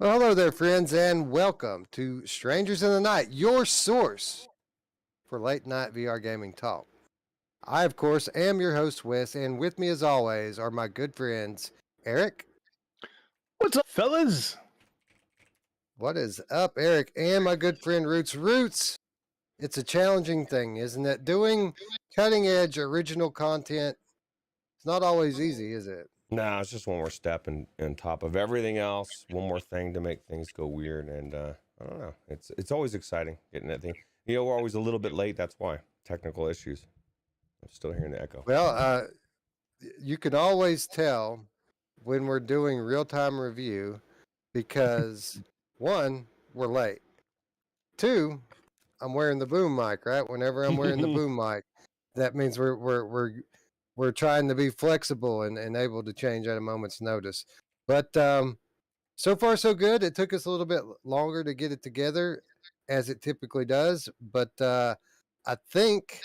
Well, hello there, friends, and welcome to Strangers in the Night, your source for late night VR gaming talk. I, of course, am your host, Wes, and with me, as always, are my good friends, Eric. What's up, fellas? What is up, Eric? And my good friend, Ruuts. Ruuts, it's a challenging thing, isn't it? Doing cutting-edge original content, it's not always easy, is it? No, it's just one more step on top of everything else. One more thing to make things go weird, and I don't know. It's always exciting getting that thing. You know, we're always a little bit late. That's why technical issues. I'm still hearing the echo. Well, you can always tell when we're doing real-time review because one, we're late. Two, I'm wearing the boom mic, right? Whenever I'm wearing the boom mic, that means we're trying to be flexible and able to change at a moment's notice. But so far so good. It took us a little bit longer to get it together, as it typically does. But I think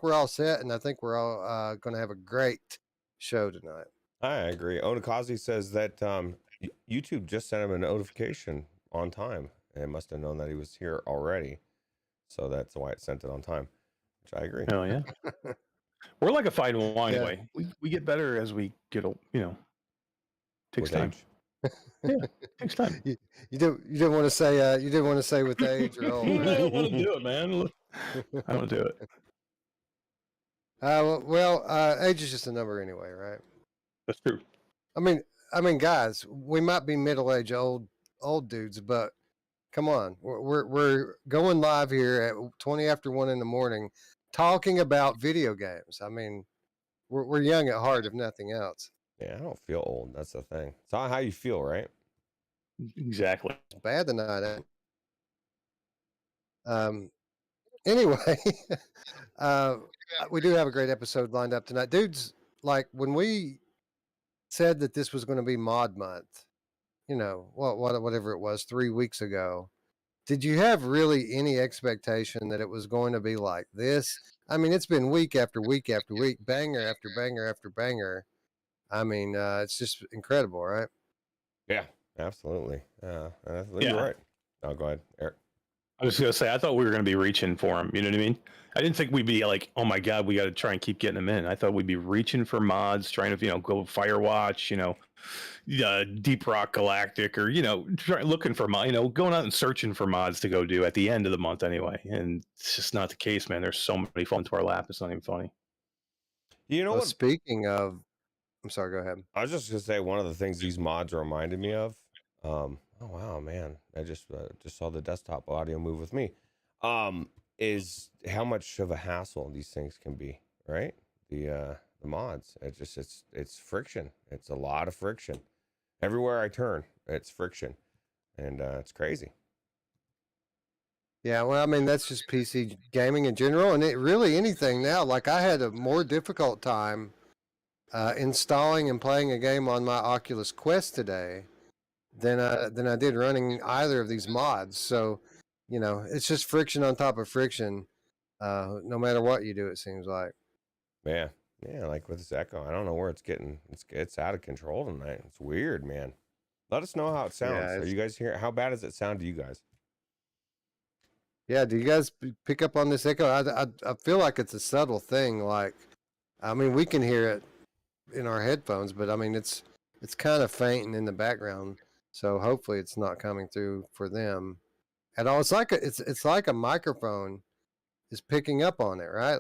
we're all set, and I think we're all going to have a great show tonight. I agree. Onakazi says that YouTube just sent him a notification on time, and it must have known that he was here already, so that's why it sent it on time. Which I agree. Oh yeah. We're like a fine wine anyway. We get better as we get, takes time. Yeah, takes time. You didn't want to say you didn't want to say with age or old. I don't want to do it, man. I don't do it. Age is just a number anyway, right? That's true. I mean, guys, we might be middle-aged old dudes, but come on, we're going live here at 20 after 1 in the morning, talking about video games. I mean, we're young at heart, if nothing else. Yeah, I don't feel old. That's the thing. It's not how you feel, right? Exactly. It's bad tonight. Anyway, we do have a great episode lined up tonight, dudes. Like when we said that this was going to be Mod Month, whatever it was 3 weeks ago. Did you have really any expectation that it was going to be like this? I mean, it's been week after week after week, banger after banger after banger. I mean, it's just incredible, right? Yeah, absolutely. You're right. Oh, go ahead, Eric. I was going to say, I thought we were going to be reaching for them. You know what I mean? I didn't think we'd be like, oh my God, we got to try and keep getting them in. I thought we'd be reaching for mods, trying to, go Firewatch, Deep Rock Galactic, or, looking for mods, going out and searching for mods to go do at the end of the month anyway. And it's just not the case, man. There's so many falling into our lap. It's not even funny. You know what? Speaking of, I'm sorry, go ahead. I was just going to say one of the things these mods reminded me of. Oh, wow, man. I just saw the desktop audio move with me. Is how much of a hassle these things can be, right? The mods. It's friction. It's a lot of friction. Everywhere I turn, it's friction. And it's crazy. Yeah, well, I mean, that's just PC gaming in general, and it really anything now. Like I had a more difficult time installing and playing a game on my Oculus Quest today than I did running either of these mods. So, it's just friction on top of friction, no matter what you do, it seems like. Yeah, like with this echo, I don't know where it's getting. It's out of control tonight. It's weird, man. Let us know how it sounds. Are you guys hearing? How bad does it sound to you guys? Yeah, do you guys pick up on this echo? I feel like it's a subtle thing. Like, I mean, we can hear it in our headphones, but I mean, it's kind of faint and in the background. So hopefully it's not coming through for them at all. It's like a microphone is picking up on it, right?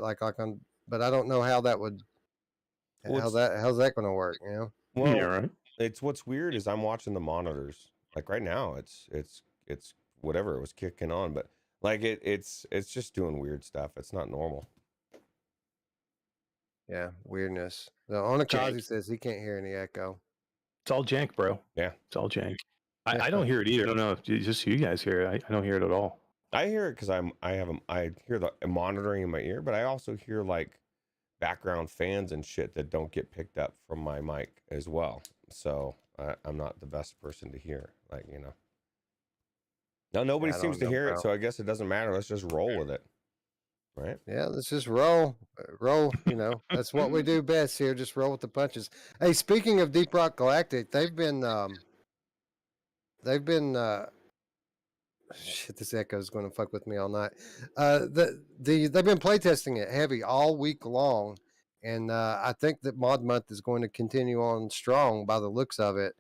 But I don't know how that would, how's that going to work? Well, yeah, right. It's what's weird is I'm watching the monitors. Like right now, it's whatever it was kicking on, but like it's just doing weird stuff. It's not normal. Yeah, weirdness. The Onakazi says he can't hear any echo. It's all jank, bro. Yeah. It's all jank. I don't hear it either. I don't know if just you guys hear it. I don't hear it at all. I hear it because I hear the monitoring in my ear, but I also hear like background fans and shit that don't get picked up from my mic as well. So I'm not the best person to hear, Now nobody seems to hear it, so I guess it doesn't matter. Let's just roll with it. Right? Yeah, let's just roll. That's what we do best here. Just roll with the punches. Hey, speaking of Deep Rock Galactic, they've been they've been shit. This echo is going to fuck with me all night. They've been playtesting it heavy all week long, and I think that Mod Month is going to continue on strong by the looks of it.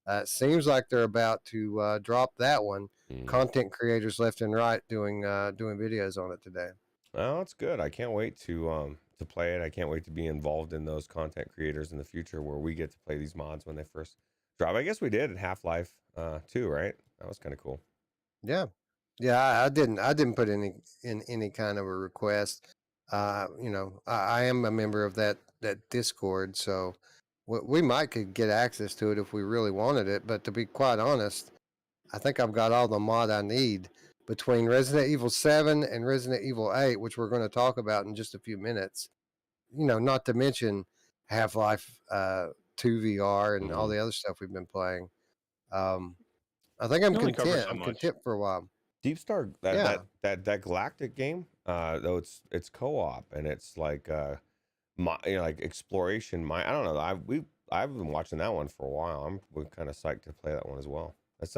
It seems like they're about to drop that one. Content creators left and right doing videos on it today. Well, that's good. I can't wait to play it. I can't wait to be involved in those content creators in the future where we get to play these mods when they first drop. I guess we did at Half-Life 2, right? That was kind of cool. Yeah, I didn't put in any kind of a request. You know, I am a member of that Discord, so we might could get access to it if we really wanted it. But to be quite honest, I think I've got all the mod I need between Resident Evil 7 and Resident Evil 8, which we're going to talk about in just a few minutes. You know, not to mention Half-Life 2 VR and all the other stuff we've been playing. I think I'm content. I'm content for a while. Deep Star, that galactic game, though it's co-op and it's like like exploration. I don't know. I've been watching that one for a while. We're kind of psyched to play that one as well. That's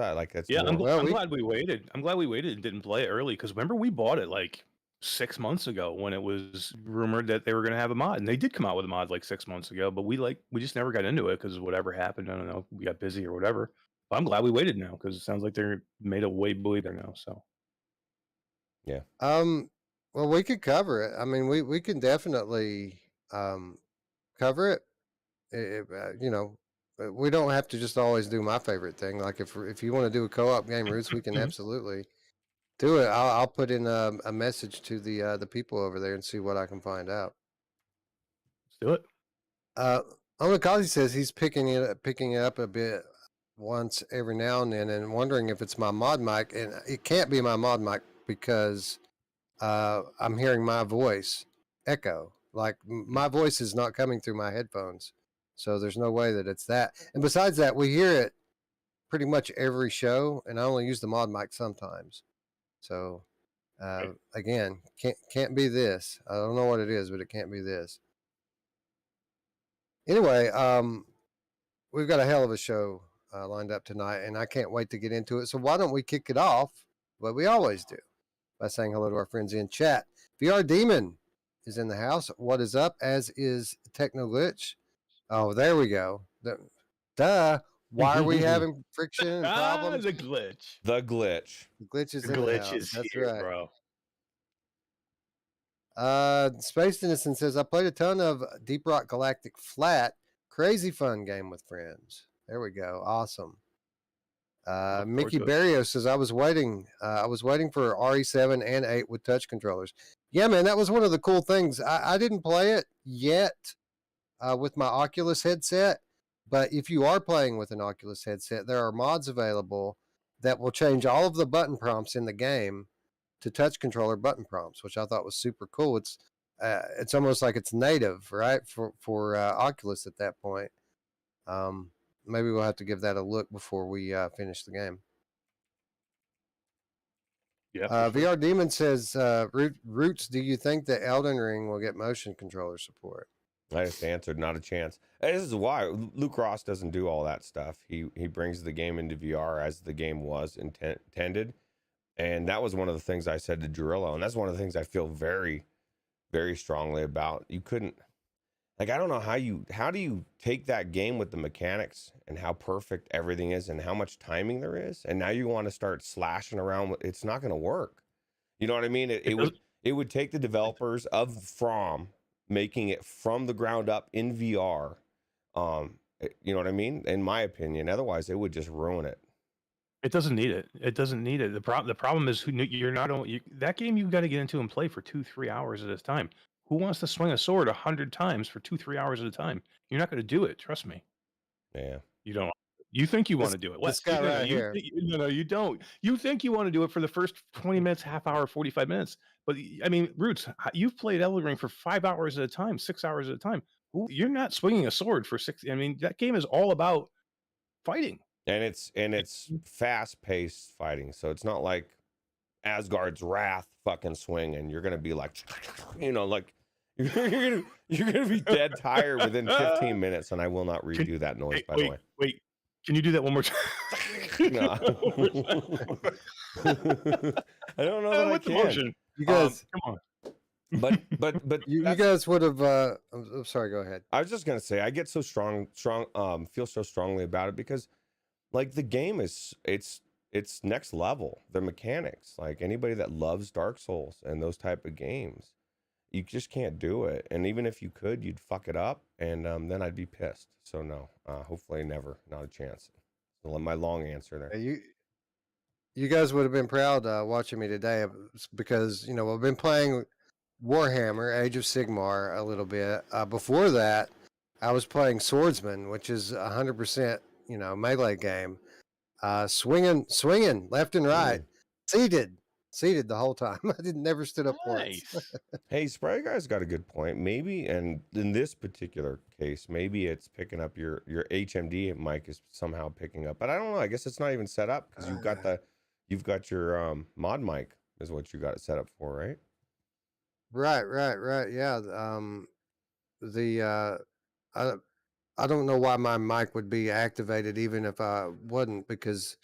yeah. I'm glad we waited. I'm glad we waited and didn't play it early because remember we bought it like 6 months ago when it was rumored that they were going to have a mod, and they did come out with a mod like 6 months ago. But we just never got into it because whatever happened. I don't know. We got busy or whatever. But I'm glad we waited now because it sounds like they're made a way bigger now. So yeah. Well, we could cover it. I mean, we can definitely cover it. You know, we don't have to just always do my favorite thing. Like if you want to do a co-op game, Roots, we can absolutely do it. I'll put in a message to the people over there and see what I can find out. Let's do it. Omikaze says he's picking it up a bit once every now and then and wondering if it's my mod mic, and it can't be my mod mic because I'm hearing my voice echo. Like my voice is not coming through my headphones, so there's no way that it's that. And besides that, we hear it pretty much every show, and I only use the mod mic sometimes. So again, can't be this. I don't know what it is, but it can't be this. Anyway, we've got a hell of a show lined up tonight, and I can't wait to get into it. So why don't we kick it off, what we always do, by saying hello to our friends in chat. VR Demon is in the house. What is up? As is Techno Glitch. Oh, there we go. Duh. Why are we having friction and problems? The glitch. The glitch. The glitch is The in the glitch house. is That's here, right. bro. Space Innocent says, I played a ton of Deep Rock Galactic Flat. Crazy fun game with friends. There we go. Awesome. Mickey Barrios says, I was waiting for RE7 and 8 with touch controllers. Yeah, man, that was one of the cool things. I didn't play it yet with my Oculus headset, but if you are playing with an Oculus headset, there are mods available that will change all of the button prompts in the game to touch controller button prompts, which I thought was super cool. It's almost like it's native, right, for Oculus at that point. Maybe we'll have to give that a look before we finish the game. Yeah. VR Demon says, Roots, do you think that Elden Ring will get motion controller support? I just answered, not a chance. This is why Luke Ross doesn't do all that stuff. He brings the game into VR as the game was intended. And that was one of the things I said to Durillo. And that's one of the things I feel very, very strongly about. You couldn't, like, I don't know how do you take that game with the mechanics and how perfect everything is and how much timing there is, and now you want to start slashing around with, it's not going to work. You know what I mean? It would take the developers of From making it from the ground up in VR. You know what I mean? In my opinion, otherwise it would just ruin it. It doesn't need it. It doesn't need it. The problem is you're not only that game you've got to get into and play for 2-3 hours at a time. Who wants to swing a sword 100 times for 2-3 hours at a time? You're not going to do it. Trust me. Yeah. You don't. You think you want to do it? This guy right here. No, you don't. You think you want to do it for the first 20 minutes, half hour, 45 minutes. But I mean, Roots, you've played Elden Ring for 5 hours at a time, 6 hours at a time. You're not swinging a sword for 6. I mean, that game is all about fighting. And it's fast-paced fighting, so it's not like Asgard's Wrath fucking swing, and you're gonna be like, you know, like you're gonna be dead tired within 15 minutes, and I will not redo that noise. By the way, wait, Can you do that one more time? No. I don't know that I With the can. motion. You guys, Come on. But you that's- guys would have. I'm sorry. Go ahead. I was just gonna say I get so feel so strongly about it because like the game is it's next level. The mechanics, like anybody that loves Dark Souls and those type of games, you just can't do it. And even if you could, you'd fuck it up, and then I'd be pissed. So no, hopefully never, not a chance. So my long answer there. You guys would have been proud watching me today because I've been playing Warhammer Age of Sigmar a little bit. Before that, I was playing Swordsman, which is 100% melee game. Swinging left and right, seated the whole time. I never stood up once. Hey, Spray Guy's got a good point. Maybe, and in this particular case, maybe it's picking up your HMD mic is somehow picking up, but I don't know. I guess it's not even set up because you've got your mod mic is what you got it set up for, right? Right. Yeah. I don't know why my mic would be activated even if I wasn't, because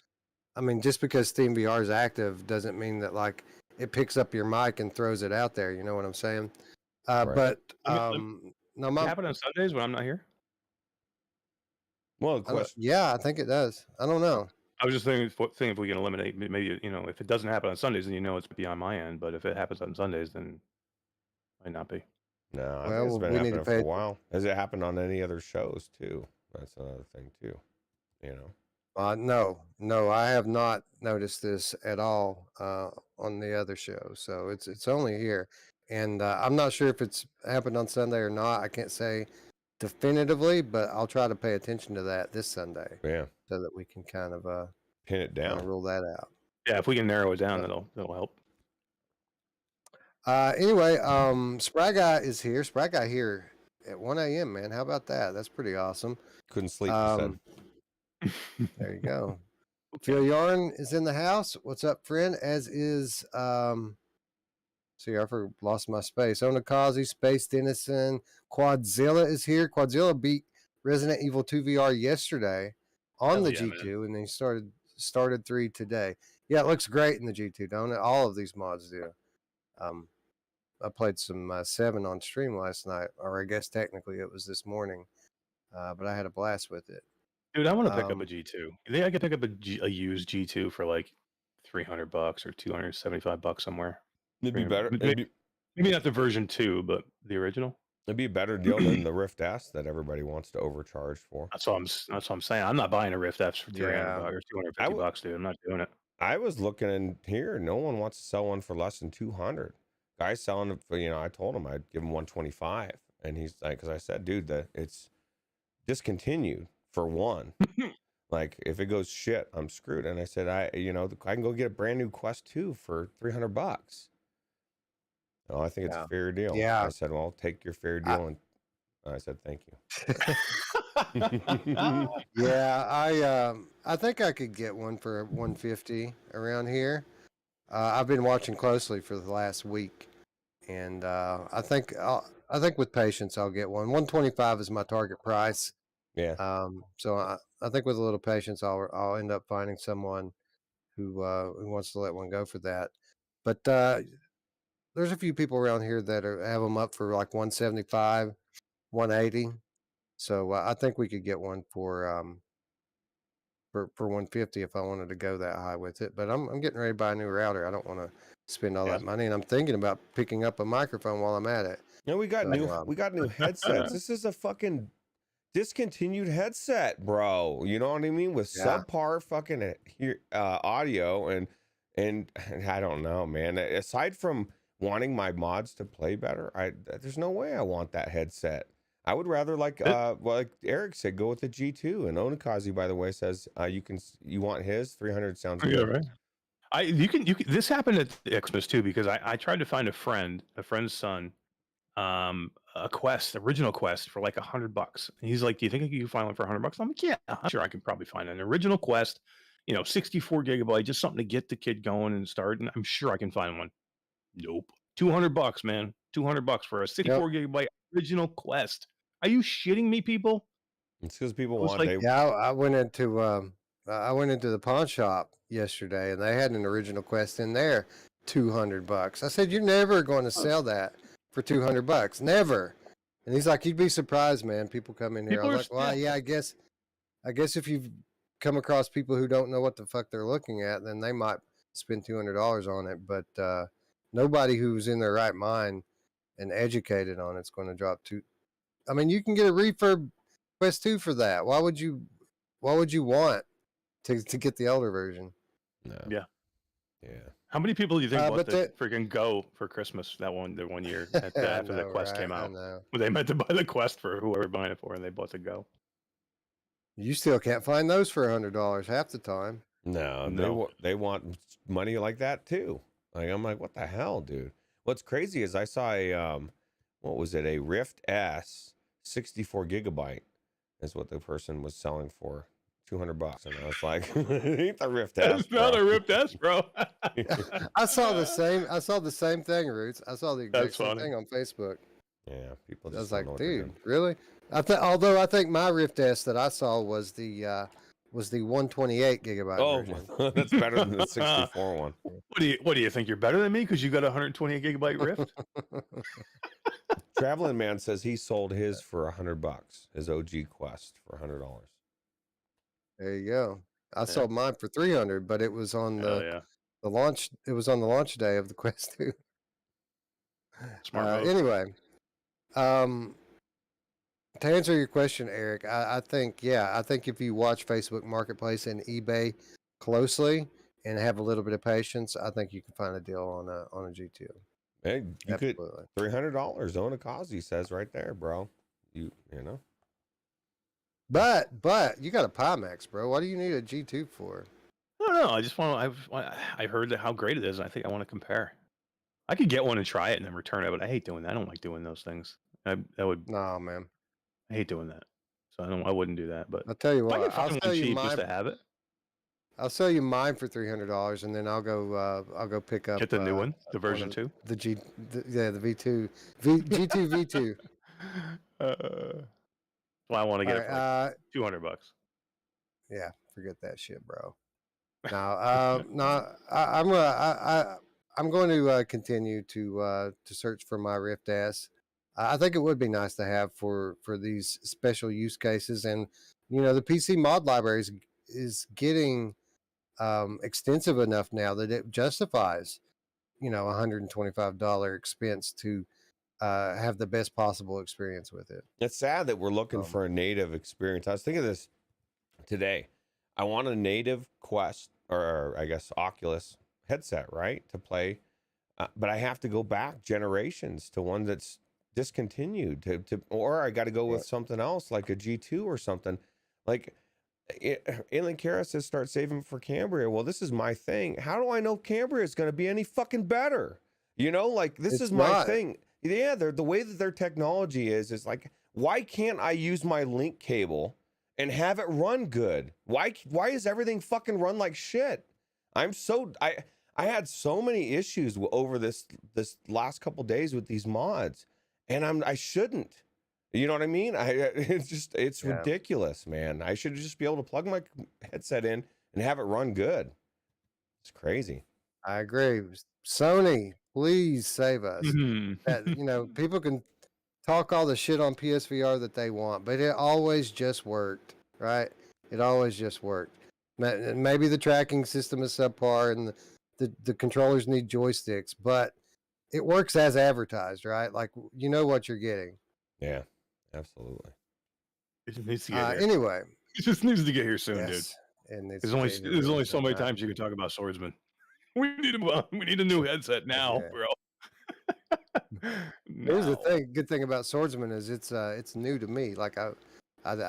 just because Steam VR is active doesn't mean that like it picks up your mic and throws it out there. You know what I'm saying? Right. But no, it happen on Sundays when I'm not here. Well, question. Yeah, I think it does. I don't know. I was just thinking if we can eliminate maybe if it doesn't happen on Sundays, then it's beyond my end. But if it happens on Sundays, then it might not be. No, I think it's been happening for a while. Has it happened on any other shows too? That's another thing too. No, I have not noticed this at all on the other show. So it's only here, and I'm not sure if it's happened on Sunday or not. I can't say definitively, but I'll try to pay attention to that this Sunday. Yeah, so that we can kind of pin it down, rule that out. Yeah, if we can narrow it down, that'll help. Anyway, Spry Guy is here. Spry Guy here at 1 a.m. Man, how about that? That's pretty awesome. Couldn't sleep. You said. There you go. Phil Yarn is in the house. What's up, friend? As is, see, I lost my space. Onakazi, Space Dennison, Quadzilla is here. Quadzilla beat Resident Evil 2 VR yesterday on the G2, man. And he started 3 today. Yeah, it looks great in the G2, don't it? All of these mods do. I played some 7 on stream last night, or I guess technically it was this morning, but I had a blast with it. Dude, I want to pick up a G2. You think I could pick up a used G2 for like $300 or $275 somewhere? It'd be better. Maybe not the version 2, but the original. It'd be a better deal than the Rift S that everybody wants to overcharge for. That's what I'm saying. I'm not buying a Rift S for $300 or $250, dude. I'm not doing it. I was looking in here. No one wants to sell one for less than $200. Guy's selling it for, I told him I'd give him $125, and he's like, because I said, dude, it's discontinued for one. Like, if it goes shit, I'm screwed. And I said, I can go get a brand new Quest 2 for $300. Oh, I think it's a fair deal. Yeah. I said, well, take your fair deal, and I said, thank you. Yeah, I think I could get one for $150 around here. I've been watching closely for the last week, and I think with patience I'll get one. $125 is my target price. Yeah. So I think with a little patience I'll end up finding someone who wants to let one go for that. But there's a few people around here that have them up for like $175, $180. So I think we could get one for $150 if I wanted to go that high with it. But I'm getting ready to buy a new router. I don't want to spend all that money, and I'm thinking about picking up a microphone while I'm at it. No, we got new headsets. This is a fucking discontinued headset, bro. You know what I mean? With subpar fucking audio and I don't know, man. Aside from wanting my mods to play better, there's no way I want that headset. I would rather like Eric said, go with the G2. And Onakazi, by the way, says you want his 300 sounds good. Yeah, right. You can this happened at Xmas too, because I tried to find a friend's son, a original Quest for like $100. And he's like, do you think you can find one for $100? I'm like, yeah, I'm sure I can probably find an original Quest, 64 gigabyte, just something to get the kid going and start. And I'm sure I can find one. Nope. $200, man. $200 for a 64 gigabyte original Quest. Are you shitting me, people? It's because people was want like- they Yeah, I went into the pawn shop yesterday, and they had an original Quest in there, $200. I said, "You're never going to sell that for $200, never." And he's like, "You'd be surprised, man. People come in here." I People was are like, "Well, yeah, I guess if you've come across people who don't know what the fuck they're looking at, then they might spend $200 on it. But nobody who's in their right mind and educated on it's going to drop two. I mean, you can get a refurb Quest 2 for that. Why would you want to get the older version? no. Yeah. Yeah. How many people do you think bought but the freaking Go for Christmas the one year after the Quest came out? know. Well, they meant to buy the Quest for whoever buying it for, and they bought the Go. You still can't find those for $100 half the time. No, No. they want money like that too. Like I'm like, what the hell, dude? What's crazy is I saw a what was it? A Rift S 64 gigabyte is what the person was selling for $200, and I was like, ain't the Rift S? That's not bro. a Rift S, bro. I saw the same thing, Roots. I saw the exact That's same funny. thing on Facebook. Yeah, people I just was don't like, know what they're dude, doing. really? Although I think my Rift S that I saw was the 128 gigabyte version. Oh, that's better than the 64 one. What do you think? You're better than me because you got a 128 gigabyte Rift? Traveling Man says he sold his for $100. His OG Quest for $100. There you go. I Yeah. sold mine for 300, but it was on Hell yeah. the launch. It was on the launch day of the Quest 2. Smart move. Anyway, to answer your question, Eric, I think if you watch Facebook Marketplace and eBay closely and have a little bit of patience, I think you can find a deal on a G2. Hey, you could Absolutely. $300 own a cause, he says right there, bro. You know. But you got a Pimax, bro. What do you need a G2 for? No. I just want. I heard how great it is, and I think I want to compare. I could get one and try it and then return it, but I hate doing that. I don't like doing those things. I Man. hate doing that. So I wouldn't do that. But I'll tell you if I what. can find one cheap just to have it, I'll sell you mine for $300, and then I'll go pick up get the new one, the version 2. the V2, G2 V2. Well, I want to get it All for right, $200. yeah, forget that shit, bro. No, I'm going to continue to search for my Rift S. I think it would be nice to have for these special use cases, and the PC mod library is getting extensive enough now that it justifies $125 expense to have the best possible experience with it. It's sad that we're looking for a native experience. I was thinking of this today. I want a native Quest, or I guess Oculus headset, right, to play, but I have to go back generations to one that's discontinued or I got to go with something else like a G2 or something. Like Alien Kara says, start saving for Cambria. Well, this is my thing. How do I know Cambria is going to be any fucking better? Like this is my thing. Yeah, the way that their technology is like, why can't I use my link cable and have it run good? Why is everything fucking run like shit? I had so many issues over this last couple days with these mods, and I shouldn't. You know what I mean? It's ridiculous, man. I should just be able to plug my headset in and have it run good. It's crazy. I agree. Sony, please save us. Mm-hmm. People can talk all the shit on PSVR that they want, but it always just worked, right? It always just worked. Maybe the tracking system is subpar and the controllers need joysticks, but it works as advertised, right? Like, you know what you're getting. Yeah, absolutely. It just needs to get here. Anyway. It just needs to get here soon, Yes, dude. There's only so many times you can talk about Swordsman. We need a new headset now, bro. Here's the thing. Good thing about Swordsman is it's new to me. Like I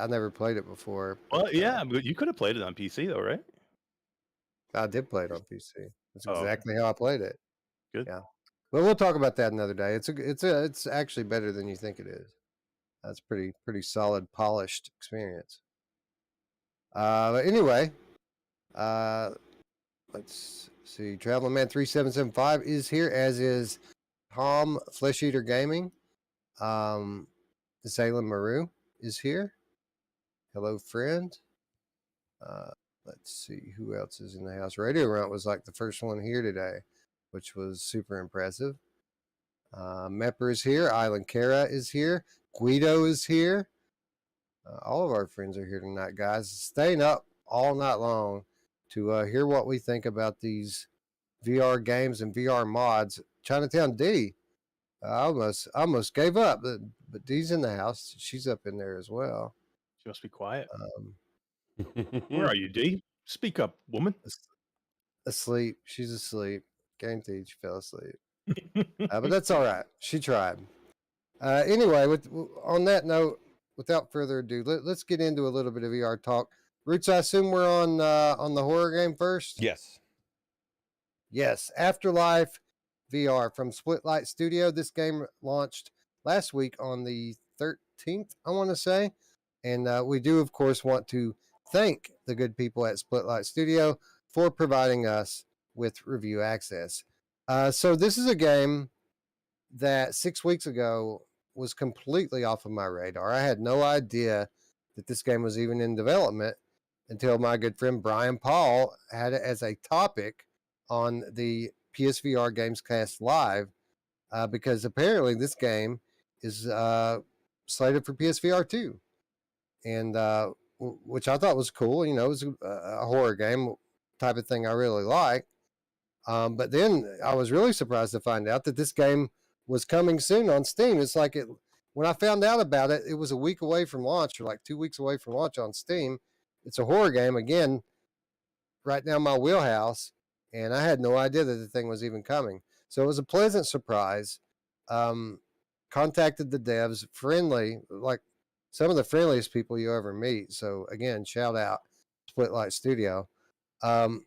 never played it before. Well, yeah, but you could have played it on PC though, right? I did play it on PC. That's Oh, exactly how I played it. Good. Yeah. Well, we'll talk about that another day. It's actually better than you think it is. That's pretty solid, polished experience. Anyway, let's see. Traveling Man 3775 is here, as is Tom Flesh Eater Gaming. Zaylen Maru is here. Hello, friend. Let's see who else is in the house. Radio Runt was like the first one here today, which was super impressive. Mepper is here. Island Kara is here. Guido is here. All of our friends are here tonight, guys. Staying up all night long to hear what we think about these VR games and VR mods. Chinatown D, I almost gave up, but D's in the house. She's up in there as well. She must be quiet. Hmm. Where are you, D? Speak up, woman. Asleep. She's asleep. Guaranteed she fell asleep. But that's all right. She tried. Anyway, on that note, without further ado, let's get into a little bit of VR talk. Roots, I assume we're on the horror game first? Yes. Yes. Afterlife VR from Splitlight Studio. This game launched last week on the 13th, I want to say. And we do, of course, want to thank the good people at Splitlight Studio for providing us with review access. So this is a game that 6 weeks ago was completely off of my radar. I had no idea that this game was even in development until my good friend Brian Paul had it as a topic on the PSVR Gamescast Live, because apparently this game is slated for PSVR 2, and which I thought was cool. You know, it was a horror game type of thing I really like. But then I was really surprised to find out that this game was coming soon on Steam. It's like when I found out about it, it was a week away from launch, or like 2 weeks away from launch on Steam. It's a horror game, again, right down my wheelhouse, and I had no idea that the thing was even coming. So it was a pleasant surprise. Contacted the devs, friendly, like some of the friendliest people you ever meet. So again, shout out Splitlight Studio. But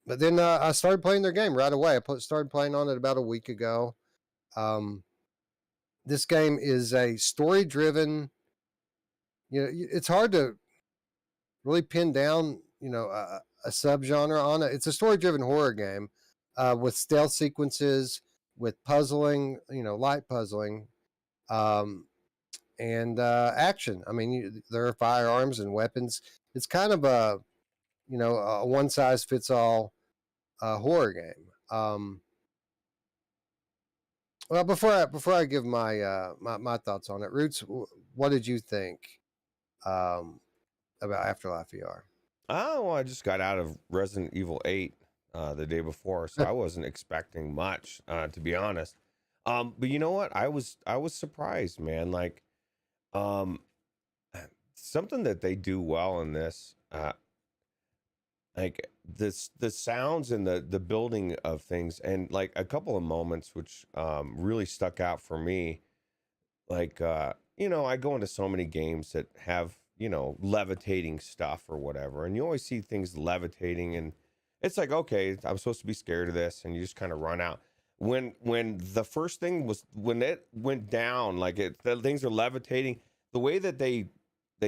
then I started playing their game right away. I started playing on it about a week ago. This game is a story-driven. You know, it's hard to really pin down, you know, a subgenre on it. It's a story-driven horror game with stealth sequences, with puzzling, you know, light puzzling, and action. I mean, there are firearms and weapons. It's kind of a, you know, a one-size-fits-all horror game. Well, before I give my my thoughts on it, Roots, what did you think about Afterlife VR? Oh, well, I just got out of Resident Evil 8 the day before, so I wasn't expecting much, to be honest. But you know what? I was surprised, man. Like, something that they do well in this, like the sounds and the building of things, and like a couple of moments which really stuck out for me. Like, you know, I go into so many games that have, you know, levitating stuff or whatever, and you always see things levitating, and it's like, okay, I'm supposed to be scared of this, and you just kind of run out. When the first thing was, when it went down, like the things are levitating, the way that they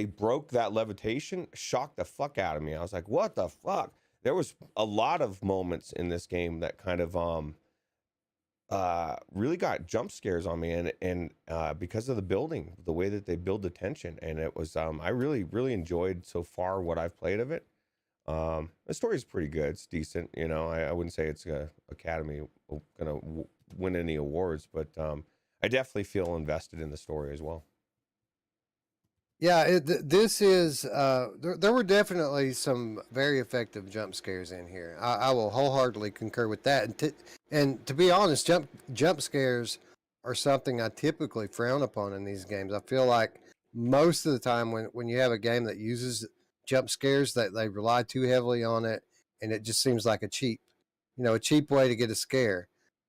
broke that levitation shocked the fuck out of me. I was like, what the fuck? There was a lot of moments in this game that kind of really got jump scares on me, and because of the building, the way that they build the tension, and it was I really enjoyed so far what I've played of it. The story's pretty good. It's decent, you know. I wouldn't say it's a Academy gonna win any awards, but I definitely feel invested in the story as well. Yeah, this is there were definitely some very effective jump scares in here. I will wholeheartedly concur with that. And to be honest, jump scares are something I typically frown upon in these games. I feel like most of the time when you have a game that uses jump scares, that they rely too heavily on it, and it just seems like a cheap way to get a scare.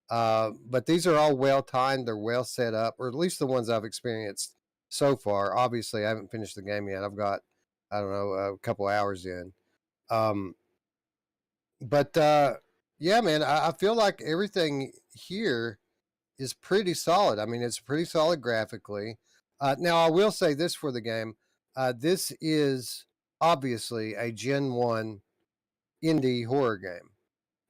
But these are all well timed. They're well set up, or at least the ones I've experienced so far. Obviously, I haven't finished the game yet. I've got, I don't know, a couple hours in. But yeah, man, I feel like everything here is pretty solid. I mean, it's pretty solid graphically. Now, I will say this for the game. This is obviously a Gen 1 indie horror game.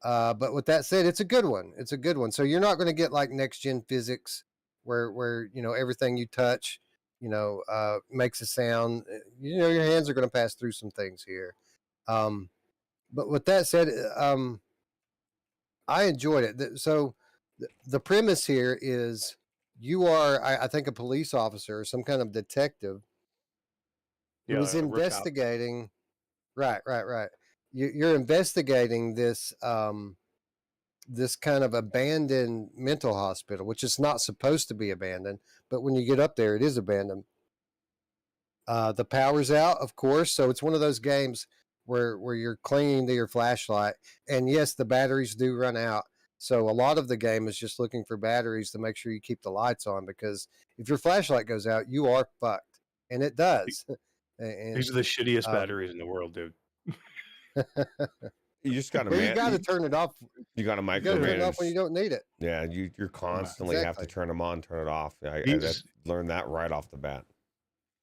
But with that said, it's a good one. It's a good one. So you're not going to get like next gen physics where you know everything you touch makes a sound. Your hands are going to pass through some things here. But with that said, I enjoyed it. So the premise here is you are, I think, a police officer or some kind of detective who was investigating. Right. You're investigating this this kind of abandoned mental hospital, which is not supposed to be abandoned, but when you get up there, it is abandoned. The power's out, of course, so it's one of those games where you're clinging to your flashlight, and yes, the batteries do run out. So a lot of the game is just looking for batteries to make sure you keep the lights on, because if your flashlight goes out, you are fucked, and it does. And These are the shittiest batteries in the world, dude. You just got to well, you got to turn it off. You got to You got to turn it off when you micromanage. don't need it. Yeah, you're constantly have to Exactly. turn them on, turn it off. I These- learned that right off the bat.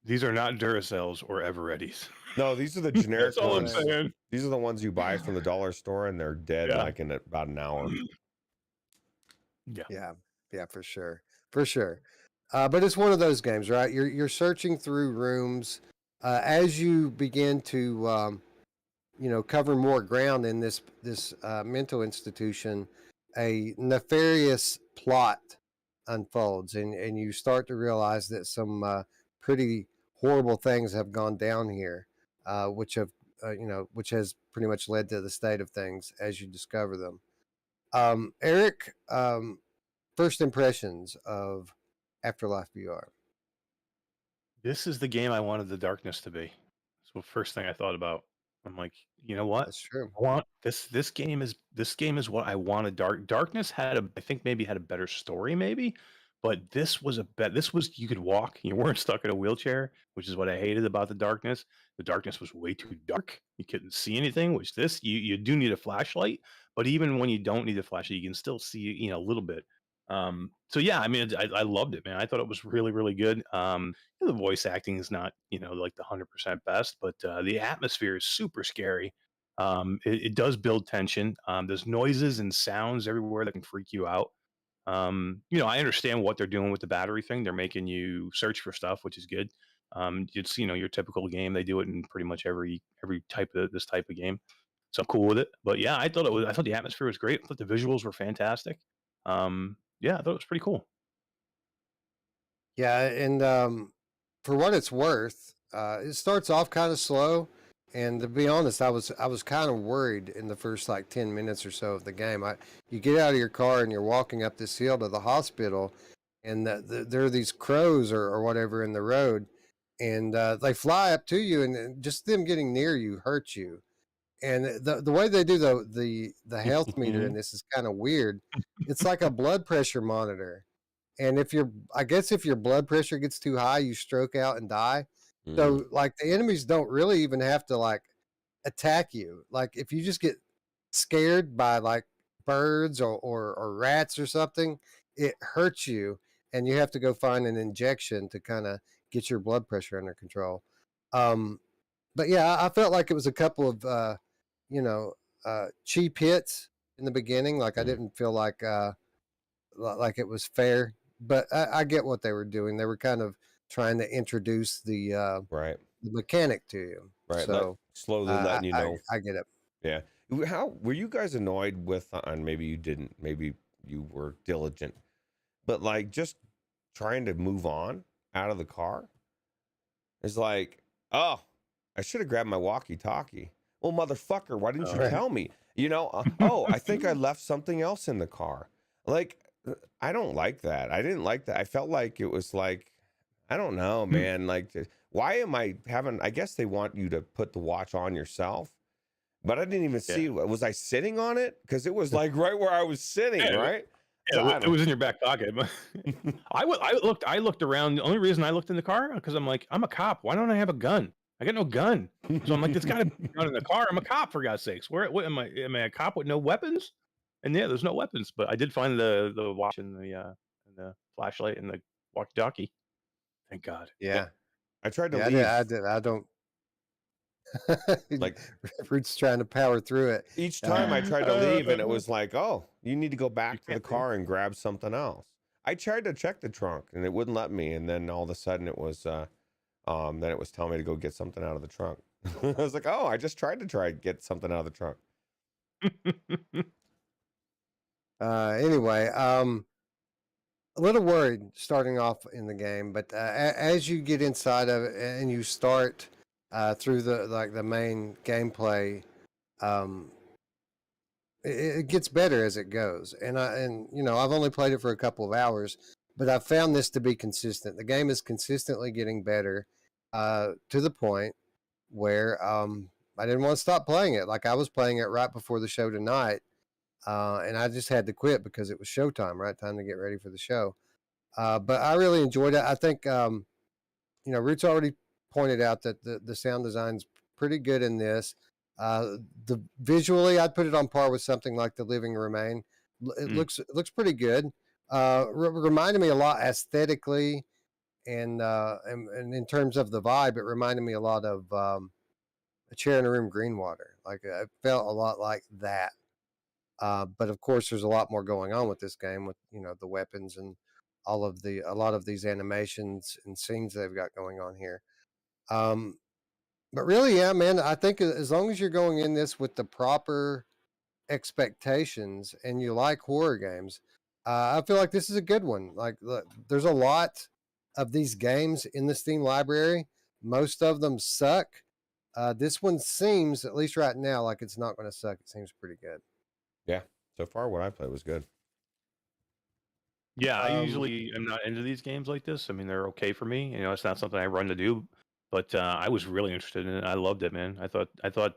These are not Duracells or Evereadys. No, these are the generic That's all I'm ones. saying. These are the ones you buy from the dollar store, and they're dead Yeah. like in about an hour. Yeah, for sure. But it's one of those games, right? You're searching through rooms as you begin to cover more ground in this mental institution. A nefarious plot unfolds, and you start to realize that some pretty horrible things have gone down here, which has pretty much led to the state of things as you discover them. Eric, first impressions of Afterlife VR. This is the game I wanted the darkness to be. So first thing I thought about. I'm like, you know what? That's true. I want this game is what I wanted. Darkness I think maybe had a better story, maybe, but this was you could walk, you weren't stuck in a wheelchair, which is what I hated about the darkness. The darkness was way too dark. You couldn't see anything, which you do need a flashlight, but even when you don't need a flashlight, you can still see, a little bit. So yeah, I mean, I loved it, man. I thought it was really, really good. The voice acting is not, like the 100% best, but the atmosphere is super scary. It does build tension. There's noises and sounds everywhere that can freak you out. I understand what they're doing with the battery thing. They're making you search for stuff, which is good. It's your typical game. They do it in pretty much every type of this type of game. So I'm cool with it. But yeah, I thought the atmosphere was great. I thought the visuals were fantastic. Yeah, I thought it was pretty cool. Yeah, and for what it's worth, it starts off kind of slow. And to be honest, I was kind of worried in the first like 10 minutes or so of the game. You get out of your car and you're walking up this hill to the hospital, and there are these crows or whatever in the road, and they fly up to you, and just them getting near you hurts you. And the way they do the health meter in this is kind of weird. It's like a blood pressure monitor. And if your blood pressure gets too high, you stroke out and die. So like the enemies don't really even have to like attack you. Like if you just get scared by like birds or rats or something, it hurts you, and you have to go find an injection to kind of get your blood pressure under control. But yeah, I felt like it was a couple of cheap hits in the beginning. Like I didn't feel like it was fair, but I get what they were doing. They were kind of trying to introduce the mechanic to you, Right. So Slowly letting you know. I get it. Yeah. How were you guys annoyed with? And maybe you didn't. Maybe you were diligent, but like just trying to move on out of the car. It's like, oh, I should have grabbed my walkie-talkie. Well, motherfucker, why didn't you tell me? Oh, I think I left something else in the car. Like, I don't like that. I didn't like that. I felt like it was like, I don't know, man. Like, why am I having? I guess they want you to put the watch on yourself. But I didn't even see. Was I sitting on it? Because it was like right where I was sitting, right? Yeah, it was in your back pocket. I looked around. The only reason I looked in the car because I'm like, I'm a cop. Why don't I have a gun? I got no gun. So I'm like, it's got to be a gun in the car. I'm a cop, for God's sakes. What am I? Am I a cop with no weapons? And yeah, there's no weapons. But I did find the watch and the flashlight and the walkie-talkie. Thank God. Yeah, I tried to leave. I don't. Like Ruuts trying to power through it. Each time I tried to leave, and it was like, oh, you need to go back to the car and grab something else. I tried to check the trunk and it wouldn't let me, and then all of a sudden it was then it was telling me to go get something out of the trunk. I was like, oh, I just tried to get something out of the trunk. Anyway, a little worried starting off in the game, but as you get inside of it and you start through the main gameplay, um, it gets better as it goes. And I've only played it for a couple of hours, but I've found this to be consistent. The game is consistently getting better to the point where I didn't want to stop playing it. Like I was playing it right before the show tonight, and I just had to quit because it was showtime, right? Time to get ready for the show. But I really enjoyed it. I think Roots already pointed out that the sound design's pretty good in this. The visually, I'd put it on par with something like The Living Remain. It looks pretty good. Reminded me a lot aesthetically, and in terms of the vibe, it reminded me a lot of A Chair in a Room, Greenwater. Like it felt a lot like that. But of course, there's a lot more going on with this game, with the weapons and a lot of these animations and scenes they've got going on here. But really, yeah, man, I think as long as you're going in this with the proper expectations and you like horror games, I feel like this is a good one. Like, look, there's a lot of these games in the Steam library. Most of them suck. This one seems, at least right now, like it's not going to suck. It seems pretty good. Yeah, so far what I played was good. Yeah, I usually am not into these games like this. I mean, they're okay for me. It's not something I run to do. But I was really interested in it. I loved it, man. I thought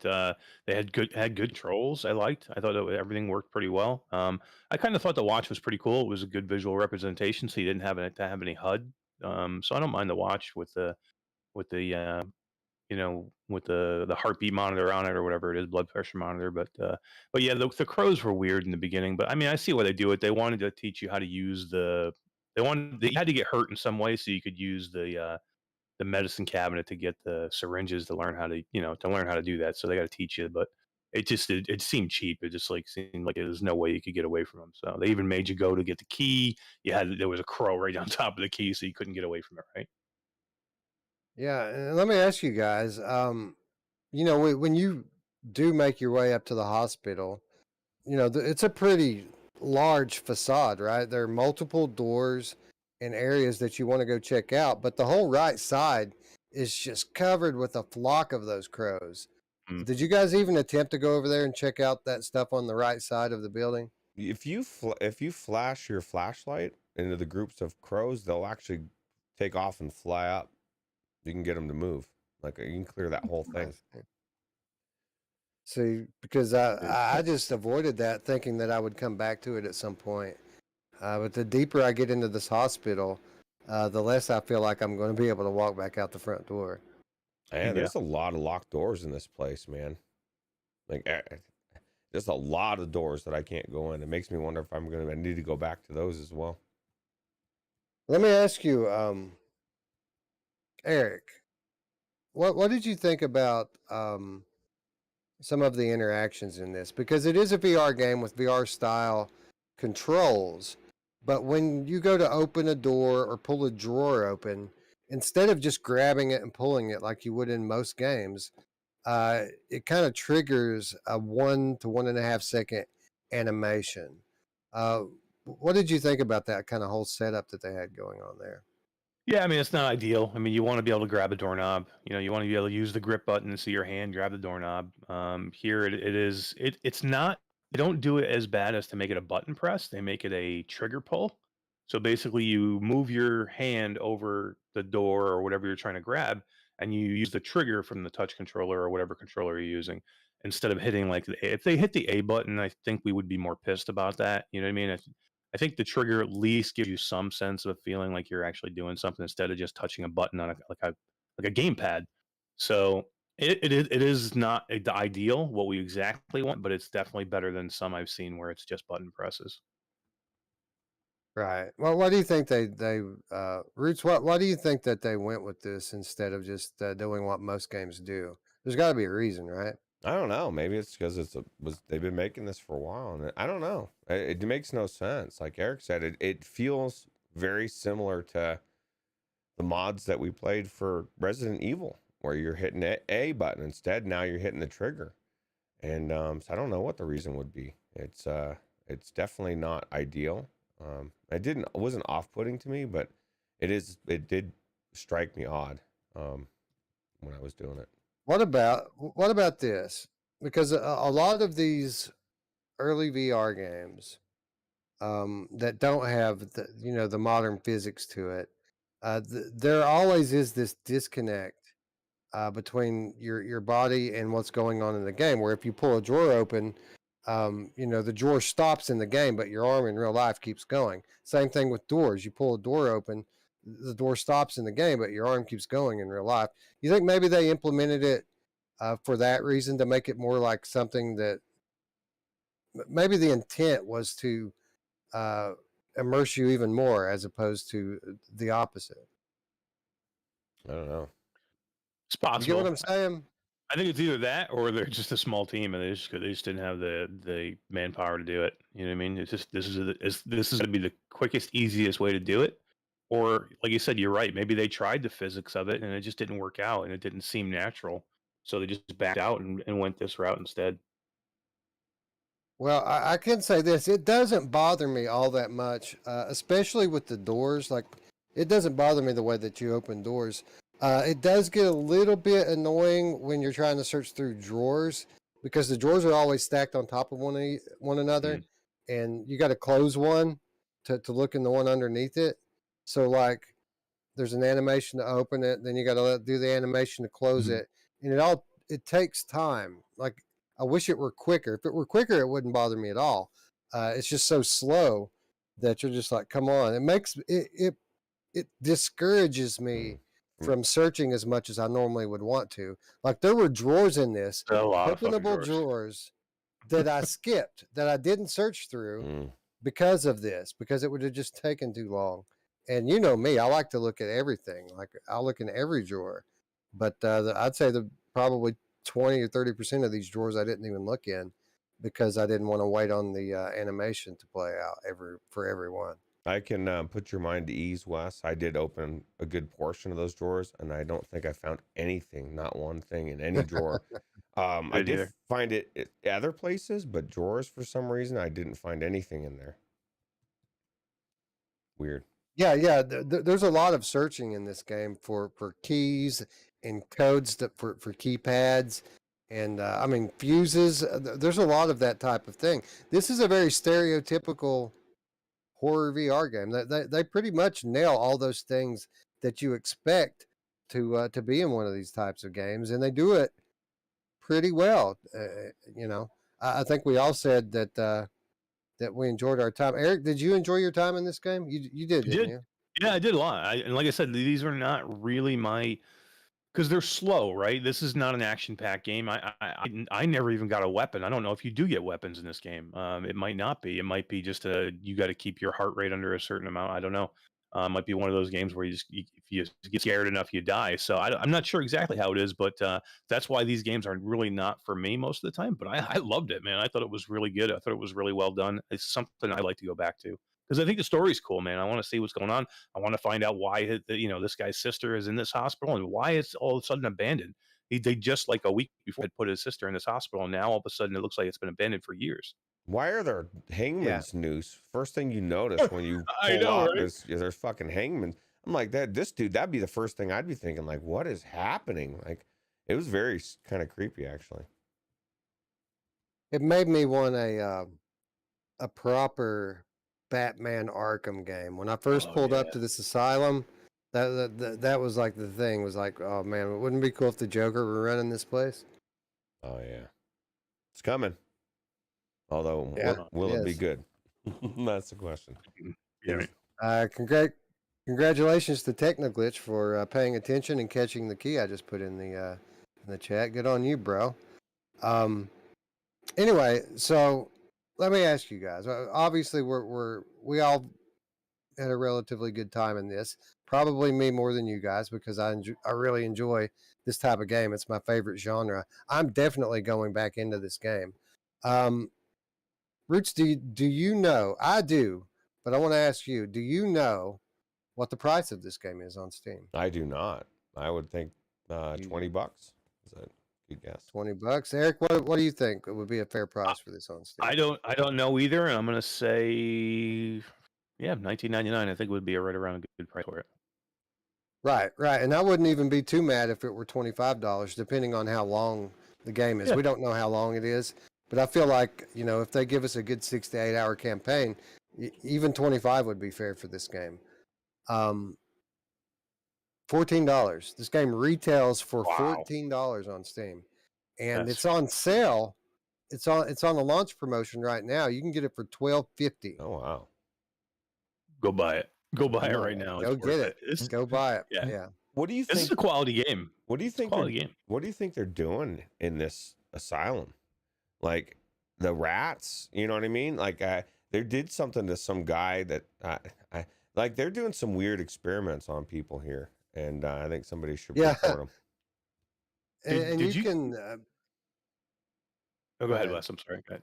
they had good trolls. I thought everything worked pretty well. I kind of thought the watch was pretty cool. It was a good visual representation, so you didn't have to have any HUD. So I don't mind the watch with the with the with the heartbeat monitor on it or whatever it is, blood pressure monitor. But yeah, the crows were weird in the beginning. But I mean, I see why they do it. They wanted to teach you how to use you had to get hurt in some way so you could use the medicine cabinet to get the syringes to learn how to do that. So they got to teach you, but it seemed cheap. It just seemed like there's no way you could get away from them. So they even made you go to get the key. There was a crow right on top of the key, so you couldn't get away from it. Right? Yeah, and let me ask you guys. When you do make your way up to the hospital, it's a pretty large facade, right? There are multiple doors and areas that you want to go check out, but the whole right side is just covered with a flock of those crows. Did you guys even attempt to go over there and check out that stuff on the right side of the building? If you flash your flashlight into the groups of crows, they'll actually take off and fly up. You can get them to move. Like you can clear that whole thing. See, because I just avoided that, thinking that I would come back to it at some point. But the deeper I get into this hospital, the less I feel like I'm going to be able to walk back out the front door. And there's a lot of locked doors in this place, man. Like there's a lot of doors that I can't go in. It makes me wonder if I need to go back to those as well. Let me ask you, Eric, what did you think about some of the interactions in this? Because it is a VR game with VR style controls, but when you go to open a door or pull a drawer open, instead of just grabbing it and pulling it like you would in most games, it kind of triggers a 1 to 1.5 second animation. What did you think about that kind of whole setup that they had going on there? Yeah, I mean, it's not ideal. I mean, you want to be able to grab a doorknob. You want to be able to use the grip button and see your hand grab the doorknob. Here it's not. They don't do it as bad as to make it a button press. They make it a trigger pull. So basically, you move your hand over the door or whatever you're trying to grab, and you use the trigger from the touch controller or whatever controller you're using instead of hitting if they hit the A button, I think we would be more pissed about that. You know what I mean? I think the trigger at least gives you some sense of feeling like you're actually doing something instead of just touching a button on a gamepad. So it is not the ideal what we exactly want, but it's definitely better than some I've seen where it's just button presses. Right. Well, why do you think they Roots? Why do you think that they went with this instead of just doing what most games do? There's got to be a reason, right? I don't know. Maybe it's because they've been making this for a while, and I don't know. It makes no sense. Like Eric said, it feels very similar to the mods that we played for Resident Evil, where you're hitting A button instead. Now you're hitting the trigger, and so I don't know what the reason would be. It's definitely not ideal. It wasn't off-putting to me, but it did strike me odd when I was doing it. What about this? Because a lot of these early VR games that don't have the modern physics to it, there always is this disconnect between your body and what's going on in the game. Where if you pull a drawer open, the drawer stops in the game, but your arm in real life keeps going. Same thing with doors. You pull a door open, the door stops in the game, but your arm keeps going in real life. You think maybe they implemented it for that reason, to make it more like something that maybe the intent was to immerse you even more, as opposed to the opposite? I don't know. It's You possible. get what I'm saying? I think it's either that or they're just a small team and they just didn't have the manpower to do it. You know what I mean? It's just this is going to be the quickest, easiest way to do it. Or like you said, you're right. Maybe they tried the physics of it and it just didn't work out and it didn't seem natural. So they just backed out and went this route instead. Well, I can say this. It doesn't bother me all that much, especially with the doors. Like, it doesn't bother me the way that you open doors. It does get a little bit annoying when you're trying to search through drawers, because the drawers are always stacked on top of one another, and you got to close one to look in the one underneath it. So, like, there's an animation to open it, then you got to do the animation to close it, and it takes time. Like, I wish it were quicker. If it were quicker, it wouldn't bother me at all. It's just so slow that you're just like, come on. It makes it discourages me from searching as much as I normally would want to. Like, there were drawers in this, A lot of fucking openable drawers that I skipped, that I didn't search through because of this, because it would have just taken too long. And you know me, I like to look at everything. Like, I'll look in every drawer. But I'd say probably 20 or 30% of these drawers I didn't even look in, because I didn't want to wait on the animation to play out for everyone. I can put your mind to ease, Wes. I did open a good portion of those drawers, and I don't think I found anything, not one thing in any drawer. I did find it at other places, but drawers, for some reason, I didn't find anything in there. Weird. Yeah. There's a lot of searching in this game for keys and codes for keypads, and I mean, fuses. There's a lot of that type of thing. This is a very stereotypical horror VR game. They pretty much nail all those things that you expect to be in one of these types of games, and they do it pretty well. I think we all said that we enjoyed our time. Eric, did you enjoy your time in this game? You did, didn't you? Yeah, I did a lot. And like I said, these are not really because they're slow, right? This is not an action-packed game. I never even got a weapon. I don't know if you do get weapons in this game. It might not be. It might be just you got to keep your heart rate under a certain amount. I don't know. It might be one of those games where if you get scared enough, you die. So I'm not sure exactly how it is, but that's why these games are really not for me most of the time. But I loved it, man. I thought it was really good. I thought it was really well done. It's something I like to go back to, because I think the story's cool, man. I want to see what's going on. I want to find out why this guy's sister is in this hospital and why it's all of a sudden abandoned. They just like a week before had put his sister in this hospital, and now all of a sudden it looks like it's been abandoned for years. Why are there hangman's noose? First thing you notice when you pull up is there's fucking hangman. I'm like, that'd be the first thing I'd be thinking, like, what is happening? Like, it was very kind of creepy, actually. It made me want a proper Batman Arkham game. When I first pulled up to this asylum, that was like the thing. Was like, oh man, wouldn't it be cool if the Joker were running this place? Oh yeah, it's coming. Although, will it be good? That's the question. Yeah. Congratulations to Technoglitch for paying attention and catching the key I just put in the chat. Good on you, bro. Anyway, so let me ask you guys. Obviously, we all had a relatively good time in this. Probably me more than you guys, because I really enjoy this type of game. It's my favorite genre. I'm definitely going back into this game. Ruuts, do you know? I do, but I want to ask you. Do you know what the price of this game is on Steam? I do not. I would think $20. Is that a good guess? $20. Eric, what do you think would be a fair price for this on Steam? I don't know either, and I'm gonna say, yeah, $19.99. I think would be right around a good price for it. Right, and I wouldn't even be too mad if it were $25, depending on how long the game is. Yeah. We don't know how long it is, but I feel like, you know, if they give us a good 6 to 8 hour campaign, even 25 would be fair for this game. $14. This game retails for $14 on Steam, and it's on sale. It's on a launch promotion right now. You can get it for $12.50. Oh wow! Go buy it. Go buy it right now. Go get it. Go buy it. Yeah. Yeah. What do you think? This is a quality game. What do you think? Quality game. What do you think they're doing in this asylum? Like the rats, you know what I mean? Like they did something to some guy that I like. They're doing some weird experiments on people here, and I think somebody should report them. And you can. Go ahead, Wes. I'm sorry. Go ahead.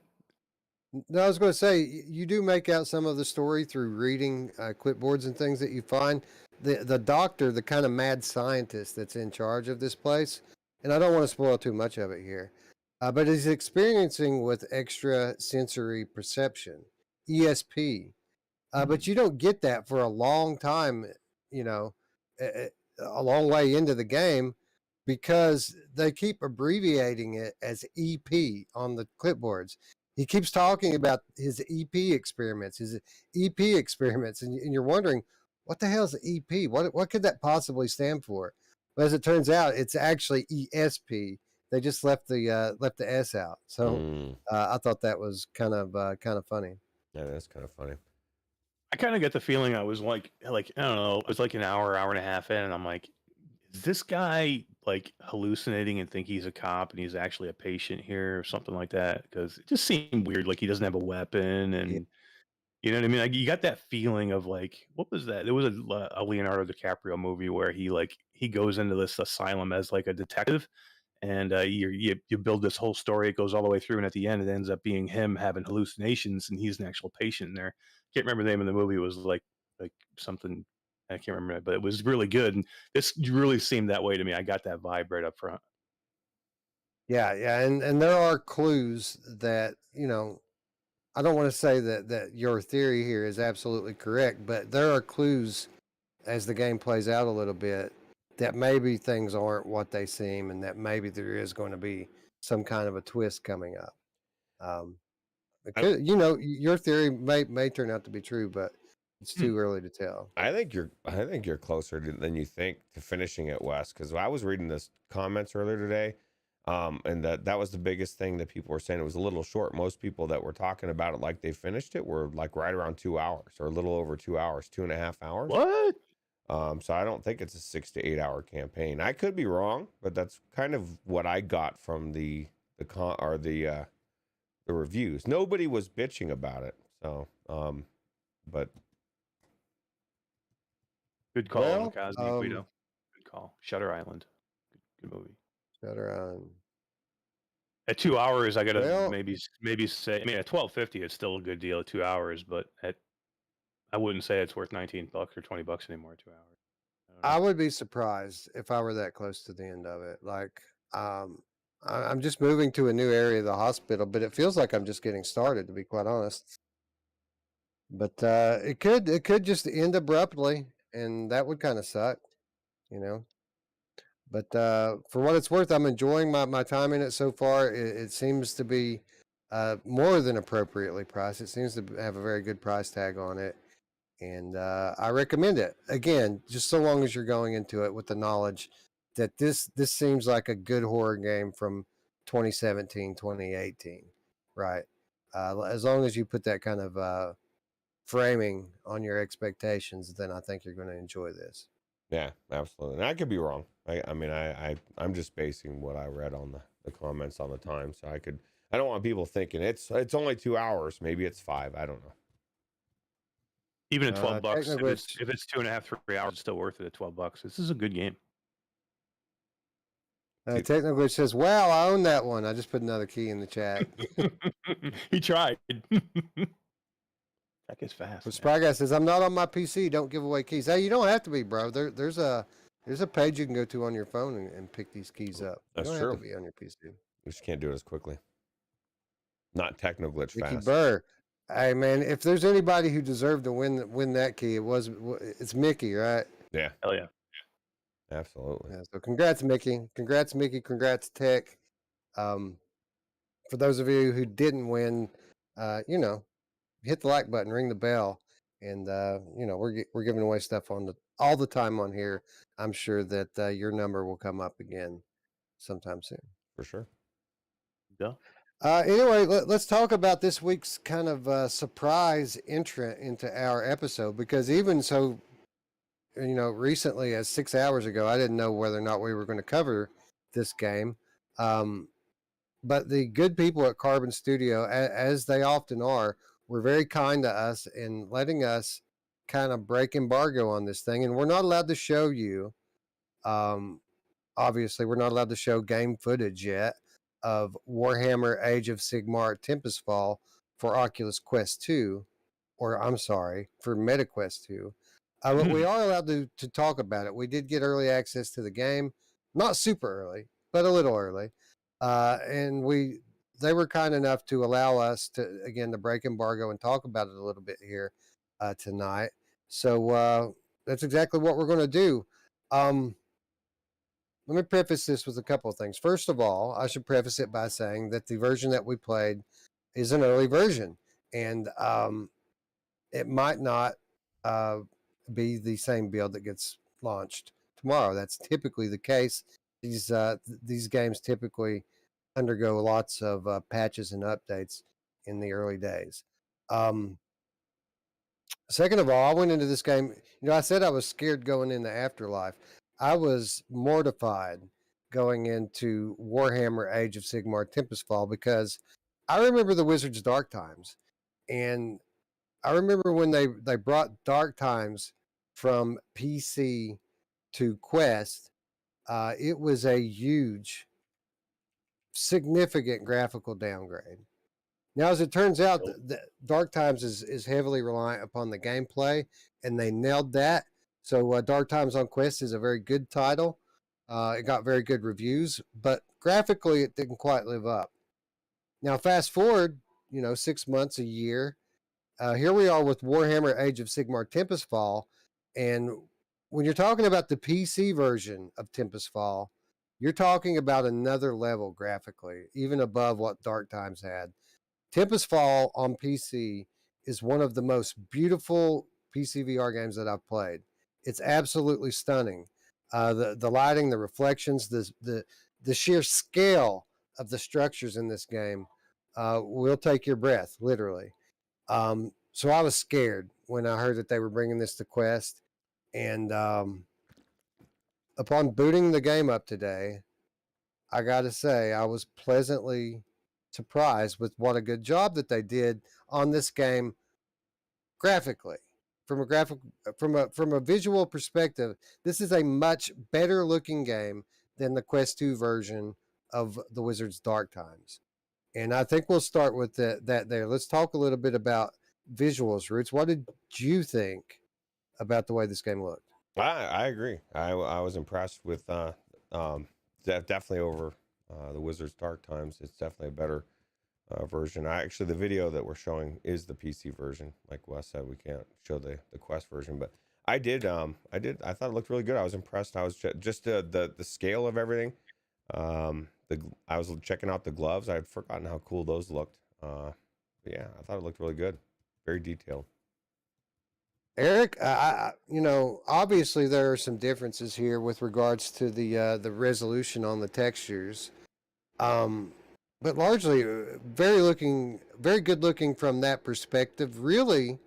No, I was going to say, you do make out some of the story through reading clipboards and things that you find. The doctor, the kind of mad scientist that's in charge of this place, and I don't want to spoil too much of it here, but he's experiencing with extra sensory perception, ESP. But you don't get that for a long time, you know, a long way into the game, because they keep abbreviating it as EP on the clipboards. He keeps talking about his EP experiments, and you're wondering, what the hell is EP? What could that possibly stand for? But as it turns out, it's actually ESP. They just left the S out. So I thought that was kind of funny. Yeah, that's kind of funny. I kind of get the feeling I was like I don't know, it was like an hour and a half in, and I'm like, is this guy like hallucinating and think he's a cop and he's actually a patient here or something like that? Because it just seemed weird, like he doesn't have a weapon, and you know what I mean? Like you got that feeling of like, what was that? There was a Leonardo DiCaprio movie where he goes into this asylum as like a detective, and you build this whole story. It goes all the way through, and at the end, it ends up being him having hallucinations, and he's an actual patient in there. Can't remember the name of the movie. It was like something. I can't remember it, but it was really good. And this really seemed that way to me. I got that vibe right up front. Yeah, and there are clues that, you know, I don't want to say that your theory here is absolutely correct, but there are clues as the game plays out a little bit that maybe things aren't what they seem, and that maybe there is going to be some kind of a twist coming up. Because, you know, your theory may turn out to be true, but it's too early to tell. I think you're closer than you think to finishing it, Wes. Because I was reading this comments earlier today, and that was the biggest thing that people were saying. It was a little short. Most people that were talking about it like they finished it were like right around 2 hours, or a little over 2 hours, 2.5 hours. What? So I don't think it's a 6 to 8 hour campaign. I could be wrong, but that's kind of what I got from the reviews. Nobody was bitching about it. So, but. Good call, Well, Kazi, Guido. Good call. Shutter Island. Good movie. Shutter Island. At 2 hours, I gotta maybe say. I mean, at $12.50, it's still a good deal at 2 hours, but I wouldn't say it's worth $19 or $20 anymore at 2 hours. I would be surprised if I were that close to the end of it. Like, I'm just moving to a new area of the hospital, but it feels like I'm just getting started, to be quite honest. But it could just end abruptly, and that would kind of suck, you know. But for what it's worth, I'm enjoying my time in it so far. It seems to be more than appropriately priced. It seems to have a very good price tag on it, and I recommend it. Again, just so long as you're going into it with the knowledge that this seems like a good horror game from 2017, 2018, right? As long as you put that kind of framing on your expectations, then I think you're going to enjoy this. Yeah, absolutely. And I could be wrong. I'm just basing what I read on the comments on the time. So I don't want people thinking it's only 2 hours. Maybe it's 5. I don't know. Even at $12, if it's 2.5, 3 hours, it's still worth it at $12. This is a good game. Technically says, wow, I own that one. I just put another key in the chat. He tried. That gets fast. But Man. Spy Guy says, I'm not on my PC. Don't give away keys. Hey, you don't have to be, bro. There's a page you can go to on your phone and pick these keys up. You That's don't true. have to be on your PC. We just can't do it as quickly. Not techno-glitch Mickey fast. Burr. Hey, man, if there's anybody who deserved to win that key, it's Mickey, right? Yeah. Hell yeah. Absolutely. Yeah, so congrats, Mickey. Congrats, Mickey. Congrats, Tech. For those of you who didn't win, hit the like button, ring the bell, and we're giving away stuff all the time on here. I'm sure that your number will come up again sometime soon. For sure. Yeah. Anyway, let's talk about this week's kind of surprise entrant into our episode, because even so, recently as 6 hours ago, I didn't know whether or not we were going to cover this game. But the good people at Carbon Studio, as they often are, were very kind to us in letting us kind of break embargo on this thing. And we're not allowed to show you, obviously, we're not allowed to show game footage yet of Warhammer Age of Sigmar Tempest Fall for Oculus Quest 2, or I'm sorry, for MetaQuest 2. But we are allowed to talk about it. We did get early access to the game, not super early, but a little early. And they were kind enough to allow us to break embargo and talk about it a little bit here tonight. So that's exactly what we're going to do. Let me preface this with a couple of things. First of all, I should preface it by saying that the version that we played is an early version, and it might not be the same build that gets launched tomorrow. That's typically the case. These games typically undergo lots of patches and updates in the early days. Second of all, I went into this game. I said I was scared going into Afterlife. I was mortified going into Warhammer Age of Sigmar Tempest Fall, because I remember the Wizards' Dark Times, and I remember when they brought Dark Times from PC to Quest. It was a huge, significant graphical downgrade. Now, as it turns out, the Dark Times is heavily reliant upon the gameplay, and they nailed that. So Dark Times on Quest is a very good title. It got very good reviews, but graphically it didn't quite live up. Now, fast forward, 6 months, a year, here we are with Warhammer Age of Sigmar Tempest Fall, and when you're talking about the PC version of Tempest Fall, you're talking about another level graphically, even above what Dark Times had. Tempest Fall on PC is one of the most beautiful PC VR games that I've played. It's absolutely stunning. The lighting, the reflections, the sheer scale of the structures in this game will take your breath, literally. So I was scared when I heard that they were bringing this to Quest, and upon booting the game up today, I got to say I was pleasantly surprised with what a good job that they did on this game graphically. From a visual perspective, this is a much better looking game than the Quest 2 version of the Wizards Dark Times. And I think we'll start with that there. Let's talk a little bit about visuals, Roots. What did you think about the way this game looked? I agree. I was impressed with definitely over the Wizards Dark Times. It's definitely a better version. The video that we're showing is the PC version. Like Wes said, we can't show the Quest version, but I thought it looked really good. I was impressed. I was just the scale of everything. I was checking out the gloves. I had forgotten how cool those looked. But yeah, I thought it looked really good. Very detailed. Eric, obviously there are some differences here with regards to the resolution on the textures, but largely very good looking from that perspective. Really,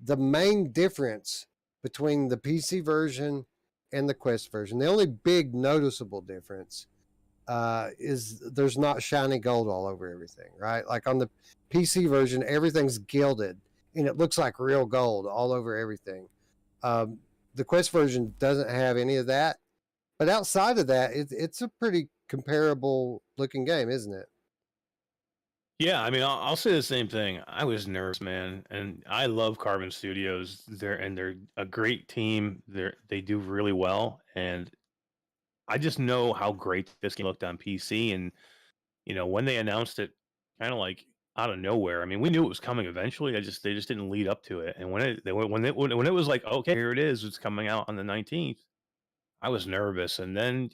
the main difference between the PC version and the Quest version, the only big noticeable difference is there's not shiny gold all over everything, right? Like on the PC version, everything's gilded and it looks like real gold all over everything. The Quest version doesn't have any of that, but outside of that, it's a pretty comparable looking game, isn't it? Yeah, I mean, I'll say the same thing. I was nervous, man, and I love Carbon Studios. They're a great team. They do really well, and I just know how great this game looked on PC. And when they announced it, kind of like out of nowhere. I mean, we knew it was coming eventually. They just didn't lead up to it. And when it was like, okay, here it is, it's coming out on the 19th. I was nervous, and then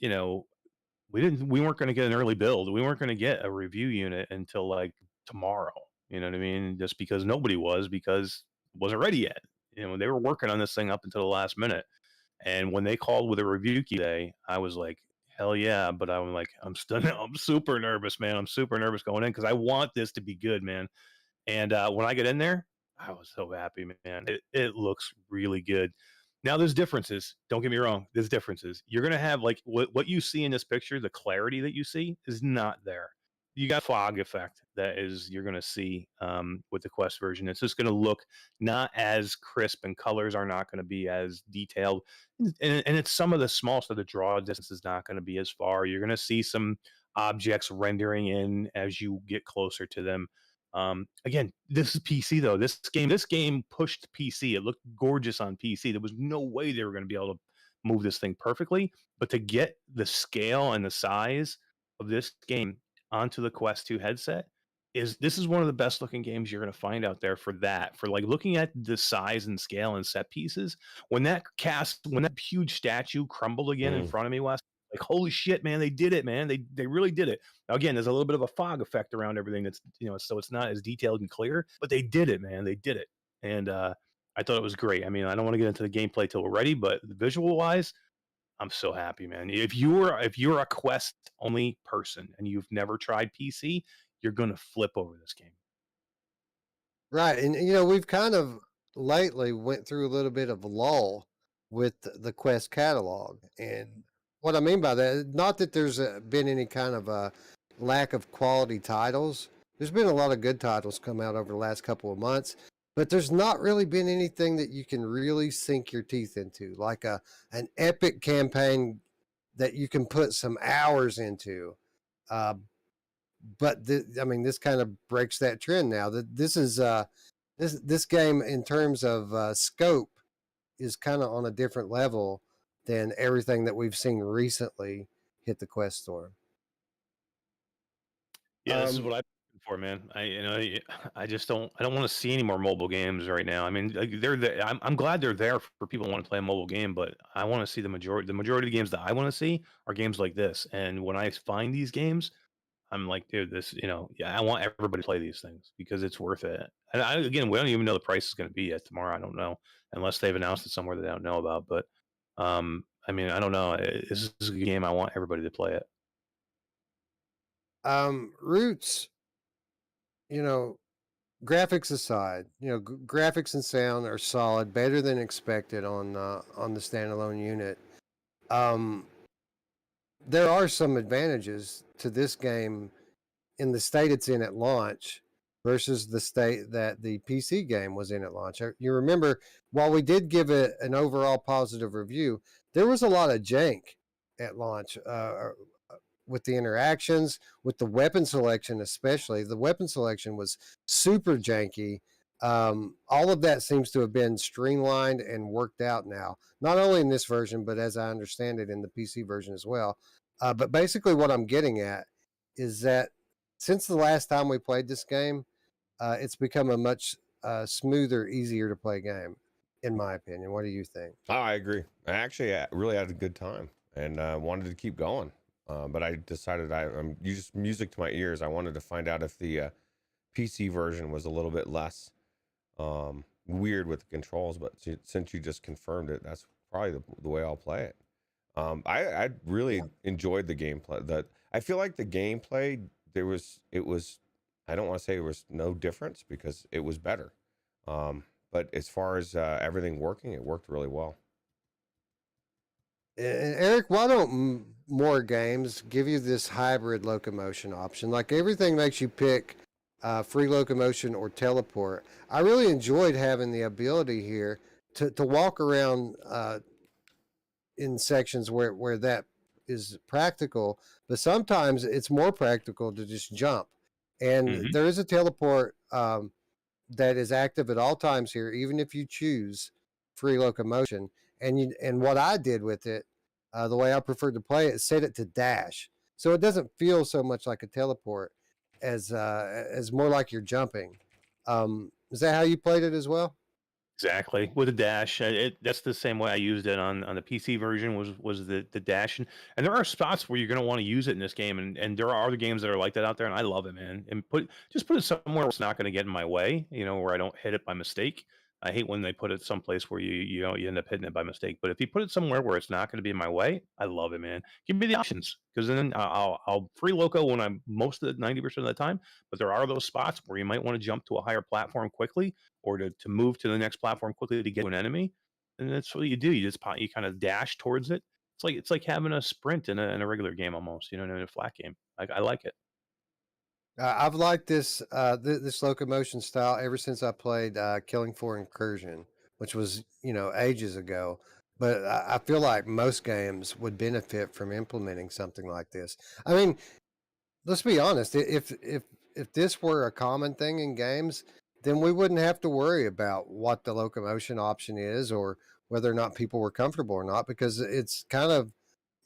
we weren't going to get an early build. We weren't going to get a review unit until like tomorrow. You know what I mean? Just because nobody was, because it wasn't ready yet. They were working on this thing up until the last minute. And when they called with a review key day, I was like, hell yeah. But I'm like, I'm still, I'm super nervous, man. I'm super nervous going in because I want this to be good, man. And when I get in there, I was so happy, man. It looks really good. Now there's differences. Don't get me wrong. There's differences. You're gonna have like what you see in this picture. The clarity that you see is not there. You got fog effect that is you're gonna see with the Quest version. It's just gonna look not as crisp, and colors are not gonna be as detailed. And it's some of the small stuff. The draw distance is not gonna be as far. You're gonna see some objects rendering in as you get closer to them. Again, this is PC though. This game pushed PC. It looked gorgeous on PC. There was no way they were going to be able to move this thing perfectly, but to get the scale and the size of this game onto the Quest 2 headset this is one of the best looking games you're going to find out there for that. For like looking at the size and scale and set pieces, when that huge statue crumbled again in front of me, Wes, like holy shit, man, they did it, man. They really did it. Now, again, there's a little bit of a fog effect around everything. That's so it's not as detailed and clear, but they did it, man. They did it, and I thought it was great. I mean, I don't want to get into the gameplay till we're ready, but visual wise, I'm so happy, man. If you're a Quest only person and you've never tried PC, you're gonna flip over this game. Right. And, we've kind of lately went through a little bit of a lull with the Quest catalog. And what I mean by that, not that there's been any kind of a lack of quality titles. There's been a lot of good titles come out over the last couple of months, but there's not really been anything that you can really sink your teeth into, like an epic campaign that you can put some hours into. But I mean, this kind of breaks that trend now. That this is this game in terms of scope is kind of on a different level than everything that we've seen recently hit the Quest store. Yeah, this is what I'm looking for, man. I just don't want to see any more mobile games right now. I mean, like, I'm glad they're there for people who want to play a mobile game, but I want to see the majority of the games that I want to see are games like this. And when I find these games, I'm like, dude, I want everybody to play these things because it's worth it. And again, we don't even know the price is going to be yet tomorrow. I don't know unless they've announced it somewhere that I don't know about. But I mean, I don't know. This is a game I want everybody to play it. Roots, graphics aside, graphics and sound are solid, better than expected on the standalone unit. There are some advantages to this game in the state it's in at launch versus the state that the PC game was in at launch. You remember, while we did give it an overall positive review, there was a lot of jank at launch with the interactions, with the weapon selection especially. The weapon selection was super janky. All of that seems to have been streamlined and worked out now, not only in this version, but as I understand it in the PC version as well. But basically what I'm getting at is that since the last time we played this game, it's become a much smoother, easier to play game, in my opinion. What do you think? Oh, I agree. I actually really had a good time and wanted to keep going. But I decided I'm just music to my ears. I wanted to find out if the PC version was a little bit less weird with the controls. But since you just confirmed it, that's probably the way I'll play it. I really enjoyed the gameplay. I feel like the gameplay it was I don't want to say there was no difference because it was better. But as far as everything working, it worked really well. And Eric, why don't more games give you this hybrid locomotion option? Like everything makes you pick free locomotion or teleport. I really enjoyed having the ability here to walk around in sections where that is practical, but sometimes it's more practical to just jump. And Mhm. there is a teleport that is active at all times here, even if you choose free locomotion. And what I did with it, the way I preferred to play it, is set it to dash, so it doesn't feel so much like a teleport as more like you're jumping. Is that how you played it as well? Exactly, with a dash. That's the same way I used it on the PC version was the dash, and there are spots where you're going to want to use it in this game, and there are other games that are like that out there, and I love it, man. And put it somewhere where it's not going to get in my way, where I don't hit it by mistake. I hate when they put it someplace where you end up hitting it by mistake. But if you put it somewhere where it's not going to be in my way, I love it, man. Give me the options, because then I'll free loco when I'm most of the 90% of the time. But there are those spots where you might want to jump to a higher platform quickly, or to move to the next platform quickly to get to an enemy. And that's what you do. You just you kind of dash towards it. It's like having a sprint in a regular game almost, in a flat game. I like it. I've liked this locomotion style ever since I played Killing Floor Incursion, which was ages ago. But I feel like most games would benefit from implementing something like this. I mean, let's be honest. If this were a common thing in games, then we wouldn't have to worry about what the locomotion option is or whether or not people were comfortable or not, because it's kind of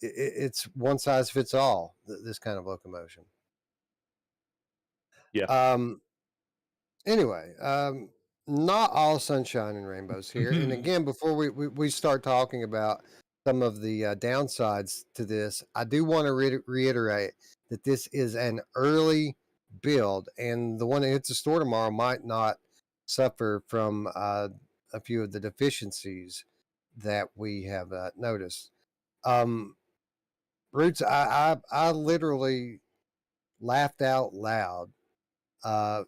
it's one size fits all. This kind of locomotion. Yeah. Anyway, not all sunshine and rainbows here. And again, before we start talking about some of the downsides to this, I do want to reiterate that this is an early build, and the one that hits the store tomorrow might not suffer from a few of the deficiencies that we have noticed. Roots, I literally laughed out loud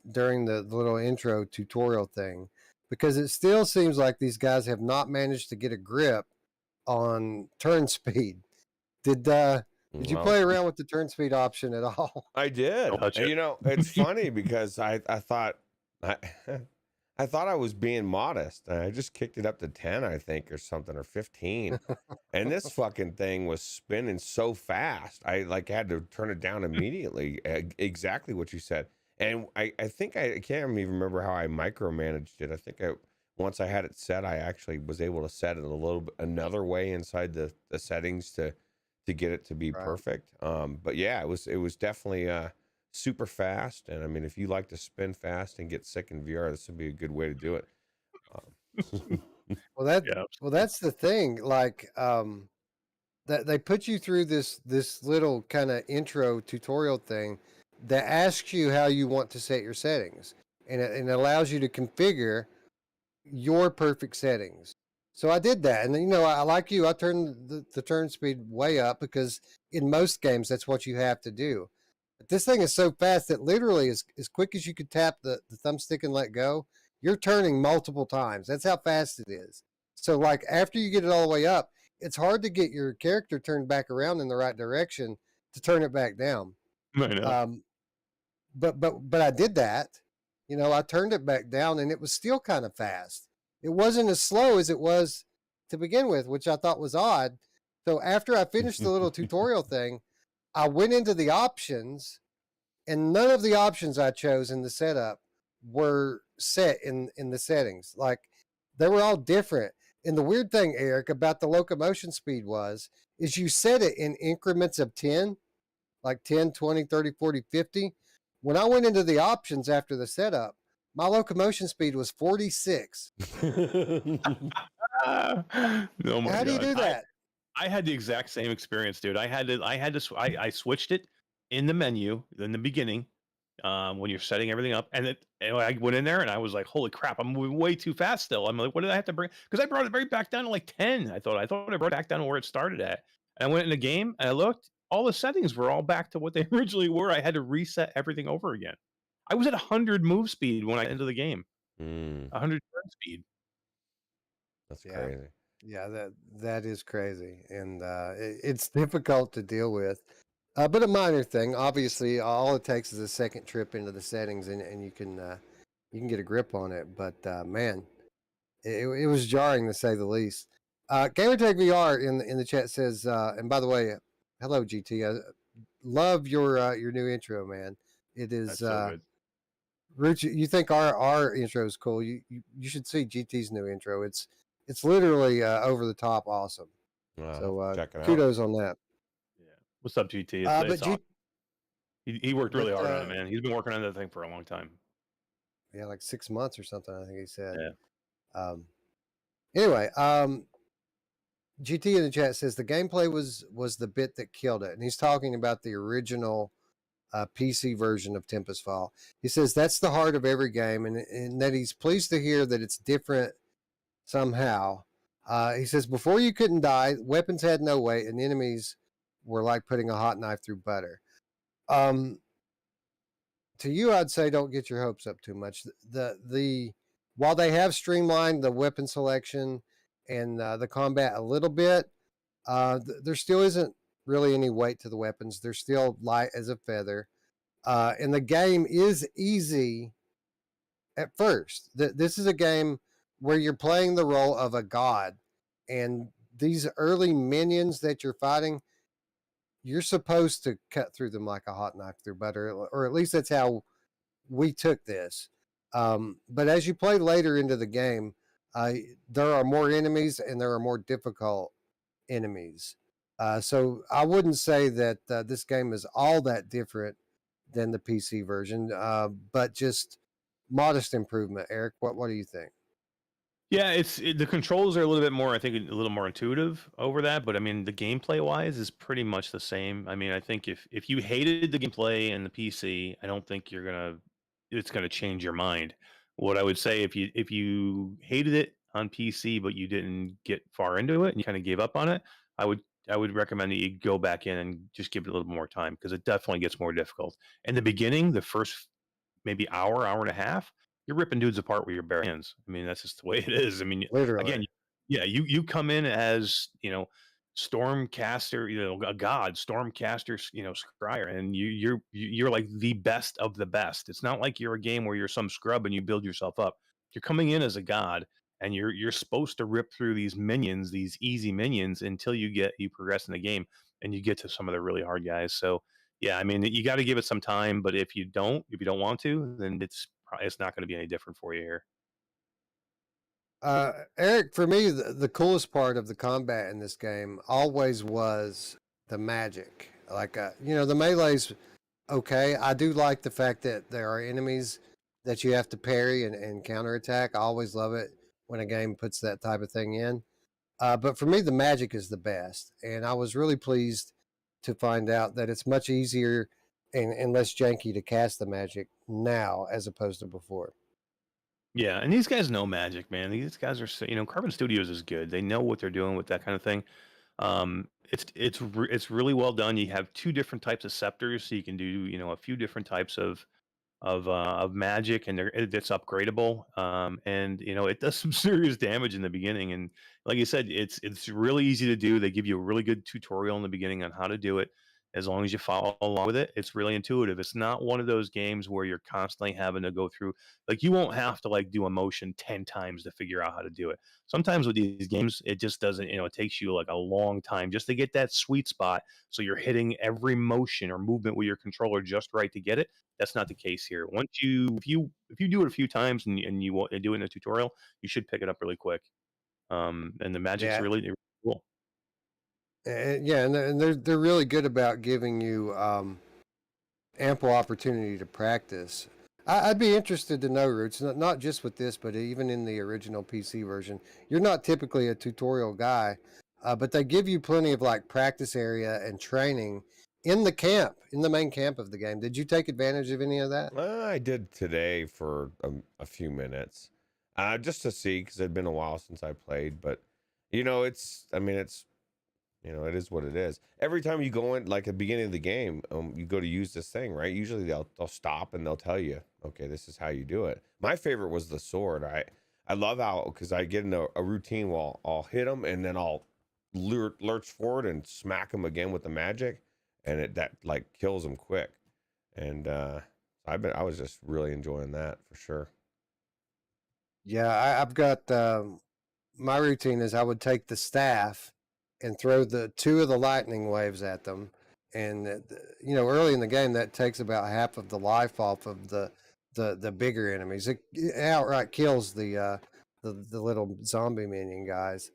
during the little intro tutorial thing, because it still seems like these guys have not managed to get a grip on turn speed. Did you Well, play around with the turn speed option at all? I did. Don't touch And, it. it's funny because I thought I I thought I was being modest. And I just kicked it up to 10, I think, or something, or 15. And this fucking thing was spinning so fast. I had to turn it down immediately. Exactly what you said. And I think I can't even remember how I micromanaged it. I think once I had it set, I actually was able to set it a little bit another way inside the settings to get it to be Right. perfect. But yeah, it was definitely super fast. And I mean, if you like to spin fast and get sick in VR, this would be a good way to do it. Well, Yeah. that's the thing. Like, that they put you through this little kind of intro tutorial thing that asks you how you want to set your settings, and it allows you to configure your perfect settings. So I did that, and I like you. I turned the turn speed way up, because in most games that's what you have to do. But this thing is so fast that literally, as quick as you could tap the thumbstick and let go, you're turning multiple times. That's how fast it is. So like after you get it all the way up, it's hard to get your character turned back around in the right direction to turn it back down. I know. But I did that. I turned it back down, and it was still kind of fast. It wasn't as slow as it was to begin with, which I thought was odd. So after I finished the little tutorial thing, I went into the options, and none of the options I chose in the setup were set in the settings. Like, they were all different. And the weird thing, Eric, about the locomotion speed is you set it in increments of 10, like 10, 20, 30, 40, 50. When I went into the options after the setup, my locomotion speed was 46. Oh my How do you God. do that? I had the exact same experience, dude. I switched it in the menu in the beginning, when you're setting everything up, and I went in there and I was like, holy crap, I'm moving way too fast still. I'm like, what did I have to bring? Because I brought it right back down to like 10. I thought I brought it back down to where it started at. And I went in the game and I looked, all the settings were all back to what they originally were. I had to reset everything over again. I was at 100 move speed when I entered the game. 100 turn speed. That's Yeah. crazy. Yeah, that is crazy, and it's difficult to deal with. But a minor thing. Obviously, all it takes is a second trip into the settings, and you can get a grip on it. But man, it was jarring, to say the least. Gamertag VR in the chat says, and by the way, hello GT. I love your new intro, man. It is. That's so good. Rich, you think our intro is cool? You should see GT's new intro. It's literally over the top awesome. So check it out. kudos on that. Yeah. What's up, GT? But It's awesome. He worked really but, hard on it, man. He's been working on that thing for a long time. Yeah, like 6 months or something, I think he said. Yeah. Anyway, GT in the chat says the gameplay was the bit that killed it, and he's talking about the original PC version of Tempest Fall. He says that's the heart of every game, and that he's pleased to hear that it's different somehow. He says before you couldn't die, weapons had no weight, and enemies were like putting a hot knife through butter. To you, I'd say don't get your hopes up too much. The while they have streamlined the weapon selection and the combat a little bit, there still isn't really any weight to the weapons. They're still light as a feather, and the game is easy at first. This is a game where you're playing the role of a god, and these early minions that you're fighting, you're supposed to cut through them like a hot knife through butter, or at least that's how we took this. But as you play later into the game, there are more enemies and there are more difficult enemies. So I wouldn't say that this game is all that different than the PC version, but just modest improvement. Eric, what do you think? Yeah, the controls are a little bit more, I think, a little more intuitive over that. But I mean, the gameplay wise is pretty much the same. I mean, I think if you hated the gameplay in the PC, I don't think it's gonna change your mind. What I would say, if you hated it on PC but you didn't get far into it and you kind of gave up on it, I would recommend that you go back in and just give it a little more time because it definitely gets more difficult. In the beginning, the first maybe hour and a half, you're ripping dudes apart with your bare hands. I mean, that's just the way it is. I mean, Literally. again, yeah, you come in as, Stormcaster, a god, Stormcaster, scryer, and you're like the best of the best. It's not like you're a game where you're some scrub and you build yourself up. You're coming in as a god, and you're supposed to rip through these minions, these easy minions, until you progress in the game and you get to some of the really hard guys. So yeah, I mean, you got to give it some time, but if you don't want to, then it's not going to be any different for you here. Eric, for me, the coolest part of the combat in this game always was the magic. Like, the melee's okay. I do like the fact that there are enemies that you have to parry and counterattack. I always love it when a game puts that type of thing in. But for me, the magic is the best. And I was really pleased to find out that it's much easier and less janky to cast the magic now as opposed to before. Yeah, and these guys know magic, man. These guys are, Carbon Studios is good. They know what they're doing with that kind of thing. It's really well done. You have two different types of scepters, so you can do, a few different types of magic, and it's upgradable. And it does some serious damage in the beginning. And like you said, it's really easy to do. They give you a really good tutorial in the beginning on how to do it. As long as you follow along with it, it's really intuitive. It's not one of those games where you're constantly having to go through, like, you won't have to like do a motion 10 times to figure out how to do it. Sometimes with these games, it just doesn't, it takes you like a long time just to get that sweet spot. So you're hitting every motion or movement with your controller just right to get it. That's not the case here. If you do it a few times and you do it in a tutorial, you should pick it up really quick. And the magic's really cool. Yeah, and they're really good about giving you ample opportunity to practice. I'd be interested to know, Ruuts, not just with this, but even in the original PC version. You're not typically a tutorial guy, but they give you plenty of like practice area and training in the main camp of the game. Did you take advantage of any of that? I did today for a few minutes, just to see, because it'd been a while since I played. But it is what it is. Every time you go in, like at the beginning of the game, you go to use this thing, right? Usually they'll stop and they'll tell you, okay, this is how you do it. My favorite was the sword. I love how, because I get in a routine where I'll hit them and then I'll lurch forward and smack them again with the magic, and that like kills them quick. And I was just really enjoying that for sure. Yeah, I've got my routine is I would take the staff and throw the two of the lightning waves at them, and you know, early in the game that takes about half of the life off of the bigger enemies. It outright kills the little zombie minion guys.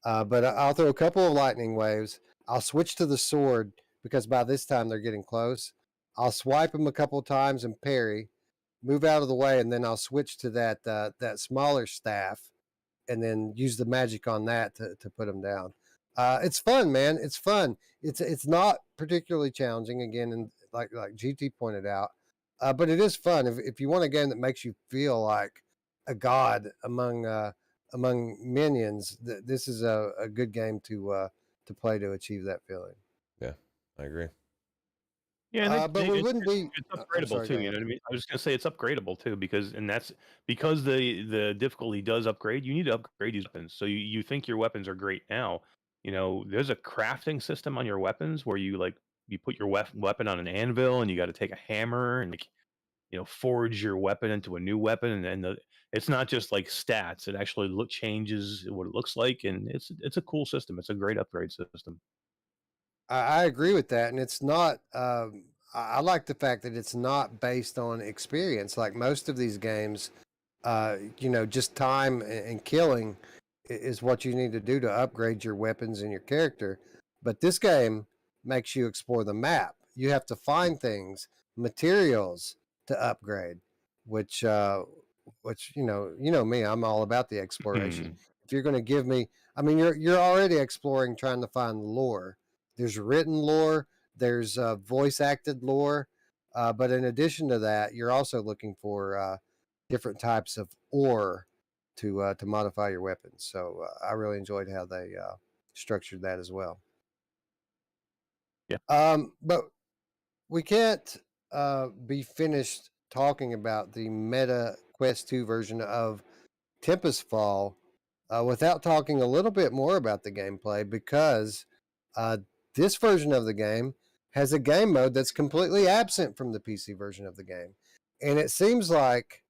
But I'll throw a couple of lightning waves. I'll switch to the sword because by this time they're getting close. I'll swipe them a couple of times and parry, move out of the way, and then I'll switch to that smaller staff, and then use the magic on that to put them down. It's fun, man. It's fun. It's not particularly challenging again, and like GT pointed out, but it is fun. If you want a game that makes you feel like a god among minions, this is a good game to play to achieve that feeling. Yeah, I agree. Yeah, and But we wouldn't be. it's I'm upgradable sorry, too. go You know ahead. what I mean? I was just gonna say it's upgradable too because the difficulty does upgrade. You need to upgrade these weapons. So you think your weapons are great now. You know, there's a crafting system on your weapons where you put your weapon on an anvil and you got to take a hammer and forge your weapon into a new weapon and it's not just like stats. It actually changes what it looks like and it's a cool system. It's a great upgrade system. I agree with that, and it's not. I like the fact that it's not based on experience, like most of these games. You know, just time and killing is what you need to do to upgrade your weapons and your character. But this game makes you explore the map. You have to find things, materials to upgrade, which which you know me, I'm all about the exploration. If you're going to give me, I mean, you're already exploring, trying to find lore. There's written lore, there's voice acted lore, but in addition to that, you're also looking for different types of ore to modify your weapons. So I really enjoyed how they structured that as well. Yeah. But we can't be finished talking about the Meta Quest 2 version of Tempest Fall without talking a little bit more about the gameplay because uh, this version of the game has a game mode that's completely absent from the PC version of the game. And it seems like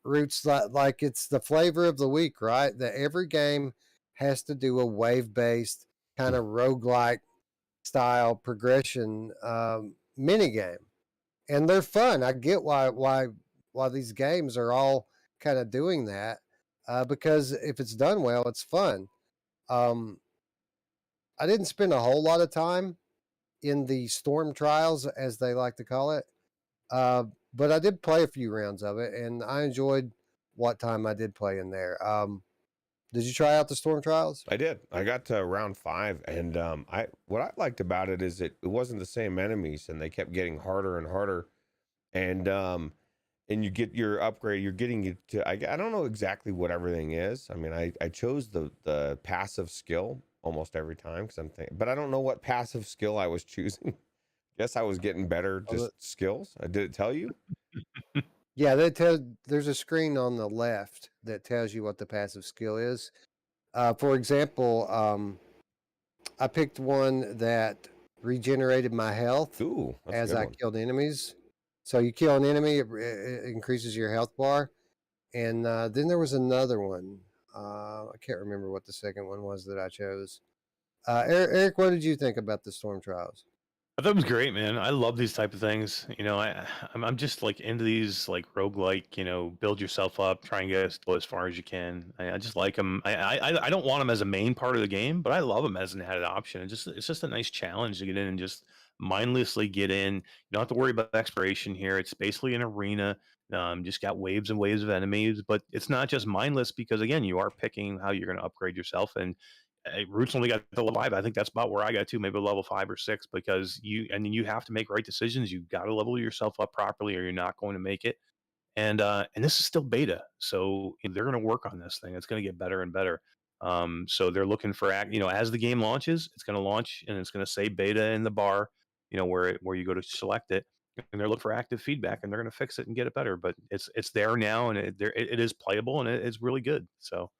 Roots like it's the flavor of the week, right? That every game has to do a wave based kind of roguelike style progression mini game, and they're fun. I get why these games are all kind of doing that because if it's done well, it's fun. Um, I didn't spend a whole lot of time in the storm trials, as they like to call it, uh, but I did play a few rounds of it, and I enjoyed what time I did play in there. Did you try out the storm trials? I did. I got to round 5, and I what I liked about it is it wasn't the same enemies, and they kept getting harder and harder, and you get your upgrade. You're getting it to. I don't know exactly what everything is. I mean, I chose the passive skill almost every time because I'm thinking, but I don't know what passive skill I was choosing. Guess I was getting better just skills. Did it tell you? Yeah, there's a screen on the left that tells you what the passive skill is. For example, I picked one that regenerated my health Ooh, that's a as good I one. killed enemies. So you kill an enemy, it increases your health bar. And then there was another one. I can't remember what the second one was that I chose. Eric, what did you think about the storm trials? I thought it was great, man. I love these type of things. You know, I'm just like into these like roguelike, build yourself up, try and get as far as you can. I just like them. I don't want them as a main part of the game, but I love them as an added option. It's just a nice challenge to get in and just mindlessly get in. You don't have to worry about exploration here. It's basically an arena. Just got waves and waves of enemies, but it's not just mindless because again, you are picking how you're going to upgrade yourself and Roots only got to level 5. I think that's about where I got to, maybe level 5 or 6, because you have to make right decisions. You got to level yourself up properly, or you're not going to make it. And this is still beta, so they're going to work on this thing. It's going to get better and better. So they're looking for as the game launches, it's going to launch and it's going to say beta in the bar, where you go to select it, and they're looking for active feedback, and they're going to fix it and get it better. But it's there now, and it is playable, and it's really good. So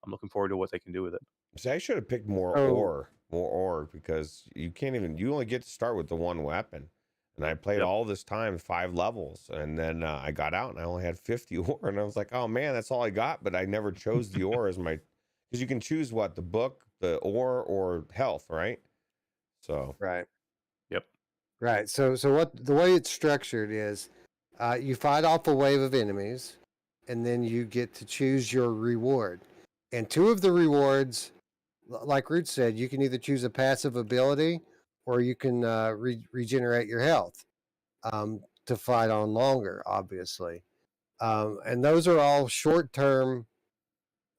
I'm looking forward to what they can do with it. See, I should have picked more Oh, ore because you only get to start with the one weapon. And I played Yep. all this time, 5 levels, and then I got out and I only had 50 ore, and I was like, oh man, that's all I got. But I never chose the ore as my, because you can choose what, the book, the ore, or health, right? So right. Right. So what the way it's structured is, you fight off a wave of enemies, and then you get to choose your reward. And two of the rewards, like Root said, you can either choose a passive ability, or you can regenerate your health to fight on longer. Obviously, and those are all short-term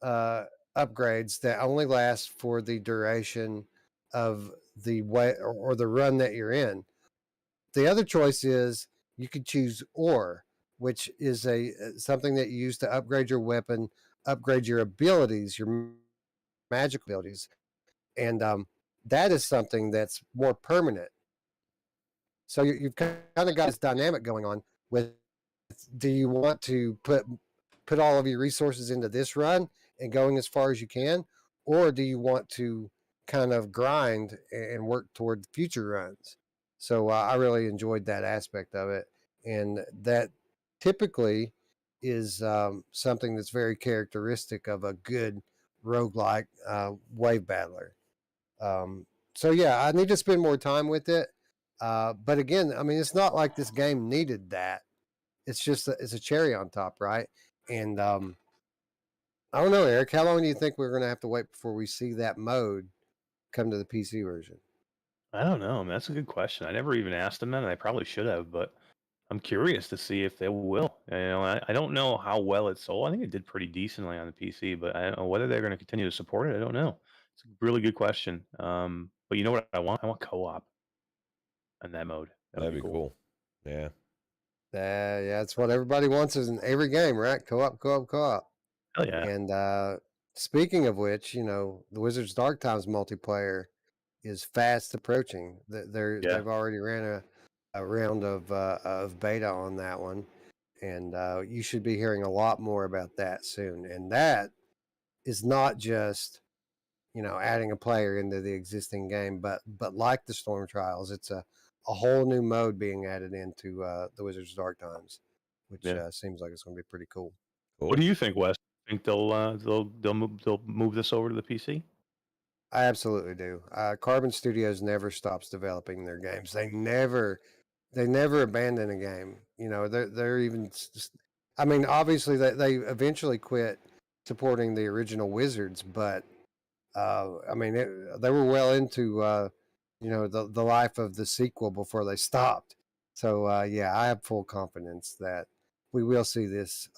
uh, upgrades that only last for the duration of the way or the run that you're in. The other choice is you could choose ore, which is a something that you use to upgrade your weapon, upgrade your abilities, your magic abilities, and that is something that's more permanent. So you've kind of got this dynamic going on with: do you want to put all of your resources into this run and going as far as you can, or do you want to kind of grind and work toward future runs? So I really enjoyed that aspect of it, and that typically is something that's very characteristic of a good roguelike wave battler. So yeah, I need to spend more time with it. But again, I mean, it's not like this game needed that. It's just it's a cherry on top, right? And I don't know, Eric. How long do you think we're going to have to wait before we see that mode come to the PC version? I don't know. Man, that's a good question. I never even asked them that, and I probably should have, but I'm curious to see if they will. I don't know how well it sold. I think it did pretty decently on the PC, but I don't know whether they're going to continue to support it. I don't know. It's a really good question. But you know what I want? I want co-op in that mode. That would That'd be cool. Yeah. Yeah, that's what everybody wants is in every game, right? Co-op, co-op, co-op. Hell yeah. And speaking of which, the Wizards Dark Times multiplayer is fast approaching. They've already ran a round of beta on that one, and you should be hearing a lot more about that soon. And that is not just adding a player into the existing game, but like the Storm Trials, it's a whole new mode being added into the Wizards Dark Times, which seems like it's going to be pretty cool. What do you think, Wes? Think they'll move this over to the PC? I absolutely do. Carbon Studios never stops developing their games. They never abandon a game. They're even. I mean, obviously they eventually quit supporting the original Wizards, but I mean they were well into the life of the sequel before they stopped. So yeah, I have full confidence that we will see this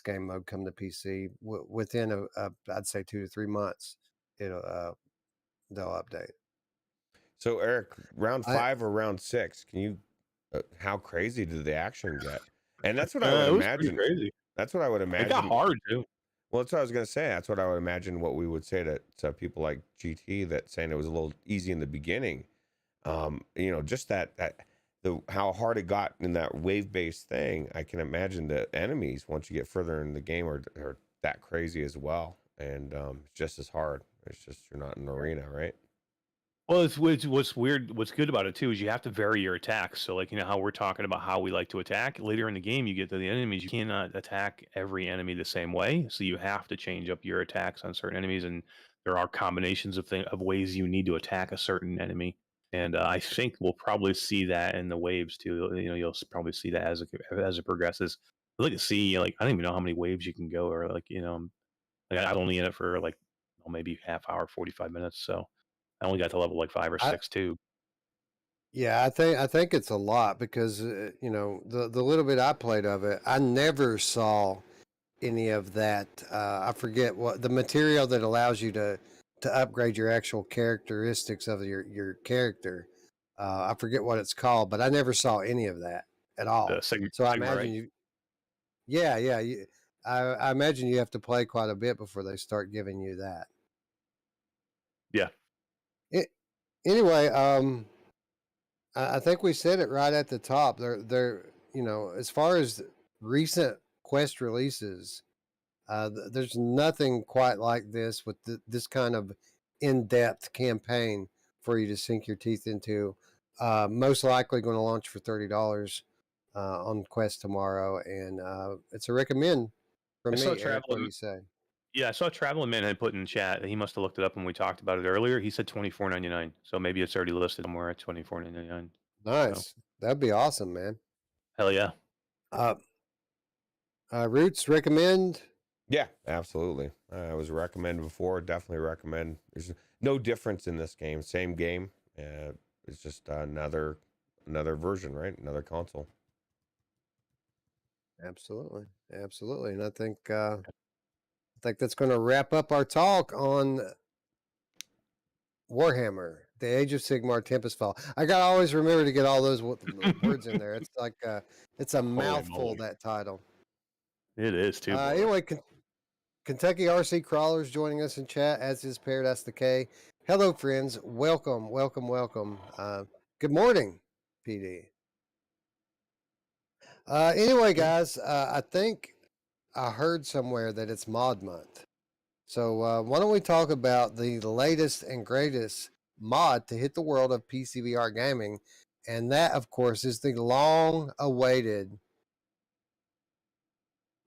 game mode come to PC within I'd say 2 to 3 months. It'll they'll update. So Eric, round 5 or round 6? Can you? How crazy did the action get? And that's what I would imagine. Crazy. That's what I would imagine. It got hard too. Well, that's what I was gonna say. That's what I would imagine. What we would say to people like GT, that saying it was a little easy in the beginning. Just how hard it got in that wave based thing. I can imagine the enemies once you get further in the game are that crazy as well, and it's just as hard. It's just you're not in an arena, right? Well, what's weird. What's good about it too is you have to vary your attacks. So, like how we're talking about how we like to attack later in the game, you get to the enemies. You cannot attack every enemy the same way, so you have to change up your attacks on certain enemies, and there are combinations of ways you need to attack a certain enemy. And I think we'll probably see that in the waves too. You'll probably see that as it progresses. I'd like to see I don't even know how many waves you can go, or I was only in it for maybe half hour, 45 minutes. So I only got to level 5 or 6 too. Yeah, I think it's a lot because the little bit I played of it, I never saw any of that. I forget what the material that allows you to upgrade your actual characteristics of your character. I forget what it's called, but I never saw any of that at all. So I imagine you. Yeah. I imagine you have to play quite a bit before they start giving you that. Yeah. Anyway, I think we said it right at the top. They're as far as recent Quest releases, there's nothing quite like this with this kind of in-depth campaign for you to sink your teeth into. Most likely going to launch for $30 on Quest tomorrow, and it's a recommend from me. Eric, what do you say? Yeah, I saw Traveling Man had put in chat. He must have looked it up when we talked about it earlier. He said $24.99, so maybe it's already listed somewhere at $24.99. So Nice. That'd be awesome, man. hell yeah. Uh, Roots recommend. Yeah, absolutely. I was recommended before. Definitely recommend. There's no difference in this game. Same game. It's just another version, right? Another console. Absolutely, absolutely, and I think that's going to wrap up our talk on Warhammer, the Age of Sigmar, Tempest Fall. I got to always remember to get all those words in there. It's like it's a mouthful, moly. that title. It is too. Anyway, Kentucky RC Crawlers joining us in chat, as is Paradise Decay. Hello, friends. Welcome, welcome, welcome. Good morning, PD. Anyway, guys, I think I heard somewhere that it's mod month. So why don't we talk about the latest and greatest mod to hit the world of PCVR gaming? And that, of course, is the long-awaited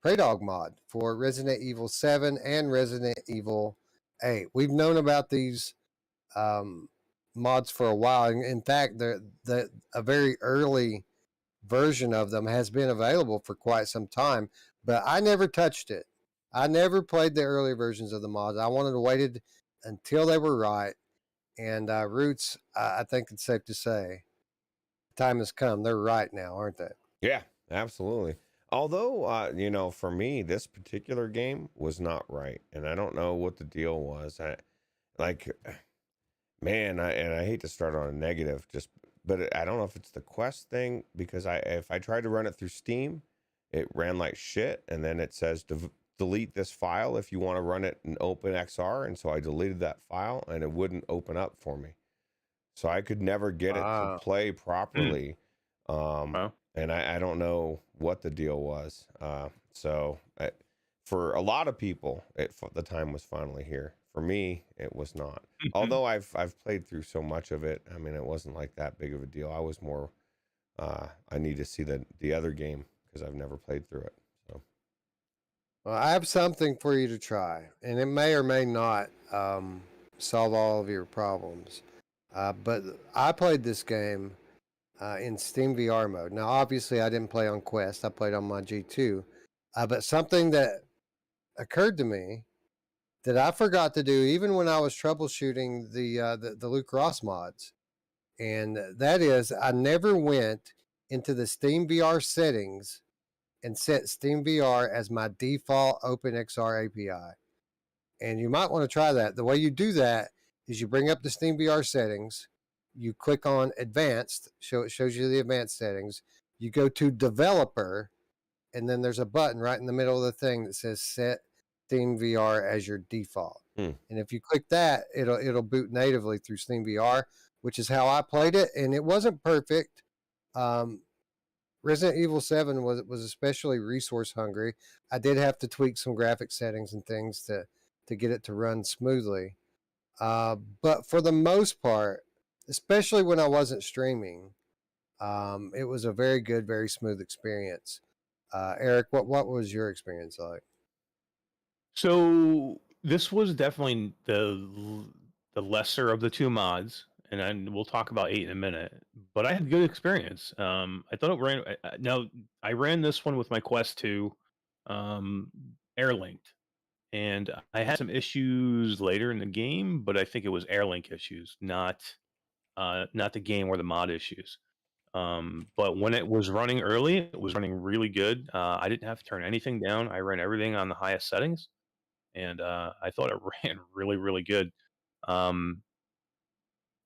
Prey Dog mod for Resident Evil 7 and Resident Evil 8. We've known about these mods for a while. In fact, a very early version of them has been available for quite some time, but I never touched it. I never played the early versions of the mods. I wanted to wait until they were right. And Roots, I think it's safe to say, time has come. They're right now, aren't they? Yeah, absolutely. Although, for me, this particular game was not right, and I don't know what the deal was. Man, I hate to start on a negative, but I don't know if it's the quest thing, because if I tried to run it through Steam, it ran like shit, and then it says delete this file if you want to run it in OpenXR, and so I deleted that file, and it wouldn't open up for me, so I could never get it to play properly. And I don't know what the deal was. For a lot of people, the time was finally here. For me, it was not. Although I've played through so much of it, I mean, it wasn't like that big of a deal. I was more, I need to see the other game because I've never played through it. So, well, I have something for you to try, and it may or may not solve all of your problems. But I played this game in Steam VR mode. Now, obviously, I didn't play on Quest. I played on my G2. But something that occurred to me that I forgot to do, even when I was troubleshooting the Luke Ross mods, and that is I never went into the Steam VR settings and set Steam VR as my default OpenXR API. And you might want to try that. The way you do that is you bring up the Steam VR settings, you click on Advanced, it shows you the advanced settings. You go to Developer, and then there's a button right in the middle of the thing that says Set Steam VR as your default. And if you click that, it'll boot natively through Steam VR, which is how I played it, and it wasn't perfect. Resident Evil 7 was especially resource hungry. I did have to tweak some graphic settings and things to get it to run smoothly. But for the most part, especially when I wasn't streaming, it was a very good, very smooth experience. Eric, what was your experience like? So this was definitely the lesser of the two mods, and then we'll talk about 8 in a minute. But I had good experience. I thought it ran. Now I ran this one with my Quest 2, air linked, and I had some issues later in the game, but I think it was air link issues, not the game or the mod issues. But when it was running early, it was running really good. I didn't have to turn anything down. I ran everything on the highest settings, and I thought it ran really, really good.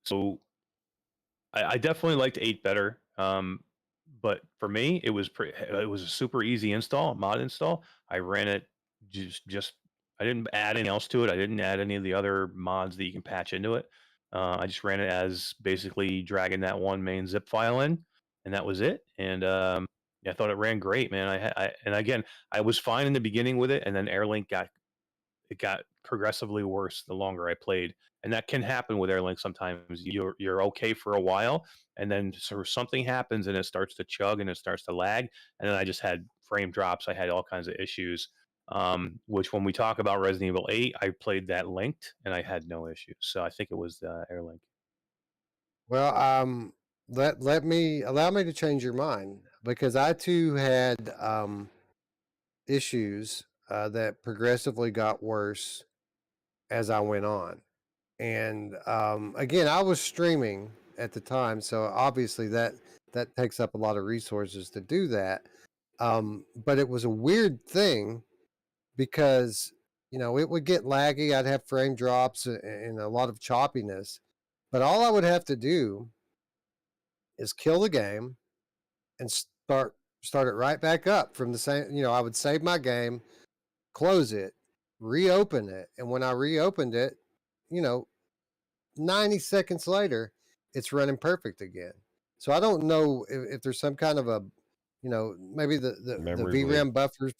So I definitely liked 8 better. But for me, it was a super easy install, mod install. I ran it just I didn't add anything else to it. I didn't add any of the other mods that you can patch into it. I just ran it as basically dragging that one main zip file in, and that was it. And yeah, I thought it ran great, man. And again, I was fine in the beginning with it, and then Airlink got progressively worse the longer I played, and that can happen with Airlink sometimes. You're okay for a while, and then sort of something happens, and it starts to chug and it starts to lag, and then I just had frame drops. I had all kinds of issues. which when we talk about Resident Evil 8, I played that linked and I had no issues. So I think it was the Airlink. Well, allow me to change your mind, because I too had issues that progressively got worse as I went on. And again, I was streaming at the time, so obviously that takes up a lot of resources to do that. But it was a weird thing because it would get laggy. I'd have frame drops and a lot of choppiness. But all I would have to do is kill the game and start it right back up from the same. I would save my game, close it, reopen it, and when I reopened it, 90 seconds later, it's running perfect again. So I don't know if there's some kind of a, maybe the Memory VRAM buffer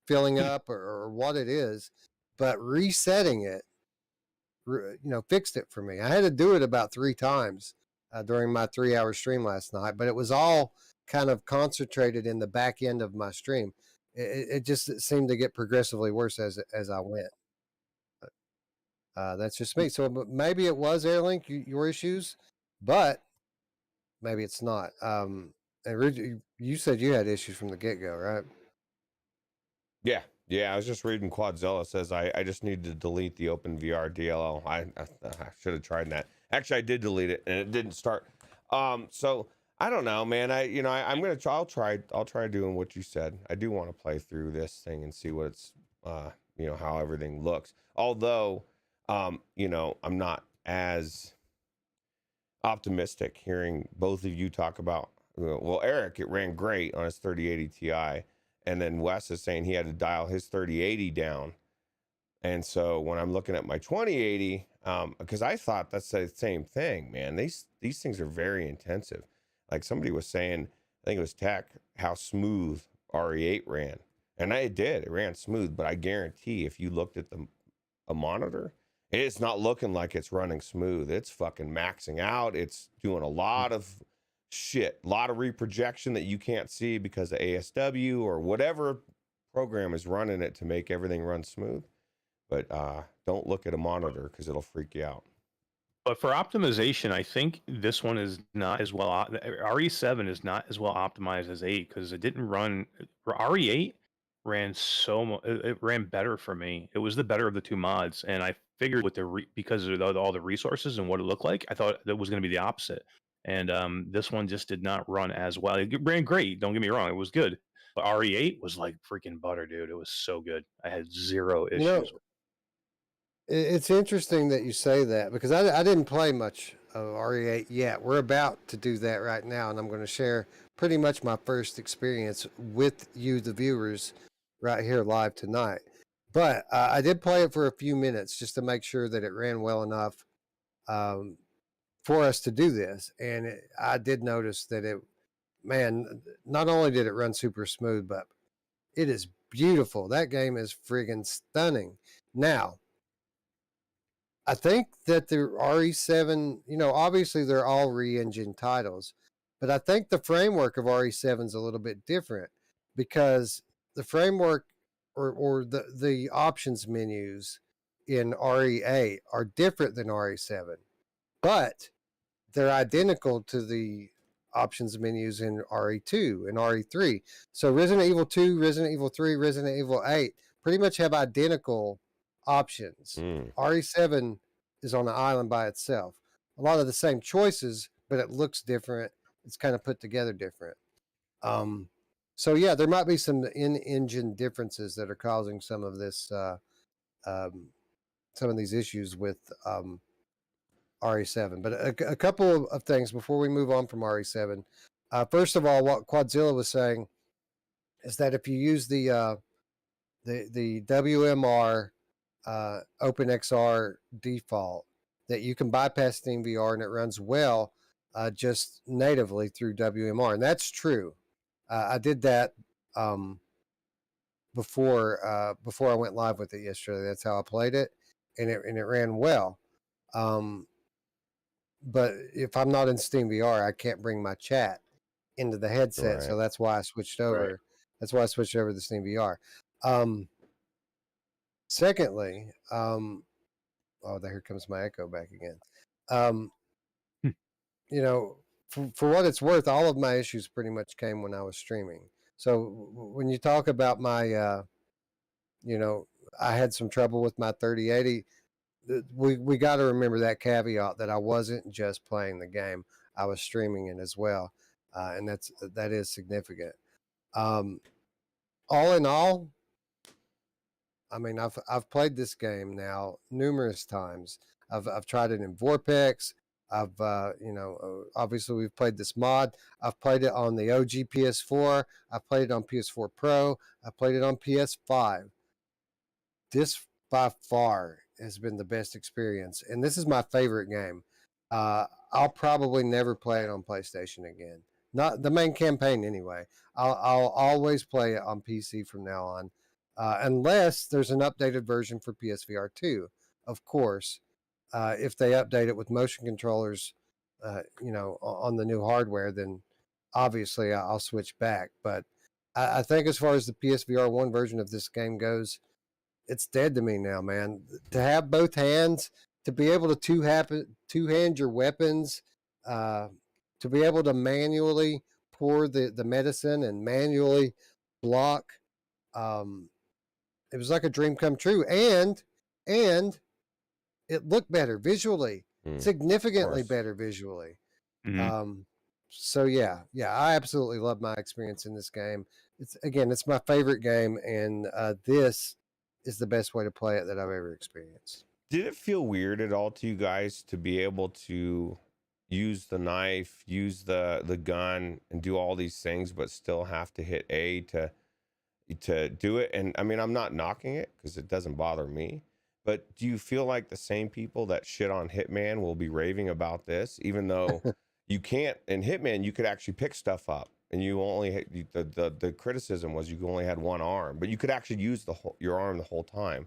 filling up or what it is, but resetting it, fixed it for me. I had to do it about 3 times during my 3-hour stream last night, but it was all kind of concentrated in the back end of my stream. It just seemed to get progressively worse as I went. That's just me. So maybe it was Airlink, your issues, but maybe it's not. And you said you had issues from the get-go, right? Yeah. I was just reading Quadzilla says I just need to delete the OpenVR DLL. I should have tried that. Actually, I did delete it and it didn't start. So I don't know, man. I'll try doing what you said. I do want to play through this thing and see what it's how everything looks. Although I'm not as optimistic hearing both of you talk about, well, Eric, it ran great on his 3080 Ti, and then Wes is saying he had to dial his 3080 down. And so when I'm looking at my 2080, because I thought that's the same thing, man. These things are very intensive. Like somebody was saying, I think it was Tech, how smooth RE8 ran. And it ran smooth, but I guarantee if you looked at a monitor, it's not looking like it's running smooth. It's fucking maxing out. It's doing a lot of shit, a lot of reprojection that you can't see because of ASW or whatever program is running it to make everything run smooth. But don't look at a monitor because it'll freak you out. But for optimization, I think this one is not as well. RE7 is not as well optimized as 8 because it didn't run. RE8 ran it ran better for me. It was the better of the two mods, and I figured with because of all the resources and what it looked like, I thought that was going to be the opposite. And this one just did not run as well. It ran great. Don't get me wrong; it was good. But RE8 was like freaking butter, dude. It was so good. I had zero issues. It's interesting that you say that because I didn't play much of RE8 yet. We're about to do that right now, and I'm going to share pretty much my first experience with you, the viewers, right here live tonight. But I did play it for a few minutes just to make sure that it ran well enough for us to do this. And I did notice that not only did it run super smooth, but it is beautiful. That game is friggin' stunning. Now, I think that the RE7, obviously they're all re-engine titles, but I think the framework of RE7 is a little bit different because the framework or the options menus in RE8 are different than RE7, but they're identical to the options menus in RE2 and RE3. So Resident Evil 2, Resident Evil 3, Resident Evil 8 pretty much have identical options. RE7 is on an island by itself. A lot of the same choices, but it looks different. It's kind of put together different. So yeah, there might be some in-engine differences that are causing some of this, some of these issues with RE7. But a couple of things before we move on from RE7. First of all, what Quadzilla was saying is that if you use the WMR OpenXR default, that you can bypass SteamVR and it runs well just natively through WMR, and that's true. I did that before I went live with it yesterday. That's how I played it, and it ran well. But if I'm not in SteamVR, I can't bring my chat into the headset, so that's why I switched over. Right. That's why I switched over to SteamVR. Secondly, oh, here comes my echo back again. Um, Hmm. you know, for what it's worth, all of my issues pretty much came when I was streaming. So when you talk about my, you know, I had some trouble with my 3080. We got to remember that caveat that I wasn't just playing the game; I was streaming it as well, and that is significant. Um, all in all, I mean, I've played this game now numerous times. I've tried it in Vorpex. I've obviously we've played this mod. I've played it on the OG PS4. I've played it on PS4 Pro. I played it on PS5. This by far has been the best experience, and this is my favorite game. I'll probably never play it on PlayStation again. Not the main campaign anyway. I'll always play it on PC from now on, unless there's an updated version for PSVR 2. Of course, if they update it with motion controllers, on the new hardware, then obviously I'll switch back. But I think as far as the PSVR 1 version of this game goes, it's dead to me now, man. To have both hands, to be able to two-hand your weapons, to be able to manually pour the medicine and manually block, it was like a dream come true. And it looked better visually, significantly better visually. Mhm. So yeah, I absolutely love my experience in this game. It's my favorite game, and this is the best way to play it that I've ever experienced. Did it feel weird at all to you guys to be able to use the knife, use the gun, and do all these things, but still have to hit A to do it? And I mean, I'm not knocking it because it doesn't bother me. But do you feel like the same people that shit on Hitman will be raving about this, even though you can't in Hitman you could actually pick stuff up, and you only the criticism was you only had one arm, but you could actually use your arm the whole time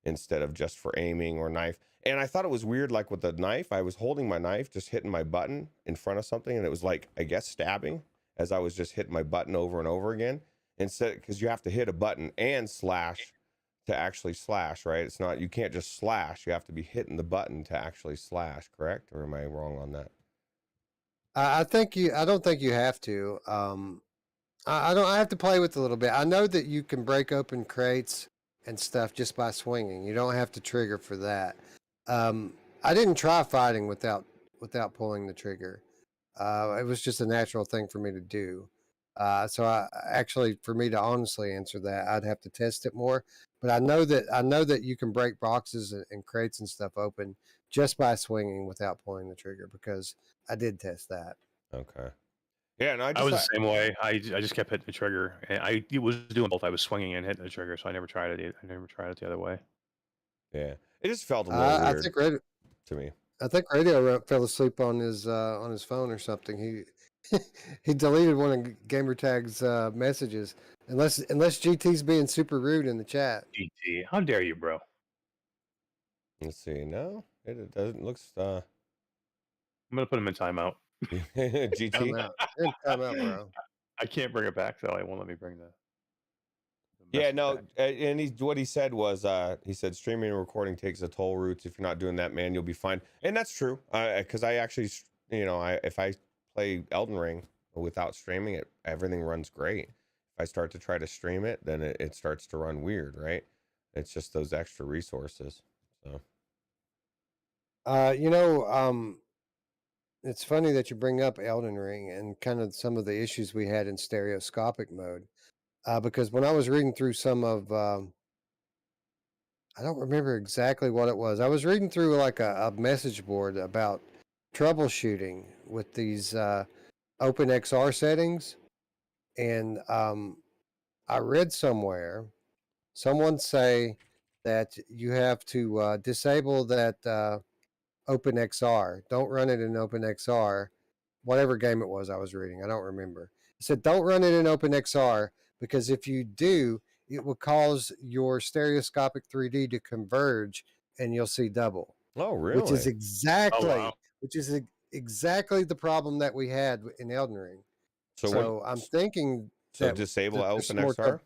instead of just for aiming or knife. And I thought it was weird, like with the knife, I was holding my knife, just hitting my button in front of something, and it was like, I guess, stabbing as I was just hitting my button over and over again. Instead, because you have to hit a button and slash to actually slash, right? It's not, you can't just slash, you have to be hitting the button to actually slash, correct? Or am I wrong on that? I don't think you have to. I don't. I have to play with it a little bit. I know that you can break open crates and stuff just by swinging. You don't have to trigger for that. I didn't try fighting without pulling the trigger. It was just a natural thing for me to do. So for me to honestly answer that, I'd have to test it more. But I know that you can break boxes and crates and stuff open just by swinging without pulling the trigger, because I did test that. Okay. Yeah, no, I was the same way. I just kept hitting the trigger, and I was doing both. I was swinging and hitting the trigger, so I never tried it. I never tried it the other way. Yeah, it just felt a little weird to me. I think Radio fell asleep on his phone or something. He deleted one of Gamertag's messages, unless GT's being super rude in the chat. GT, how dare you, bro? Let's see. No, it doesn't. Looks. I'm gonna put him in timeout. GT. Timeout, bro. I can't bring it back though. It won't let me bring the yeah, no, back. and what he said was, he said streaming and recording takes a toll. Roots, if you're not doing that, man, you'll be fine. And that's true, because I actually, if I play Elden Ring without streaming it, everything runs great. If I start to try to stream it, then it starts to run weird, right? It's just those extra resources. So, it's funny that you bring up Elden Ring and kind of some of the issues we had in stereoscopic mode, because when I was reading through some of, I don't remember exactly what it was. I was reading through like a message board about troubleshooting with these OpenXR settings, and I read somewhere someone say that you have to disable that OpenXR. Don't run it in OpenXR. Whatever game it was I was reading, I don't remember. It said don't run it in OpenXR, because if you do, it will cause your stereoscopic 3D to converge and you'll see double. oh really? Which is exactly wow. exactly the problem that we had in Elden Ring. So I'm thinking so that disable there's some more OpenXR.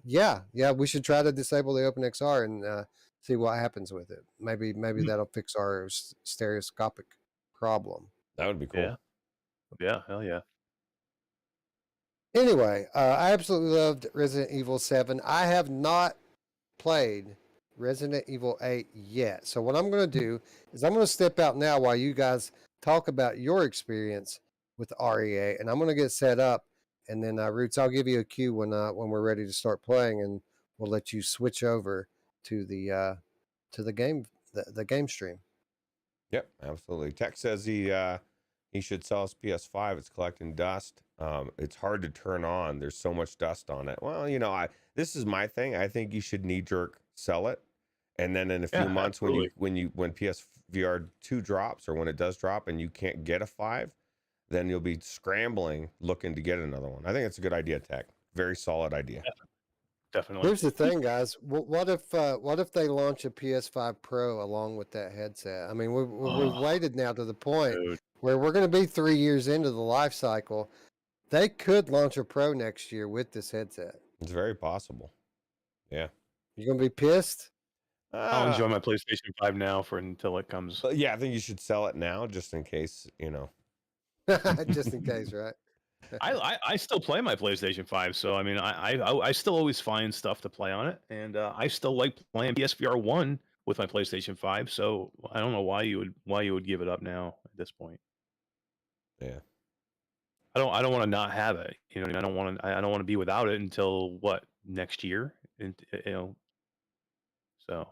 Yeah, we should try to disable the OpenXR and see what happens with it. Maybe that'll fix our stereoscopic problem. That would be cool. Yeah. Yeah. Hell yeah. Anyway, I absolutely loved Resident Evil 7. I have not played Resident Evil 8 yet. So what I'm going to do is I'm going to step out now while you guys talk about your experience with RE8, and I'm going to get set up. And then Roots, I'll give you a cue when we're ready to start playing, and we'll let you switch over to the game the game stream. Yep, absolutely. Tech says he should sell his PS5. It's collecting dust. It's hard to turn on. There's so much dust on it. Well, this is my thing. I think you should knee jerk sell it, and then in a few months absolutely. when PSVR 2 drops, or when it does drop and you can't get a 5, then you'll be scrambling looking to get another one. I think it's a good idea, Tech. Very solid idea. Definitely. Here's the thing, guys. What if they launch a PS5 Pro along with that headset? I mean, we've waited now to the point where we're going to be 3 years into the life cycle. They could launch a Pro next year with this headset. It's very possible. Yeah. You going to be pissed? I'll enjoy my PlayStation 5 now until it comes. Yeah, I think you should sell it now just in case, Just in case, right? I still play my PlayStation 5, so I mean, I still always find stuff to play on it, and I still like playing PSVR 1 with my PlayStation 5. So I don't know why you would give it up now at this point. Yeah. I don't want to not have it. You know, I don't want to be without it until what, next year, and so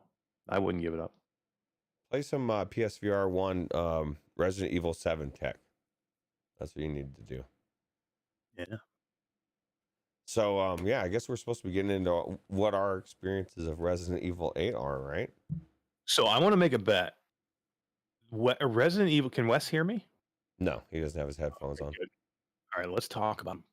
I wouldn't give it up. Play some PSVR 1 Resident Evil 7 Tech. That's what you need to do. Yeah. So, I guess we're supposed to be getting into what our experiences of Resident Evil 8 are, right? So I want to make a bet. Resident Evil, can Wes hear me? No, he doesn't have his headphones on. Good. All right, let's talk about him.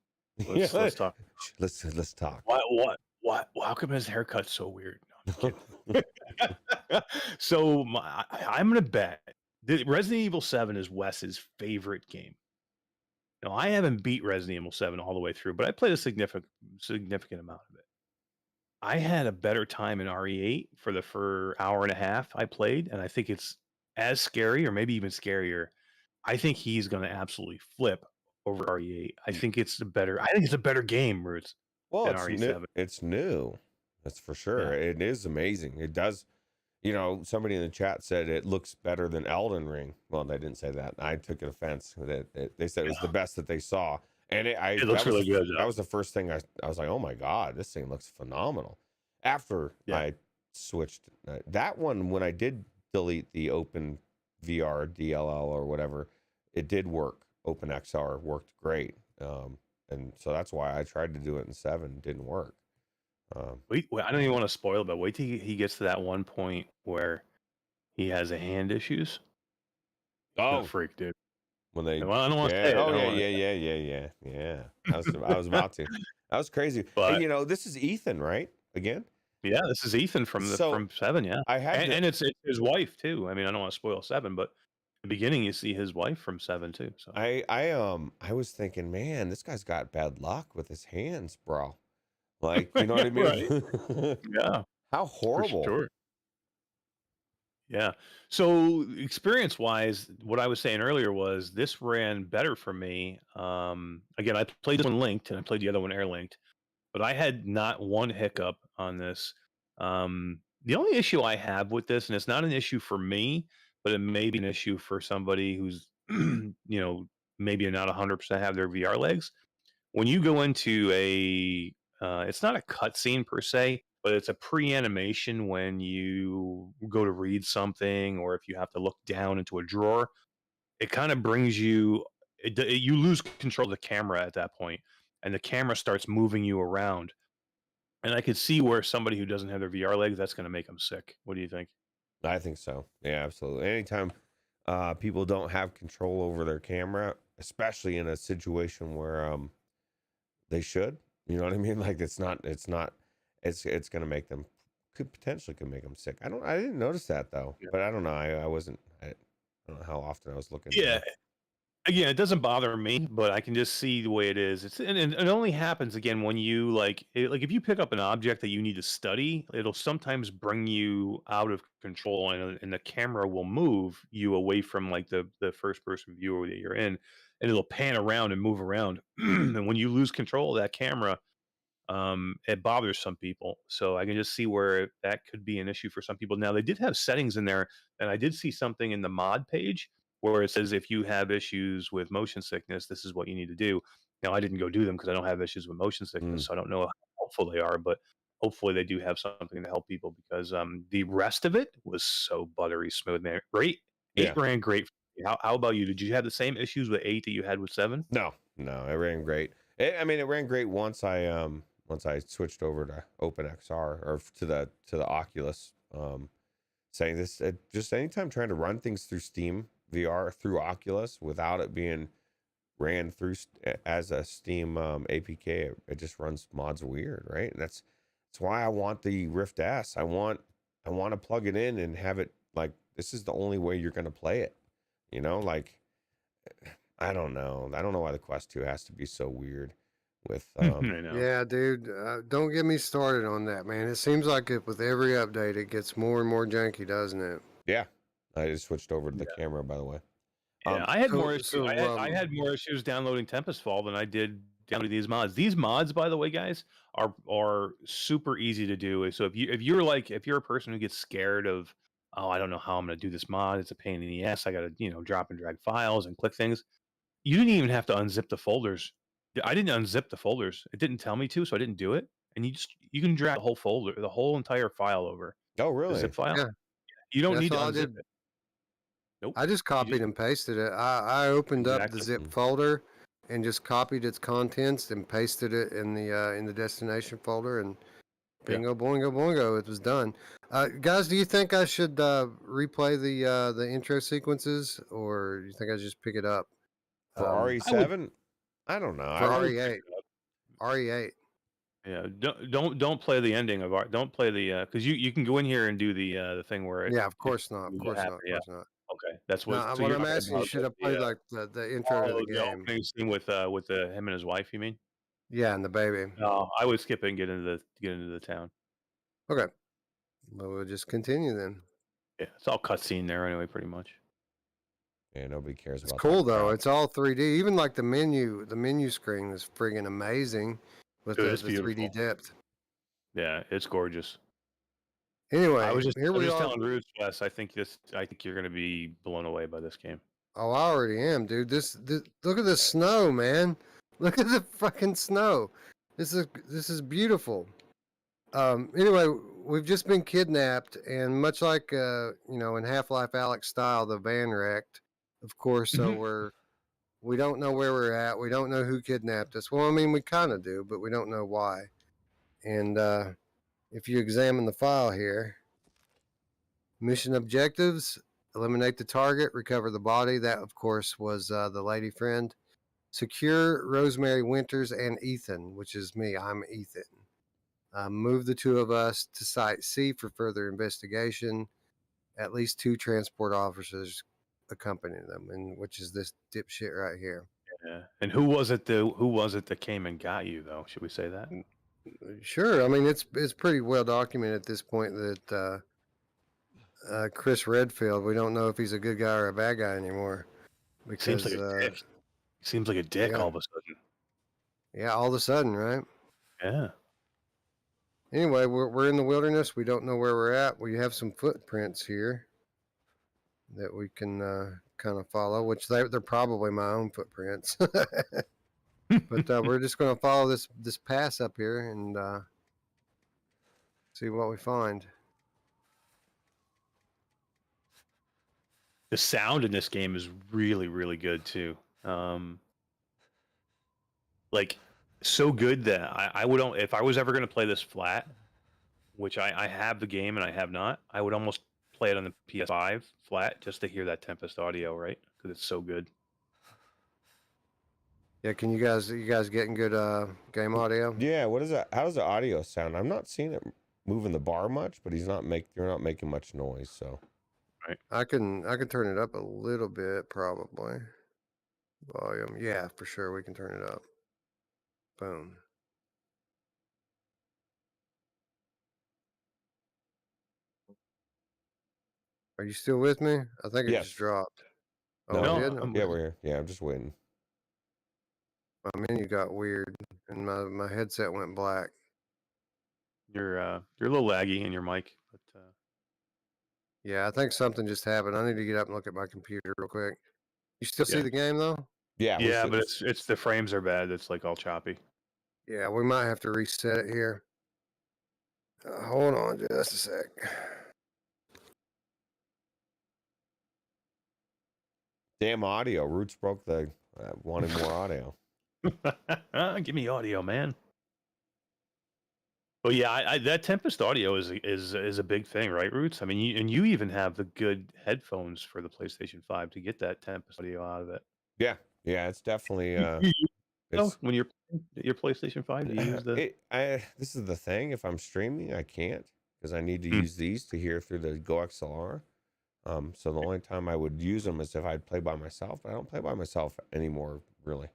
Let's talk. Let's talk. What? How come his haircut's so weird? No, I'm kidding. So I'm gonna bet that Resident Evil 7 is Wes's favorite game. Now, I haven't beat Resident Evil 7 all the way through, but I played a significant amount of it. I had a better time in RE8 for hour and a half I played, and I think it's as scary, or maybe even scarier. I think he's going to absolutely flip over RE8. I think it's a better game, Roots, Well, than it's RE7. new. It's new. That's for sure. Yeah. It is amazing. It does. Somebody in the chat said it looks better than Elden Ring. Well, they didn't say that. I took an offense. They said it was the best that they saw. And it looks really good. That was the first thing I was like, oh my God, this thing looks phenomenal. After I switched that one, when I did delete the Open VR DLL or whatever, it did work. Open XR worked great. And so that's why I tried to do it in 7. Didn't work. Wait, I don't even want to spoil it, but wait till he gets to that one point where he has a hand issues. Oh, freak, dude! When they, I don't want to say it. Oh yeah. I was about to. That was crazy. But and, this is Ethan, right? Again. Yeah, this is Ethan from 7. Yeah, and it's his wife too. I mean, I don't want to spoil 7, but at the beginning you see his wife from 7 too. So I was thinking, man, this guy's got bad luck with his hands, bro. Like, you know what I mean? Right. Yeah. How horrible. For sure. Yeah. So experience-wise, what I was saying earlier was this ran better for me. Again, I played this one linked and I played the other one air linked, but I had not one hiccup on this. The only issue I have with this, and it's not an issue for me, but it may be an issue for somebody who's, maybe not 100% have their VR legs. When you go into it's not a cutscene per se, but it's a pre-animation when you go to read something, or if you have to look down into a drawer, it kind of brings you, you lose control of the camera at that point, and the camera starts moving you around. And I could see where somebody who doesn't have their VR legs, that's going to make them sick. What do you think? I think so. Yeah, absolutely. Anytime people don't have control over their camera, especially in a situation where they should, you know what I mean? Like it's going to make them, could make them sick. I didn't notice that though, but I don't know. I don't know how often I was looking. Yeah. Again, it doesn't bother me, but I can just see the way it is. And it only happens again when you like if you pick up an object that you need to study, it'll sometimes bring you out of control, and the camera will move you away from like the first person view that you're in, and it'll pan around and move around. And when you lose control of that camera, it bothers some people. So I can just see where that could be an issue for some people. Now they did have settings in there, and I did see something in the mod page where it says if you have issues with motion sickness, this is what you need to do. Now I didn't go do them because I don't have issues with motion sickness, so I don't know how helpful they are, but hopefully they do have something to help people because the rest of it was so buttery smooth, man. Great. Yeah. 8 ran great. How about you? Did you have the same issues with 8 that you had with 7? No, it ran great. I mean, it ran great once I switched over to OpenXR or to the Oculus. Saying this just anytime trying to run things through Steam VR through Oculus without it being ran through as a Steam APK, it just runs mods weird, right? And that's why I want the Rift S. I want to plug it in and have it like this is the only way you're going to play it. You know, like I don't know why the Quest 2 has to be so weird with I know. Yeah, dude, don't get me started on that, man. It seems like with every update, it gets more and more janky, doesn't it? Yeah, I just switched over to the camera, by the way. Yeah, I had so- more issues. so, I had more issues downloading Tempest Fall than I did downloading these mods. These mods, by the way, guys, are super easy to do. So if you're a person who gets scared of, oh, I don't know how I'm going to do this mod. It's a pain in the ass. I got to drop and drag files and click things. You didn't even have to unzip the folders. I didn't unzip the folders. It didn't tell me to, so I didn't do it. And you can drag the whole folder, the whole entire file over. Oh, The really? zip file. Yeah. You don't That's need to all I unzip did. it. Nope. I just copied and pasted it. I opened up the Exactly. zip folder and just copied its contents and pasted it in the destination folder, and Yeah. bingo boingo boingo, it was done. Guys, do you think I should replay the intro sequences, or do you think I just pick it up For RE7? I don't know. for I would- RE8? RE8. Yeah, don't play the ending of our. Don't play the because you can go in here and do the thing where it. Yeah, of course not. Of what course not. happened, Of course not. Okay, that's No, what. So what you're I'm talking asking, about should I play like the intro to the game? opening scene with him and his wife. You mean? Yeah, and the baby. No, I would skip it and get into the town. Okay. Well, we'll just continue then. Yeah, it's all cutscene there anyway, pretty much. Yeah, nobody cares It's about cool that though. crap. It's all 3D. Even like the menu screen is friggin' amazing with Dude, the it's 3D beautiful. depth. Yeah, it's gorgeous. Anyway, I was just we are. telling Ruuts, Wes. I think you're going to be blown away by this game. Oh, I already am, dude. This look at the snow, man. Look at the fucking snow. This is beautiful. Anyway, we've just been kidnapped, and much like in Half-Life Alyx style, the van wrecked, of course. So we don't know where we're at. We don't know who kidnapped us. Well, I mean, we kind of do, but we don't know why. And if you examine the file here, mission objectives: eliminate the target, recover the body. That, of course, was the lady friend. Secure Rosemary Winters and Ethan, which is me. I'm Ethan. Move the two of us to Site C for further investigation. At least 2 transport officers accompany them, and which is this dipshit right here. Yeah. And who was it that came and got you though? Should we say that? Sure. I mean, it's pretty well documented at this point that Chris Redfield, we don't know if he's a good guy or a bad guy anymore. Because Seems like a dick. Seems like a dick yeah. all of a sudden. Yeah, all of a sudden, right? Yeah. Anyway, we're in the wilderness. We don't know where we're at. We have some footprints here that we can kind of follow, which they're probably my own footprints. But we're just going to follow this pass up here and see what we find. The sound in this game is really, really good too. Like so good that I would, if I was ever going to play this flat, which I have the game and I have not, I would almost play it on the PS5 flat just to hear that Tempest audio, right? Because it's so good. Yeah, can you guys getting good game audio? Yeah, what is that? How does the audio sound? I'm not seeing it moving the bar much, but you're not making much noise, so I can turn it up a little bit probably. volume. Yeah, for sure. We can turn it up. Boom. Are you still with me? I think it Yes. just dropped. Oh, No, it No, did? I'm yeah, with we're here. Yeah, I'm just waiting. My menu got weird, and my headset went black. you're a little laggy in your mic, but Yeah, I think something just happened. I need to get up and look at my computer real quick. You still see yeah, the game though? Yeah, we yeah, see. but it's the frames are bad. It's like all choppy. Yeah, we might have to reset it here. Hold on just a sec. Damn audio. Roots broke the wanting more audio. Give me audio, man. Well, yeah, that Tempest audio is a big thing, right, Roots? I mean, you even have the good headphones for the PlayStation 5 to get that Tempest audio out of it. Yeah, yeah, it's definitely You use it, though, it's when you're playing your PlayStation 5, do you use the? this is the thing. If I'm streaming, I can't because I need to Hmm. use these to hear through the Go XLR. So the only time I would use them is if I'd play by myself, but I don't play by myself anymore, really.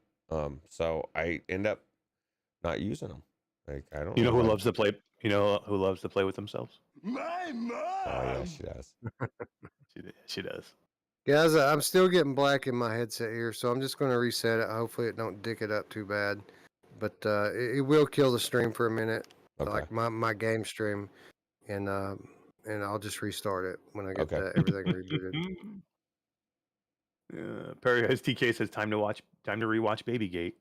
So I end up not using them. Like I don't You know know who how. loves to play? You know who loves to play with themselves? My mom. Oh yeah, she does. She does. Guys, I'm still getting black in my headset here, so I'm just going to reset it. Hopefully, it don't dick it up too bad, but it will kill the stream for a minute, Okay. like my game stream, and I'll just restart it when I get Okay. everything rebooted. Perry has TK says time to rewatch Babygate.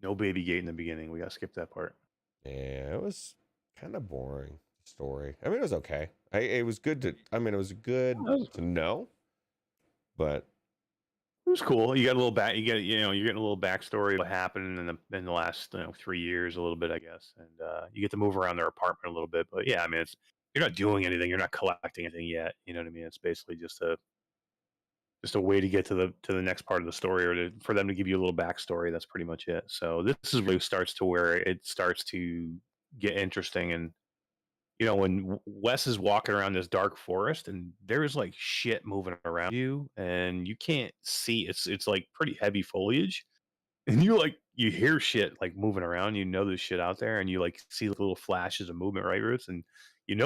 No Babygate in the beginning. We gotta skip that part. Yeah, it was kind of boring story. I mean, it was okay. It was good to. I mean, it was good to know, but It was cool. You got a little back. You're getting a little backstory of what happened in the last 3 years, a little bit, I guess, and you get to move around their apartment a little bit. But yeah, I mean, you're not doing anything. You're not collecting anything yet. You know what I mean? It's basically just a way to get to the next part of the story, or for them to give you a little backstory. That's pretty much it. So this is really starts to where it starts to get interesting. And when Wes is walking around this dark forest and there's like shit moving around you and you can't see, it's like pretty heavy foliage, and you hear shit like moving around, there's shit out there, and you like see little flashes of movement, right, Roots? And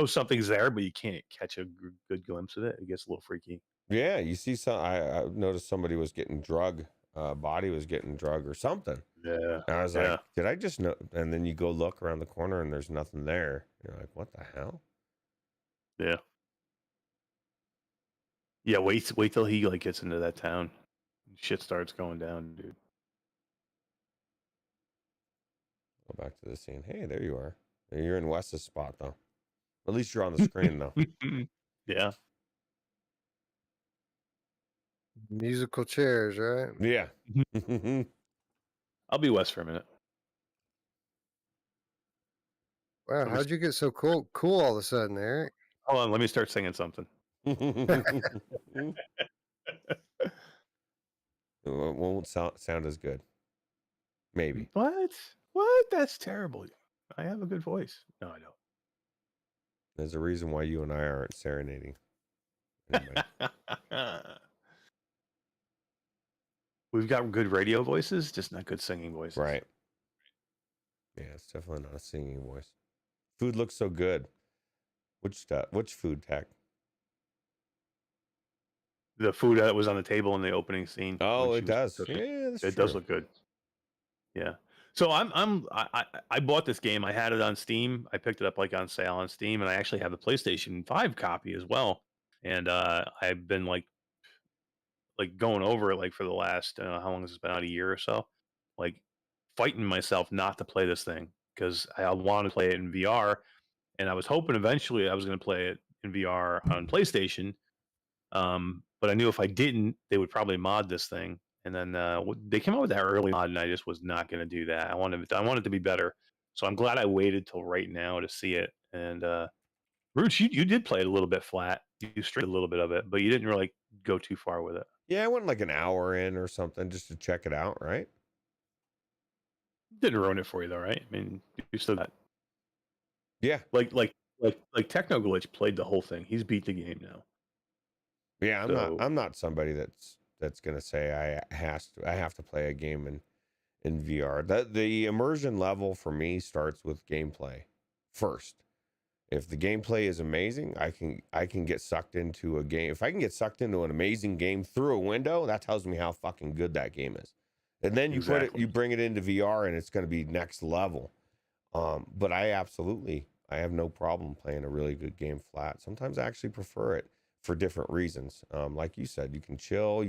something's there, but you can't catch a good glimpse of it. It gets a little freaky. yeah, you see some. I noticed somebody was getting drug. Body was getting drug or something. Yeah. And I was Yeah. like, did I just know? And then you go look around the corner and there's nothing there. You're like, what the hell? Yeah. Yeah, wait till he like gets into that town. Shit starts going down, dude. Go back to the scene. Hey, there you are. You're in Wes's spot though. At least you're on the screen though. Yeah. Musical chairs, right? Yeah. I'll be West for a minute. Wow, Let me how'd you get so cool all of a sudden, Eric? Hold on, let me start singing something. It won't sound as good. Maybe. What? What? That's terrible. I have a good voice. No, I There's a reason why you and I aren't serenading. Anyway. don't. We've got good radio voices, just not good singing voices. Right. Yeah, it's definitely not a singing voice. Food looks so good. Which food tech? The food that was on the table in the opening scene. Oh, when it she was does. cooking. Yeah, that's It true. does look good. Yeah. So I bought this game. I had it on Steam. I picked it up like on sale on Steam, and I actually have the PlayStation 5 copy as well. And I've been like going over it like for the last how long has it been out, a year or so, like fighting myself not to play this thing because I want to play it in VR, and I was hoping eventually I was going to play it in VR on PlayStation. But I knew if I didn't, they would probably mod this thing. And then they came out with that early mod, and I just was not going to do that. I wanted it to be better. So I'm glad I waited till right now to see it. And Roots, you did play it a little bit flat. You strayed a little bit of it, but you didn't really go too far with it. Yeah, I went like an hour in or something just to check it out, right? Didn't ruin it for you though, right? I mean, you still got Yeah. like Techno Glitch played the whole thing. He's beat the game now. Yeah, So I'm not somebody that's gonna say I have to play a game in VR. The immersion level for me starts with gameplay first. If the gameplay is amazing, I can get sucked into a game. If I can get sucked into an amazing game through a window, that tells me how fucking good that game is. And then exactly. you bring it into VR, and it's going to be next level. But I have no problem playing a really good game flat. Sometimes I actually prefer it for different reasons. Like you said, you can chill.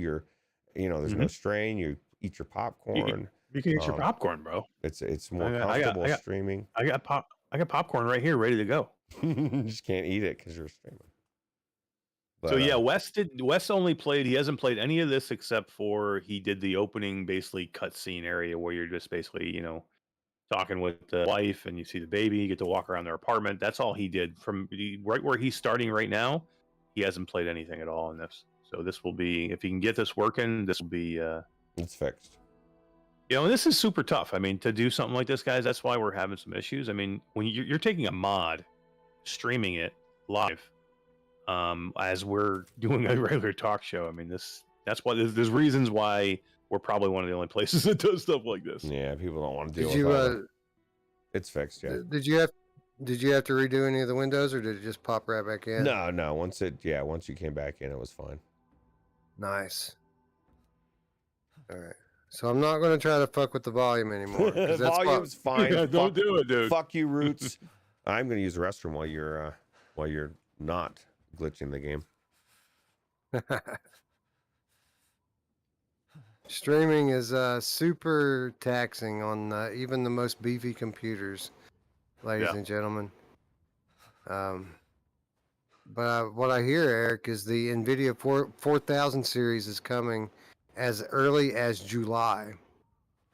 There's no strain. You eat your popcorn. You can eat your popcorn, bro. It's more comfortable streaming. I got popcorn right here, ready to go. You just can't eat it because you're streaming. But, so yeah, Wes only played. He hasn't played any of this except for he did the opening, basically cutscene area where you're just basically talking with the wife and you see the baby. You get to walk around their apartment. That's all he did from right where he's starting right now. He hasn't played anything at all in this. So this will be, if he can get this working, this will be. It's fixed. And this is super tough. I mean, to do something like this, guys, that's why we're having some issues. I mean, when you're taking a mod, streaming it live, as we're doing a regular talk show. I mean, that's why there's reasons why we're probably one of the only places that does stuff like this. Yeah, people don't want to deal with it. It's fixed, yeah. Did you have to redo any of the windows, or did it just pop right back in? No. Once you came back in, it was fine. Nice. All right. So I'm not going to try to fuck with the volume anymore. Volume's fine. Yeah, don't do it, dude. Fuck you, Ruuts. I'm going to use the restroom while you're not glitching the game. Streaming is super taxing on even the most beefy computers, ladies and gentlemen. But what I hear, Eric, is the NVIDIA 4000 series is coming as early as July.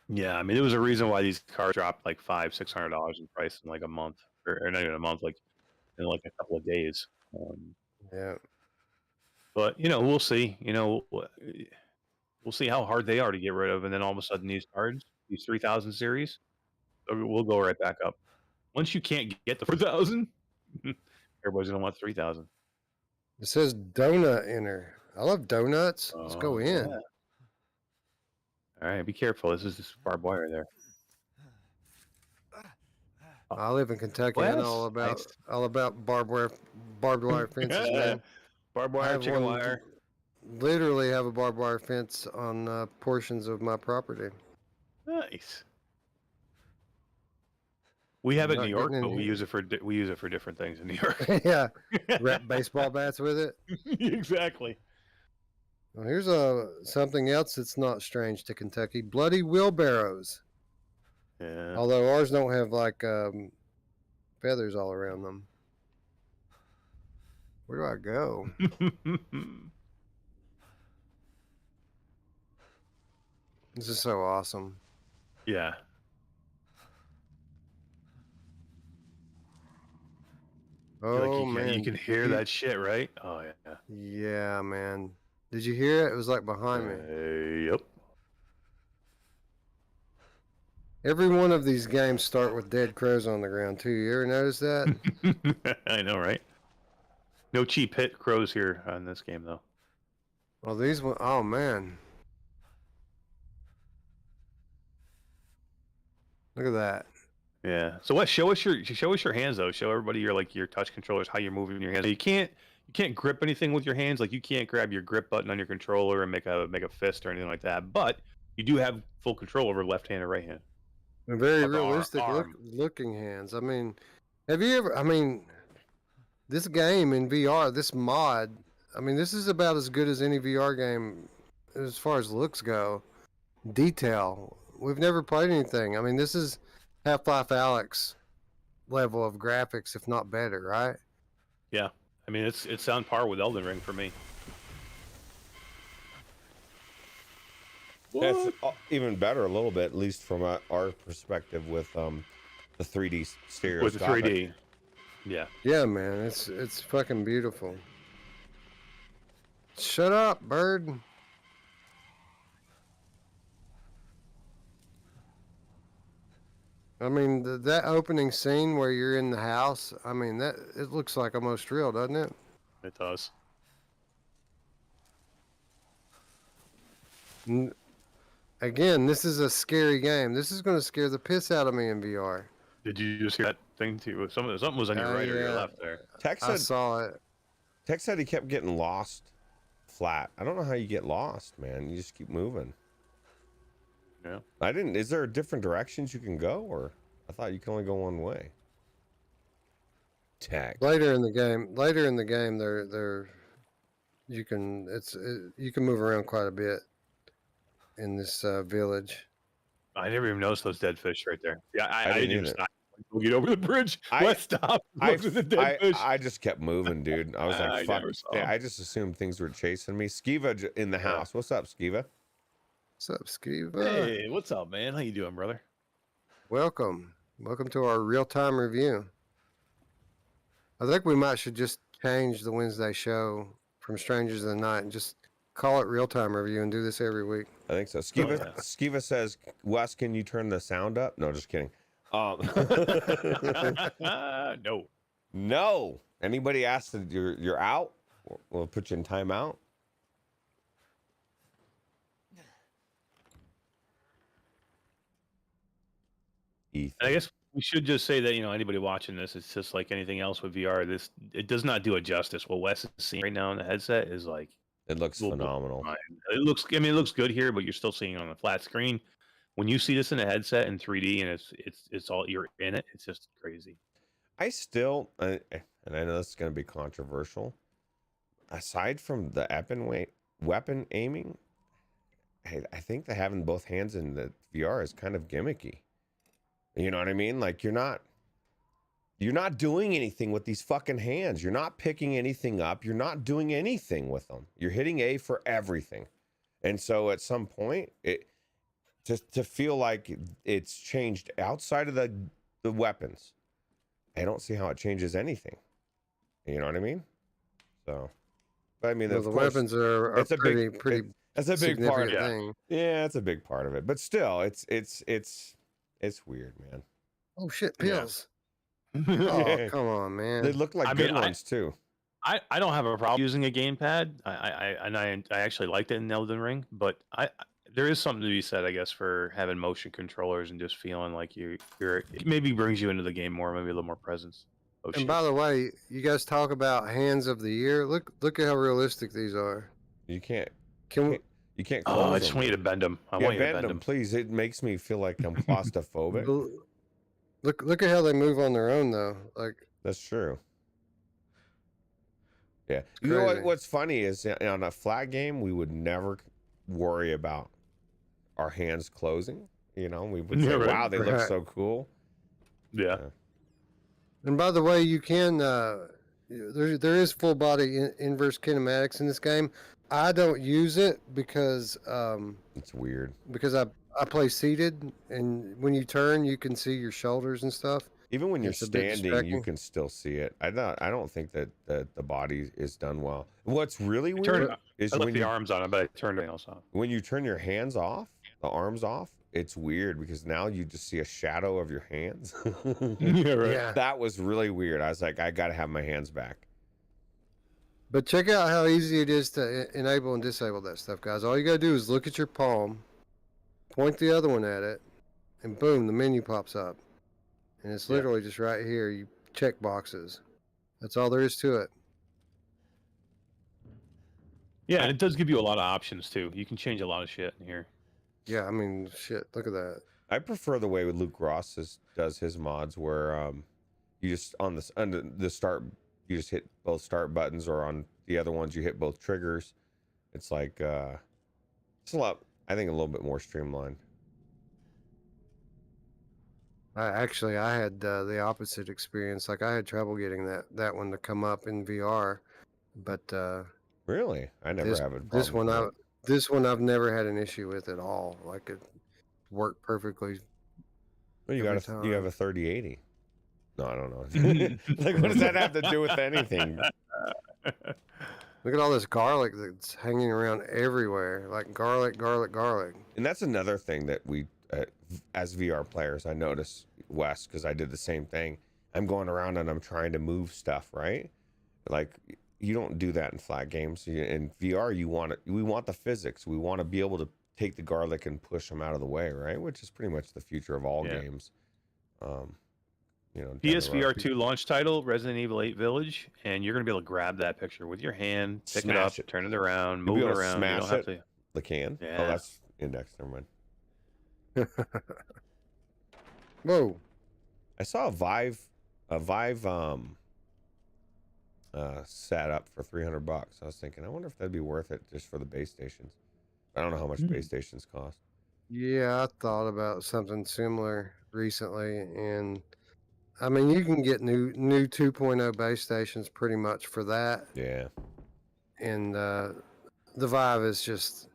Yeah, I mean, there was a reason why these cars dropped like $500-$600 in price in like a month, or not even a month, like in like a couple of days. Yeah. But we'll see. We'll see how hard they are to get rid of, and then all of a sudden these cards, these 3000 series, will go right back up. Once you can't get the 4000, everybody's gonna want 3000. It says donut inner. I love donuts. Let's go in. Yeah. All right, be careful. This is just barbed wire there. I live in Kentucky. I know all about barbed wire fences, man. Barbed wire, chicken wire. Literally have a barbed wire fence on portions of my property. Nice. We have it in New York, but we use it for different things in New York. Yeah, wrap baseball bats with it. Exactly. Well, here's something else that's not strange to Kentucky: bloody wheelbarrows. Yeah. Although ours don't have like feathers all around them. Where do I go? This is so awesome. Yeah. Oh man, you can hear that shit, right? Oh yeah. Yeah, man. Did you hear it? It was like behind me. Yep. Every one of these games start with dead crows on the ground too. You ever notice that? I know, right? No cheap hit crows here on this game, though. Well, these one, oh man. Look at that. Yeah. So what? Show us your hands though. Show everybody your touch controllers, how you're moving your hands. You can't grip anything with your hands. Like you can't grab your grip button on your controller and make a fist or anything like that. But you do have full control over left hand or right hand. And very realistic looking hands. I mean, have you ever? I mean, this game in VR, this mod. I mean, this is about as good as any VR game as far as looks go. Detail. We've never played anything. I mean, this is Half-Life Alyx level of graphics, if not better, right? Yeah. I mean, it's on par with Elden Ring for me. It's even better a little bit, at least from our perspective with the 3D stereoscopic. With the 3D. Yeah. Yeah, man. It's fucking beautiful. Shut up, bird. I mean, that opening scene where you're in the house, I mean, it looks like almost real, doesn't it? It does. Again, this is a scary game. This is going to scare the piss out of me in VR. Did you just hear that thing too? Something was on your right or your Yeah. left there. I saw it. Tech said he kept getting lost flat. I don't know how you get lost, man. You just keep moving. Yeah. Is there different directions you can go, or I thought you can only go one way? Tech. Later in the game, you can move around quite a bit in this village. I never even noticed those dead fish right there. Yeah, I didn't even either. stop. We'll get over the bridge. Let's stop. Look at the dead fish. I just kept moving, dude. I was like, I fuck. never saw Yeah, him. I just assumed things were chasing me. Skiva in the house. What's up, Skiva? What's up, Steve? Hey, what's up, man? How you doing, brother? Welcome to our real-time review. I think we should just change the Wednesday show from Strangers of the Night and just call it real-time review and do this every week. I think so. Skiva, yeah. Skiva says, Wes, can you turn the sound up? No, just kidding. No. No. Anybody asks that you're out, we'll put you in timeout. Ethan. And I guess we should just say that, anybody watching this, it's just like anything else with VR. It does not do it justice. What Wes is seeing right now in the headset is like, It looks phenomenal. it looks good here, but you're still seeing it on the flat screen. When you see this in a headset in 3D and it's all, you're in it, it's just crazy. I still, and I know this is going to be controversial, aside from the weapon aiming, I think that having both hands in the VR is kind of gimmicky. You know what I mean? Like you're not doing anything with these fucking hands. You're not picking anything up. You're not doing anything with them. You're hitting A for everything. And so at some point, to feel like it's changed outside of the weapons, I don't see how it changes anything. You know what I mean? So, but I mean, Well, the weapons are it's pretty that's a big part. significant thing. Yeah, it's a big part of it. But still, it's weird, man. Oh shit, pills. Yeah. Oh, come on, man. They look like good ones too. I don't have a problem using a gamepad. I actually liked it in Elden Ring, but there is something to be said, I guess, for having motion controllers and just feeling like you're it maybe brings you into the game more, maybe a little more presence. Oh, And shit. by the way, you guys talk about hands of the year. Look at how realistic these are. You can't Can we? you can't Oh, close I just them. want you to bend them. I Yeah, want you to bend bend them, them. please. It makes me feel like I'm claustrophobic. Look at how they move on their own, though. Like That's true. Yeah. It's You know crazy. what's funny is on a flat game, we would never worry about our hands closing. You know, we would say, Yeah, right. wow, they look Right. so cool. Yeah. And by the way, you can there is full body inverse kinematics in this game. I don't use it because It's weird. I play seated, and when you turn, you can see your shoulders and stuff. Even when you're It's a bit standing, you distracting. can still see it. I don't think that the body is done well. What's really I turned- weird is I left when the you arms on it, but I turned everything else off. when you turn your hands off, the arms off. It's weird because now you just see a shadow of your hands. Yeah, right. Yeah. That was really weird. I was like, I gotta have my hands back. But check out how easy it is to enable and disable that stuff, guys. All you gotta do is look at your palm, point the other one at it, and boom, the menu pops up. And it's Yeah. literally just right here. You check boxes. That's all there is to it. Yeah, and it does give you a lot of options too. You can change a lot of shit in here. Yeah, I mean, shit. Look at that. I prefer the way Luke Ross does his mods, where you just under the start, you just hit both start buttons, or on the other ones you hit both triggers. It's like it's a lot. I think a little bit more streamlined. I had the opposite experience. Like I had trouble getting that one to come up in VR, but Really, I never have a problem. this one I've never had an issue with at all. Like it worked perfectly. Well, you every you have time. a 3080. No, I don't know. Like, what does that have to do with anything? Look at all this garlic that's hanging around everywhere. Like garlic. And that's another thing that we, as VR players, I notice, Wes, because I did the same thing. I'm going around and I'm trying to move stuff, right? Like, you don't do that in flat games. In VR, we want the physics. We want to be able to take the garlic and push them out of the way, right? Which is pretty much the future of all Yeah. games. You know, down the PSVR road. 2 launch title, Resident Evil 8 Village, and you're gonna be able to grab that picture with your hand, pick Smash it it. up, turn it around, You'll be move it able to around. You smash don't have it. to. The can. Oh, Yeah. that's index. Never mind. Whoa. I saw a Vive set up for $300. I was thinking, I wonder if that'd be worth it just for the base stations. I don't know how much base stations cost. Yeah, I thought about something similar recently, and I mean, you can get new 2.0 base stations pretty much for that, Yeah. and the Vive is just,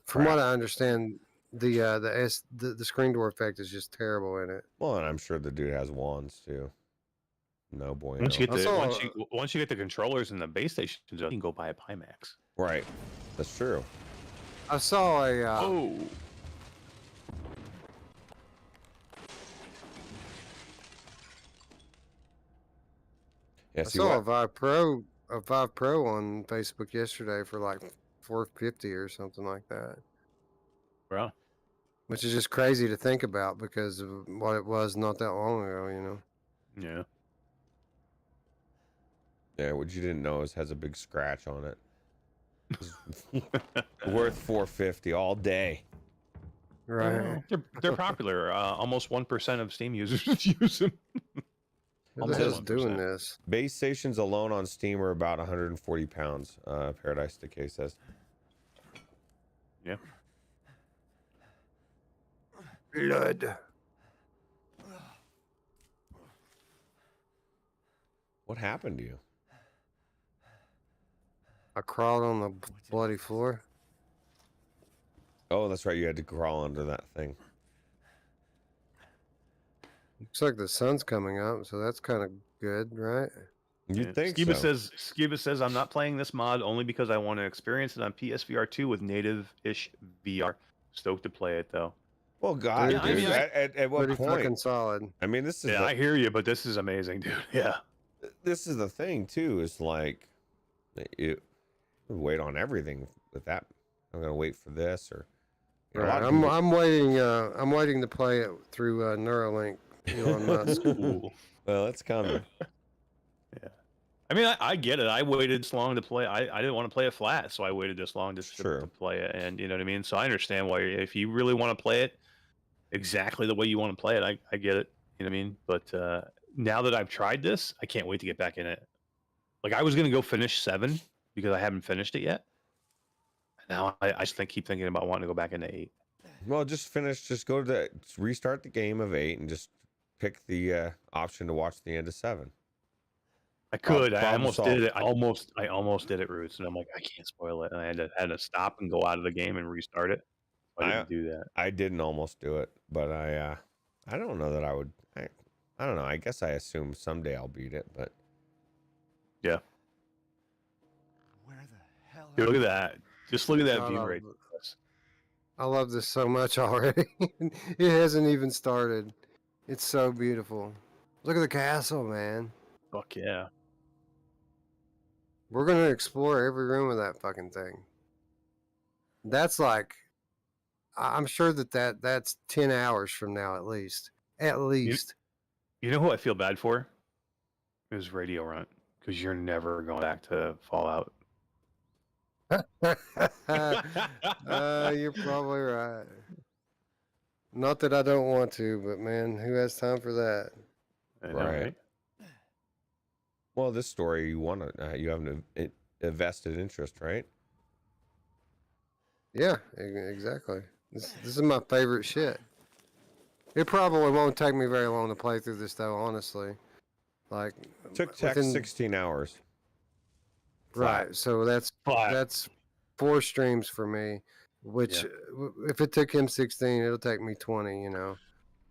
from what I understand, the screen door effect is just terrible in it. Well, and I'm sure the dude has wands too. No boy. Once you I get saw- once you get the controllers and the base stations, you can go buy a Pimax. Right. That's true. I saw a Oh, Yeah. I See saw what? a Vive Pro on Facebook yesterday for like $450 or something like that, bro. which is just crazy to think about because of what it was not that long ago, you know. Yeah. Yeah. What you didn't know is it has a big scratch on it. Worth $450 all day. Right. They're popular. Almost 1% of Steam users use them. Who the Almost hell's 1%. doing this? Base stations alone on Steam are about 140 pounds. Paradise Decay says. Yeah. Blood. What happened to you? I crawled on the bloody floor. Oh, that's right. You had to crawl under that thing. Looks like the sun's coming up, so that's kind of good, right? You'd think Skiba says I'm not playing this mod only because I want to experience it on PSVR 2 with native-ish VR. Stoked to play it though. Well, God, Dude, dude, I mean, at what Pretty point? fucking solid. I mean, this is Yeah, I hear you, but this is amazing, dude. Yeah. this is the thing too. Is like, you wait on everything with that. I'm gonna wait for this, or you know, a lot Right. of people- I'm waiting. I'm waiting to play it through Neuralink. Elon Musk. Ooh. well, it's coming. Yeah. I mean, I get it. I waited this long to play. I didn't want to play it flat, so I waited this long just Sure. to play it. And you know what I mean? So I understand why, if you really want to play it exactly the way you want to play it, I get it. You know what I mean? But now that I've tried this, I can't wait to get back in it. Like, I was going to go finish 7 because I haven't finished it yet. Now I just keep thinking about wanting to go back into 8. Well, just go to restart the game of 8 and just pick the option to watch the end of 7. I could. I Problem almost solved. did it. I almost did it, Roots, and I'm like, I can't spoil it. And I had to stop and go out of the game and restart it. I didn't do that. I didn't almost do it, but I don't know that I would. I don't know. I guess I assume someday I'll beat it, but Yeah. Where the hell? Dude, look at that. Just look at that I view love right. I love this so much already. It hasn't even started. It's so beautiful. Look at the castle, man. Fuck yeah. We're gonna explore every room of that fucking thing. That's like, I'm sure that's 10 hours from now at least. At least. You know who I feel bad for? Is Radio Runt, because you're never going back to Fallout. You're probably right. Not that I don't want to, but man, who has time for that? I know, Right. Well, this story you want to you have a vested interest, right? Yeah, exactly. This is my favorite shit. It probably won't take me very long to play through this, though. Honestly, like Took Tech within- 16 hours. right. So that's 4 streams for me. Which, if it took him 16, it'll take me 20. You know.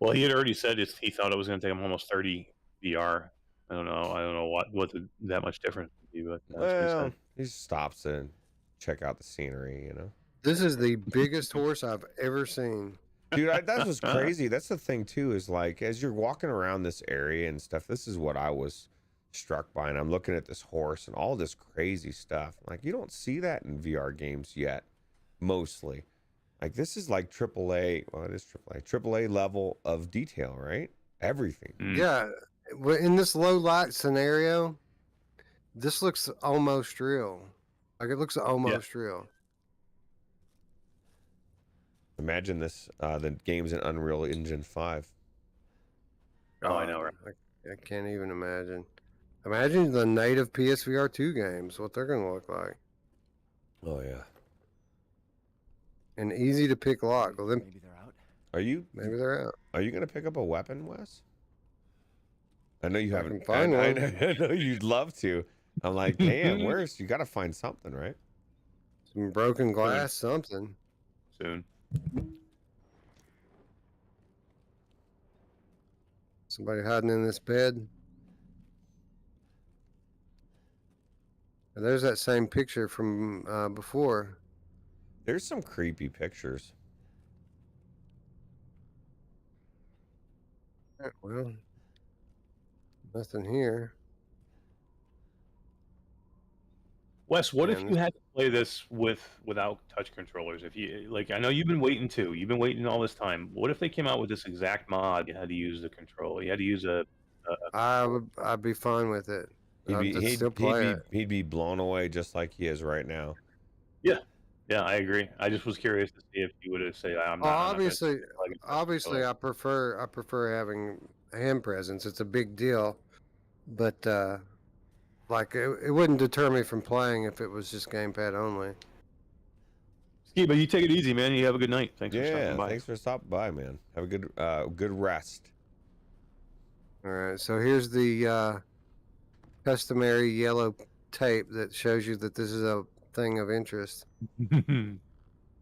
Well, he had already said he thought it was going to take him almost 30 VR. I don't know what that much difference would be, but that's what he Well, said. he stops and check out the scenery, you know. This is the biggest horse I've ever seen. Dude, that was crazy. That's the thing too, is like as you're walking around this area and stuff, this is what I was struck by. And I'm looking at this horse and all this crazy stuff. Like, you don't see that in VR games yet, mostly. Like this is like AAA. Well, it is AAA level of detail, right? Everything. Yeah, in this low light scenario, this looks almost real. Like it looks almost real. Imagine this. The game's in Unreal Engine 5. Oh, I know, right? I can't even imagine. Imagine the native PSVR 2 games, what they're going to look like. Oh yeah. And easy to pick lock. Well, then Maybe they're out. maybe they're out. Are you gonna pick up a weapon, Wes? I know you I haven't. can find I one. I know you'd love to. I'm like, damn, where's you got to find something, right? Some broken glass, something. Soon. Somebody hiding in this bed. And there's that same picture from before. There's some creepy pictures. Well, nothing here. Wes, what if Man, you had to play this without touch controllers? If you like, I know you've been waiting too. You've been waiting all this time. What if they came out with this exact mod? You had to use the controller. You had to use I'd be fine with it. I'd still play it. He'd be blown away just like he is right now. Yeah, I agree. I just was curious to see if you would have said, "I'm not." Obviously, obviously, I prefer having hand presence. It's a big deal, but like it wouldn't deter me from playing if it was just gamepad only. Ski, but you take it easy, man. You have a good night. Thanks for Yeah, stopping by. thanks for stopping by, man. Have a good rest. All right, so here's the customary yellow tape that shows you that this is a thing of interest.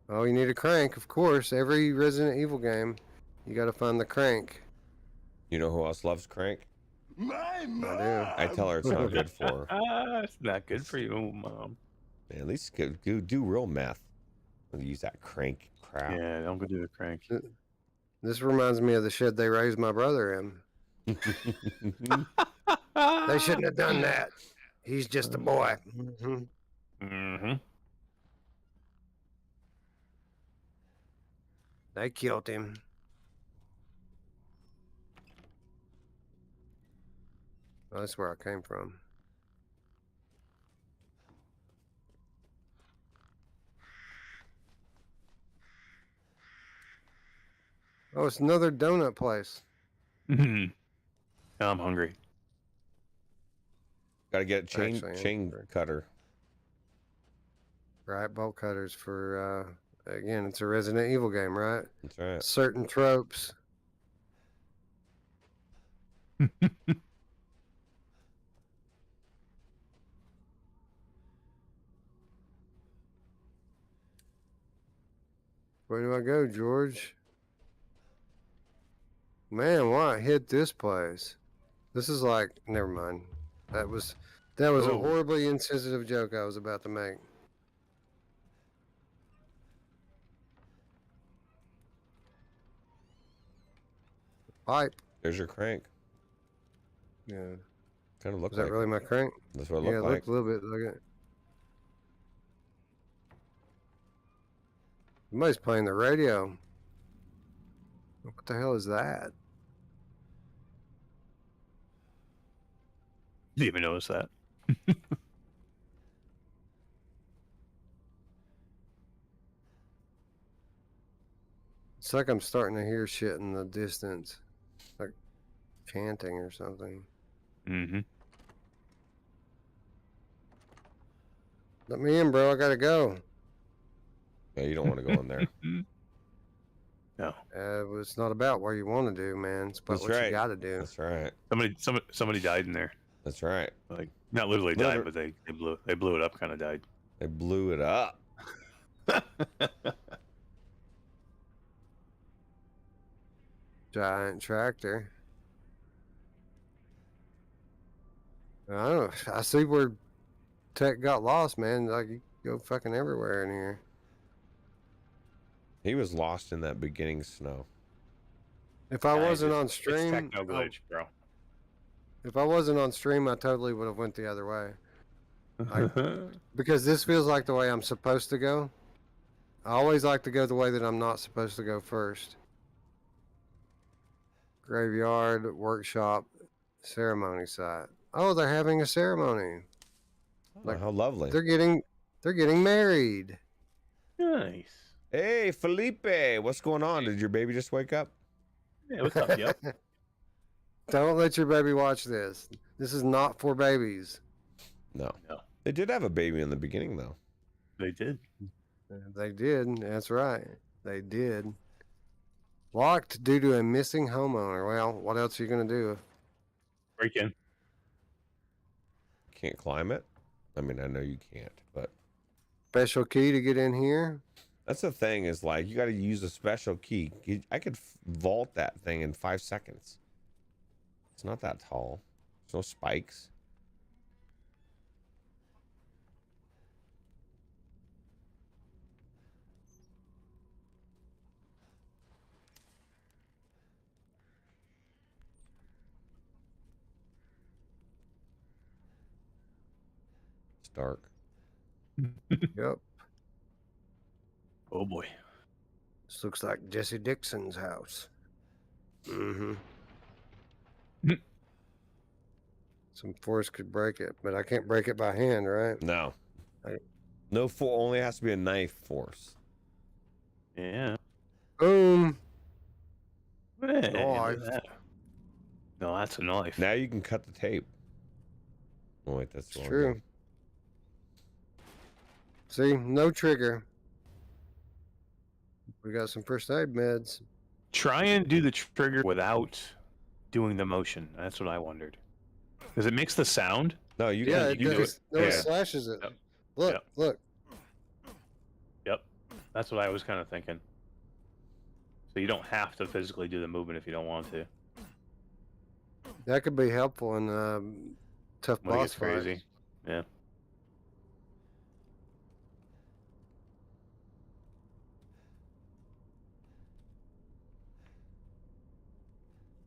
Oh, you need a crank, of course. Every Resident Evil game, you got to find the crank. You know who else loves crank? My mom. I tell her it's not good for her. It's not good for you, Mom. Man, at least do real meth. Use that crank crap. Yeah, don't go do the crank. This reminds me of the shed they raised my brother in. They shouldn't have done that. He's just a boy. Mm-hmm. They killed him. Well, that's where I came from. Oh, it's another donut place. I'm hungry. Gotta get a chain Actually, cutter. Right, bolt cutters for, again, it's a Resident Evil game, right? That's right. Certain tropes. Where do I go, George? Man, why I hit this place? This is like, never mind. That was a Oh. horribly insensitive joke I was about to make. Pipe. There's your crank. Yeah. Kind of look Is like that really my crank? that's what it Yeah, it looked like. looked a little bit like it. Somebody's playing the radio. What the hell is that? Didn't even notice that. It's like I'm starting to hear shit in the distance. Like chanting or something. Mm-hmm. Let me in, bro. I gotta go. Yeah, you don't want to go in there. No. It's not about what you want to do, man. It's about That's what right. you gotta do. That's right. Somebody died in there. That's right. Like not literally died, but they blew it up. Kind of died. They blew it up. Giant tractor. I don't know. I see where Tech got lost, man. Like you go fucking everywhere in here. He was lost in that beginning snow. If I Yeah, wasn't on It's stream, techno glitch, bro. if I wasn't on stream, I totally would have went the other way. Because this feels like the way I'm supposed to go. I always like to go the way that I'm not supposed to go first. Graveyard, workshop, ceremony site. Oh, they're having a ceremony. Oh, how lovely. They're getting married. Nice. Hey, Felipe, what's going on? Did your baby just wake up? Yeah, what's up, yo? Don't let your baby watch this. This is not for babies. No. No. They did have a baby in the beginning, though. They did. They did. That's right. They did. Locked due to a missing homeowner. Well, what else are you going to do? Break in. Can't climb it? I mean, I know you can't, but Special key to get in here? that's the thing is like, you got to use a special key. I could vault that thing in 5 seconds. It's not that tall. There's no spikes. It's dark. Yep. Oh boy. This looks like Jesse Dixon's house. Mm-hmm. Some force could break it, but I can't break it by hand, right? No. Right. No, only has to be a knife force. Yeah. Boom. Hey, Knife. look at that. No, that's a knife. Now you can cut the tape. Oh, wait, that's It's wrong true. again. See, no trigger. We got some first aid meds. Try and do the trigger without doing the motion. That's what I wondered. Because it makes the sound. No, you Yeah, can. it You do does. it. No, it Yeah. slashes it. Yep. Look, Yep. look. Yep. That's what I was kind of thinking. So you don't have to physically do the movement if you don't want to. That could be helpful in tough When it boss gets fights. crazy. Yeah.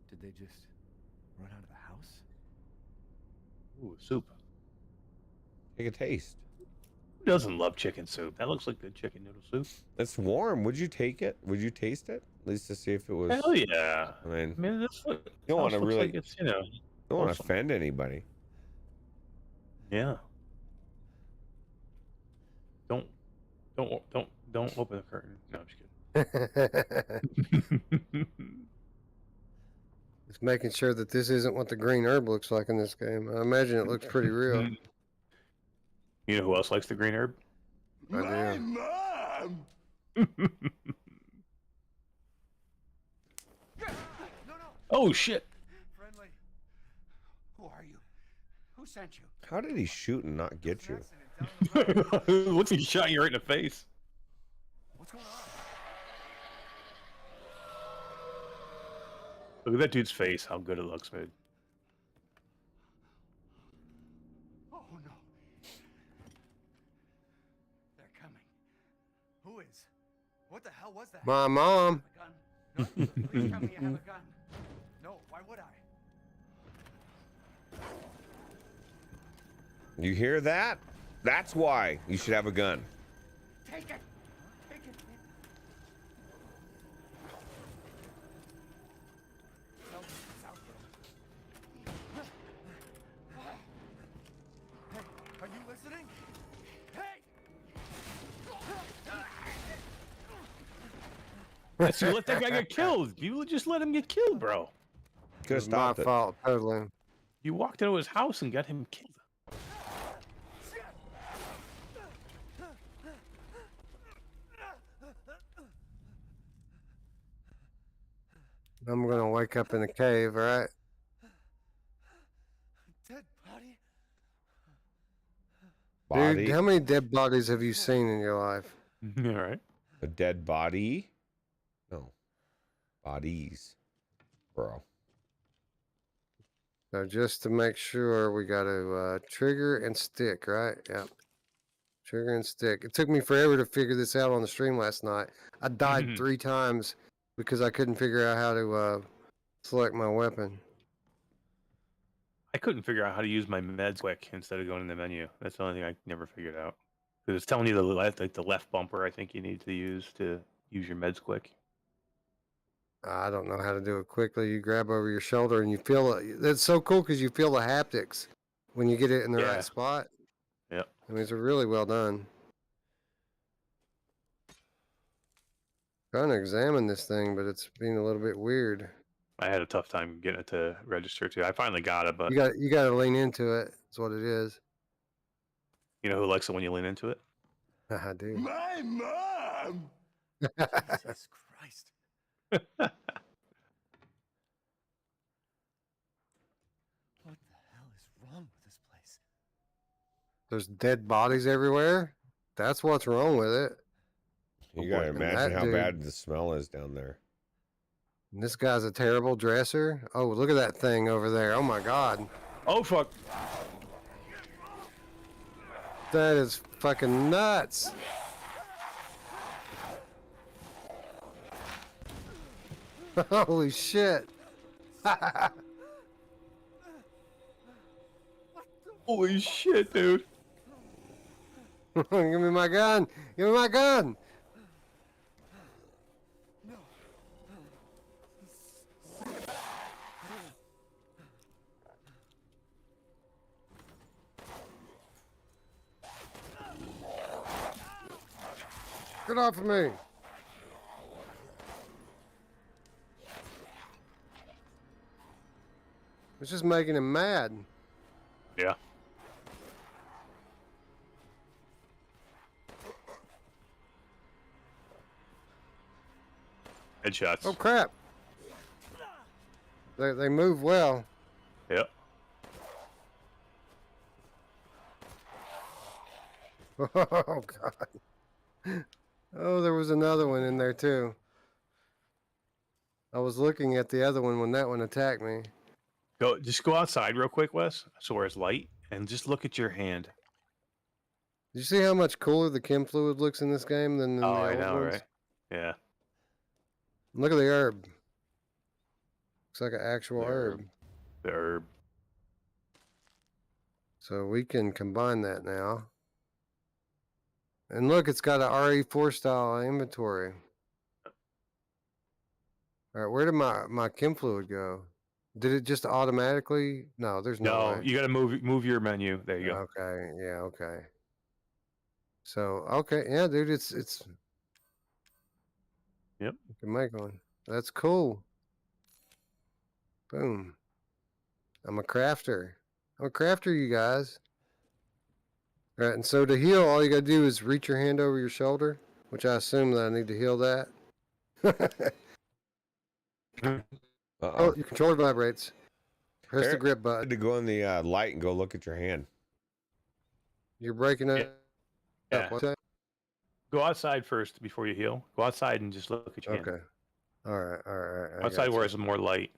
Did they just run out of the house? Ooh, soup. Take a taste. Who doesn't love chicken soup? That looks like good chicken noodle soup. It's warm. Would you take it? Would you taste it? At least to see if it was. Hell yeah. I mean, I mean, this look, you don't want to looks really. like it's, you know, You don't want to wholesome. offend anybody. Yeah. Don't open the curtain. No, I'm just kidding. It's making sure that this isn't what the green herb looks like in this game. I imagine it looks pretty real. You know who else likes the green herb? I do. Mom! No, no! Oh shit! Friendly. Who are you? Who sent you? How did he shoot and not get you? Accident down the road. Looks like he shot you right in the face. What's going on? Look at that dude's face. How good it looks, man. Oh no. They're coming. Who is? What the hell was that? My mom. A gun? No, please tell me you have a gun. No, why would I? You hear that? That's why you should have a gun. Take it! Take it! No, it's out there. Hey, are you listening? Hey! So you let that guy get killed. You just let him get killed, bro. Could have It's my stopped it. fault, totally. You walked into his house and got him killed. I'm gonna wake up in the cave, right? Dead body? Body. Dude, how many dead bodies have you seen in your life? All right. A dead body? No. Bodies. Bro. So just to make sure, we got to trigger and stick, right? Yep. Trigger and stick. It took me forever to figure this out on the stream last night. I died 3 times because I couldn't figure out how to select my weapon. I couldn't figure out how to use my meds quick instead of going in the menu. That's the only thing I never figured out. Because it's telling you the left bumper. I think you need to use your meds quick. I don't know how to do it quickly. You grab over your shoulder and you feel it. That's so cool because you feel the haptics when you get it in the Yeah. right spot. Yep. I mean, it's really well done. Trying to examine this thing, but it's being a little bit weird. I had a tough time getting it to register too. I finally got it, but You got to lean into it. That's what it is. you know who likes it when you lean into it? I do. My mom! Jesus Christ. What the hell is wrong with this place? There's dead bodies everywhere. That's what's wrong with it. You gotta And imagine that how dude- bad the smell is down there. And this guy's a terrible dresser. Oh, look at that thing over there. Oh my God. Oh fuck! That is fucking nuts. Holy shit. Holy shit, dude! Give me my gun. Give me my gun. Get off of me. It's just making him mad. Yeah. Headshots. Oh crap. They move well. Yep. Oh God. Oh, there was another one in there too. I was looking at the other one when that one attacked me. Just go outside real quick, Wes, so where it's light, and just look at your hand. Did you see how much cooler the chem fluid looks in this game than in Oh, the I old know, ones? right? Yeah. Look at the herb. Looks like an actual The herb. The herb. So we can combine that now. And look, it's got a RE4 style inventory. All right, where did my chem fluid go? Did it just automatically? No, there's no No, way. you got to move your menu. There you go. Okay, yeah, okay. So, okay, yeah, dude, it's Yep. you can make one. That's cool. Boom. I'm a crafter. I'm a crafter, you guys. All right, and so to heal, all you gotta do is reach your hand over your shoulder, which I assume that I need to heal that. Oh, your controller vibrates. Press the Eric, grip I had button. to go in the light and go look at your hand. You're breaking it Yeah. up. What's that? Go outside first before you heal. Go outside and just look at your hand. Okay. All right, all right. I Outside got where you. it's more light.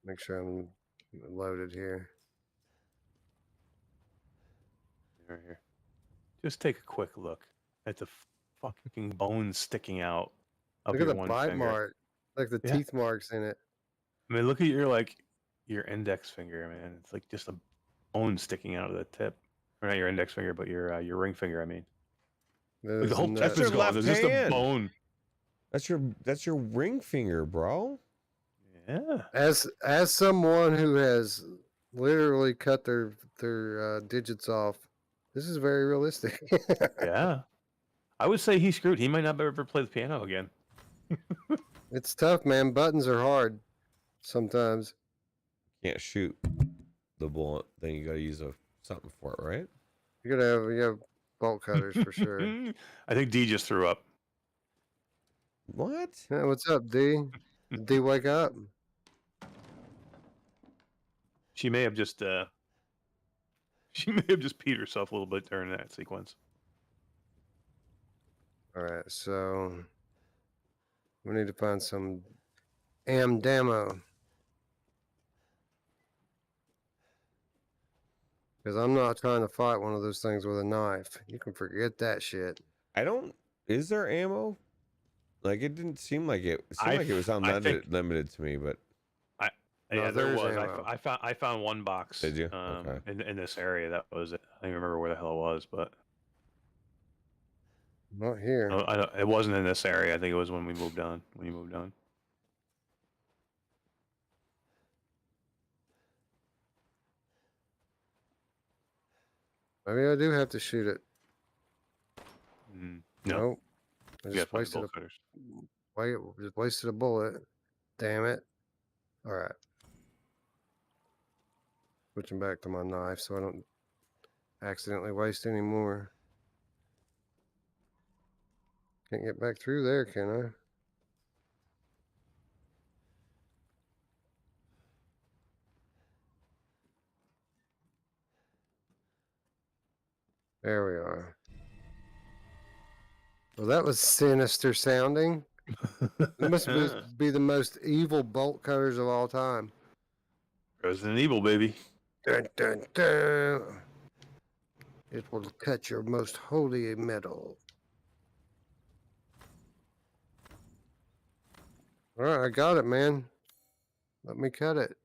Make sure I'm loaded here. Right here. Just take a quick look at the fucking bones sticking out of Look at your the one bite finger. mark, like the Yeah. teeth marks in it. I mean, look at your index finger, man. It's like just a bone sticking out of the tip. Or not your index finger, but your ring finger. I mean, That like is the whole nuts. tip That's is your gone. left There's just a hand. bone. That's your ring finger, bro. Yeah. As someone who has literally cut their digits off, this is very realistic. Yeah. I would say he's screwed. He might not ever play the piano again. It's tough, man. Buttons are hard sometimes. Can't shoot the bullet. Then you gotta use something for it, right? You have bolt cutters for sure. I think D just threw up. What? Yeah, what's up, D? Did D wake up? She may have just peed herself a little bit during that sequence. All right, so we need to find some amdammo. Because I'm not trying to fight one of those things with a knife. You can forget that shit. I don't. Is there ammo? Like it didn't seem like it. It seemed like it was I think- unlimited to me, but Yeah, Oh, there there's was. ammo. I found one box. Did you? Okay. In this area, that was it. I don't remember where the hell it was, but Not here. it wasn't in this area. I think it was when we moved on. When you moved on. Maybe I do have to shoot it. No, Nope. I you just got wasted bolt cutters. just wasted a bullet. Damn it. All right. Switching back to my knife so I don't accidentally waste any more. Can't get back through there, can I? There we are. Well, that was sinister sounding. It must be the most evil bolt cutters of all time. Resident Evil, baby. Dun, dun, dun. It will cut your most holy metal. All right, I got it, man. Let me cut it.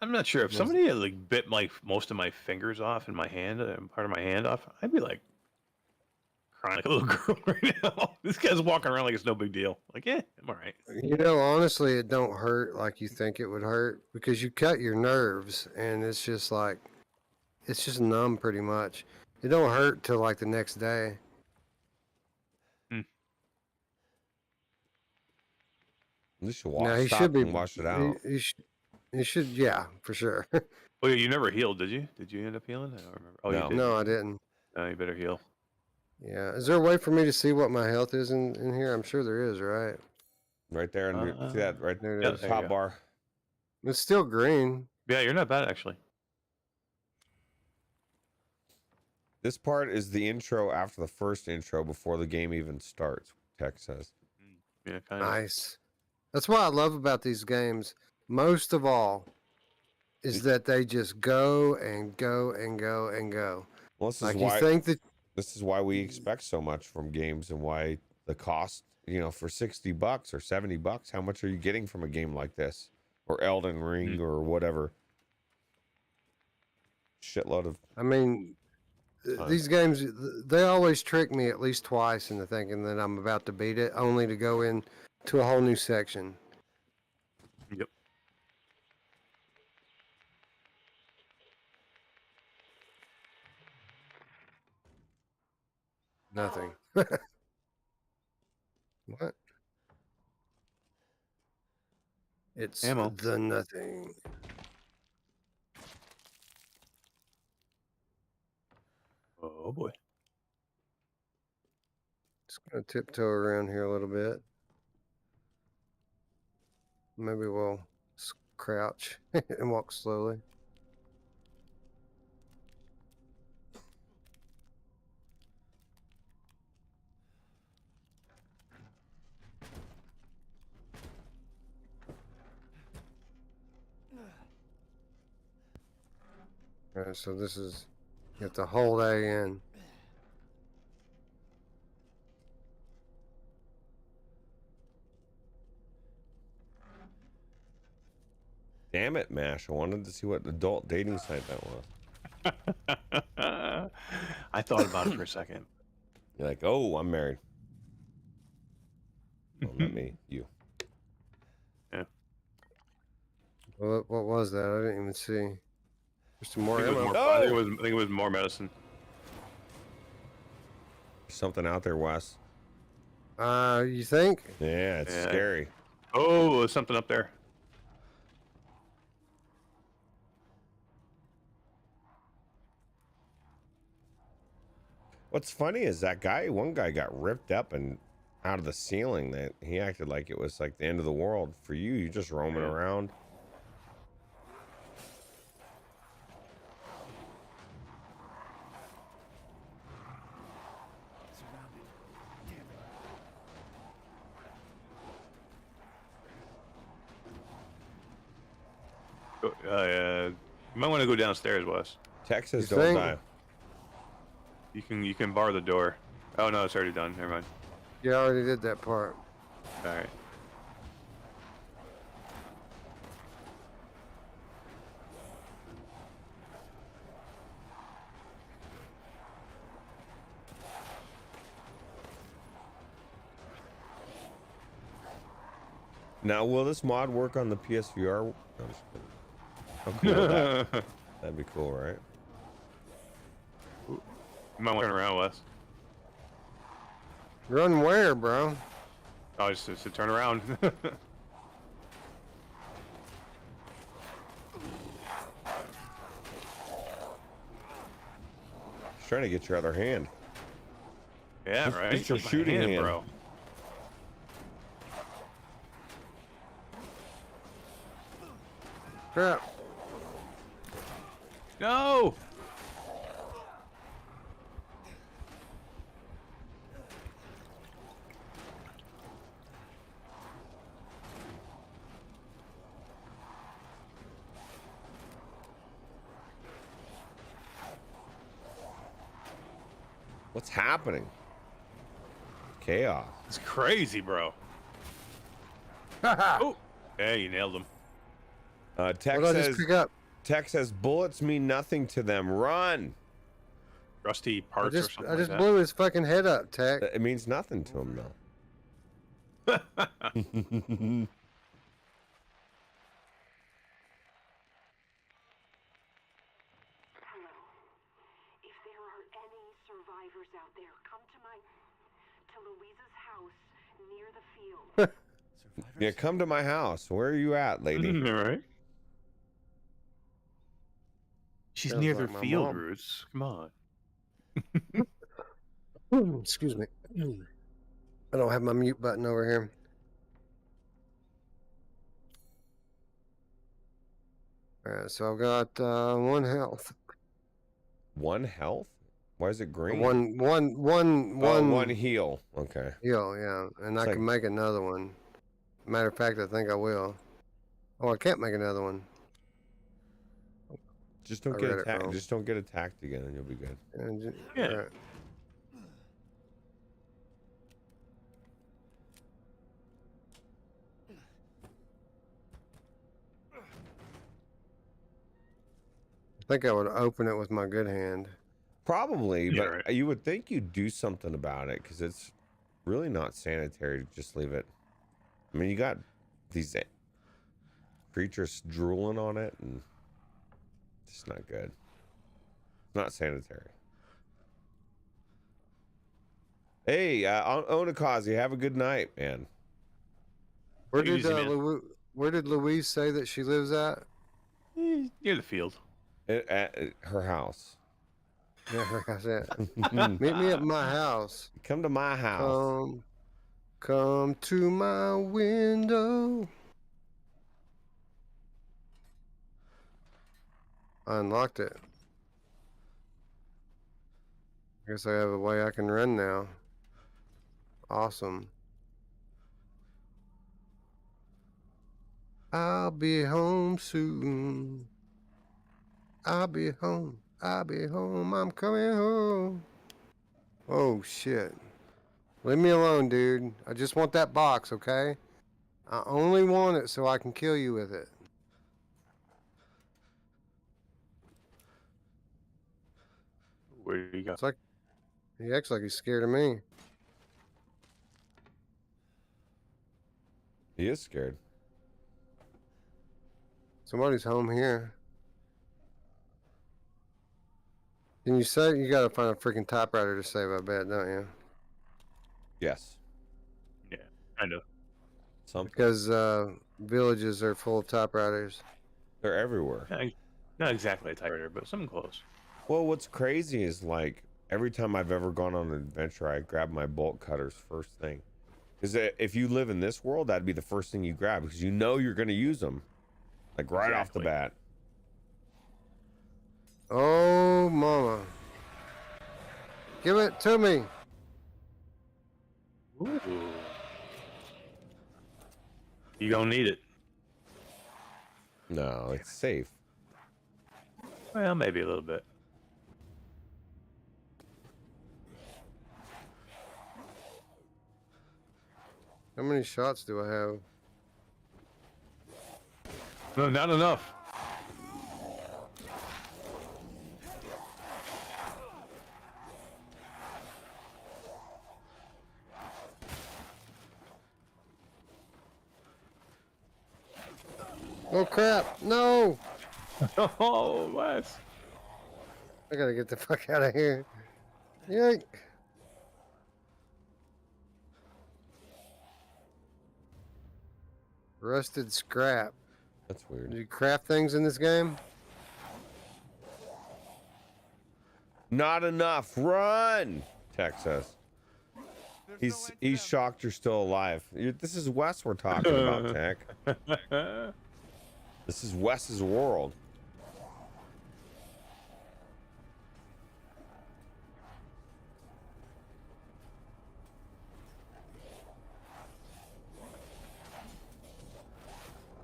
I'm not sure if somebody had like bit like most of my fingers off and my hand, part of my hand off. I'd be like crying like a little girl right now. This guy's walking around like it's no big deal. Like, yeah, I'm all right. You know, honestly, it don't hurt like you think it would hurt because you cut your nerves and it's just like, it's just numb pretty much. It don't hurt till like the next day. At least you No, he stop should be. and wash it out. He should, yeah, for sure. Oh, yeah, you never healed, did you? Did you end up healing? I don't remember. Oh, No. you did. No, I didn't. No, you better heal. Yeah. Is there a way for me to see what my health is in here? I'm sure there is, right? Right there, and see that right There it there, is. the There you top go. bar. It's still green. Yeah, you're not bad actually. This part is the intro after the first intro before the game even starts. Tech says. Yeah, kind of. Nice. That's what I love about these games. Most of all, is that they just go and go and go and go. Well, this is Like why you think that. this is why we expect so much from games, and why the cost, you know, for $60 or $70, how much are you getting from a game like this, or Elden Ring, or whatever? Shitload of. I mean, these games, they always trick me at least twice into thinking that I'm about to beat it, only to go in to a whole new section. Yep. Nothing. What? It's Ammo. the nothing. Oh boy. Just gonna tiptoe around here a little bit. Maybe we'll crouch and walk slowly. All right, so this is, you have to hold A in. Damn it, Mash! I wanted to see what adult dating site that was. I thought about it for a second. You're like, oh, I'm married. Well, not me, you. Yeah. What was that? I didn't even see. There's some more I think, ammo. I think it was more medicine. Something out there, Wes. You think? Yeah, it's Yeah. scary. Oh, there's something up there. What's funny is that guy, one guy got ripped up and out of the ceiling. That he acted like it was like the end of the world. For you, you're just roaming around. You might want to go downstairs, Wes. Texas, You don't think? die. You can bar the door. Oh no, it's already done. Never mind. You already did that part. All right. Now, will this mod work on the PSVR? No, I'm just kidding. How cool would that? That'd be cool, right? You might want to turn around, Wes. Run where, bro? Oh, just to turn around. He's trying to get your other hand. Yeah, It's- right. it's your With my shooting hand. bro. Crap. No. What's happening? Chaos. It's crazy, bro. Oh. Yeah, you nailed him. Tech What did I says, just pick up? Tech says bullets mean nothing to them. Run. Rusty I parts or just, something I just like blew his fucking head up, Tech. It means nothing to him, though. that. Hello. If there are any survivors out there, come to Louisa's house near the field. Yeah, come to my house. Where are you at, lady? All right. She's Sounds near like their my field mom. roots. Come on. Excuse me. I don't have my mute button over here. Alright, so I've got 1 health. 1 health? Why is it green? One heal. Okay. heal, yeah. And It's I like- can make another one. Matter of fact, I think I will. Oh, I can't make another one. Just don't I get read it attacked. wrong. Just don't get attacked again, and you'll be good. Yeah. Alright. I think I would open it with my good hand. Probably, Yeah, but right. you would think you'd do something about it because it's really not sanitary to just leave it. I mean, you got these creatures drooling on it, and it's not good. It's not sanitary. Hey, Onikazi, have a good night, man. Where Take it did easy, man. Where did Louise say that she lives at? Near the field. At her house. Yeah, that's it. Meet me at my house. Come to my house. Come to my window. I unlocked it. Guess I have a way I can run now. Awesome. I'll be home soon. I'll be home. I'll be home. I'm coming home. Oh, shit. Leave me alone, dude. I just want that box, okay? I only want it so I can kill you with it. Where do you go? It's like he acts like he's scared of me. He is scared. Somebody's home here. Can you say you gotta find a freaking typewriter to save? I bet, don't you? Yes. Yeah, I know. Something. Because villages are full of typewriters. They're everywhere. Not exactly a typewriter, but something close. Well, what's crazy is like every time I've ever gone on an adventure, I grab my bolt cutters first thing. Because if you live in this world, that'd be the first thing you grab because you know you're going to use them, like right off the Exactly. bat. Oh, mama. Give it to me. Ooh. You gonna need it. No, it's safe. Well, maybe a little bit. How many shots do I have? No, not enough. Oh crap! No! Oh, Wes. I gotta get the fuck out of here. Yank! Rusted scrap. That's Do weird. you craft things in this game? Not enough. Run, Tech says. There's no end to He's them. shocked you're still alive. This is Wes we're talking about, Tech. This is Wes's world.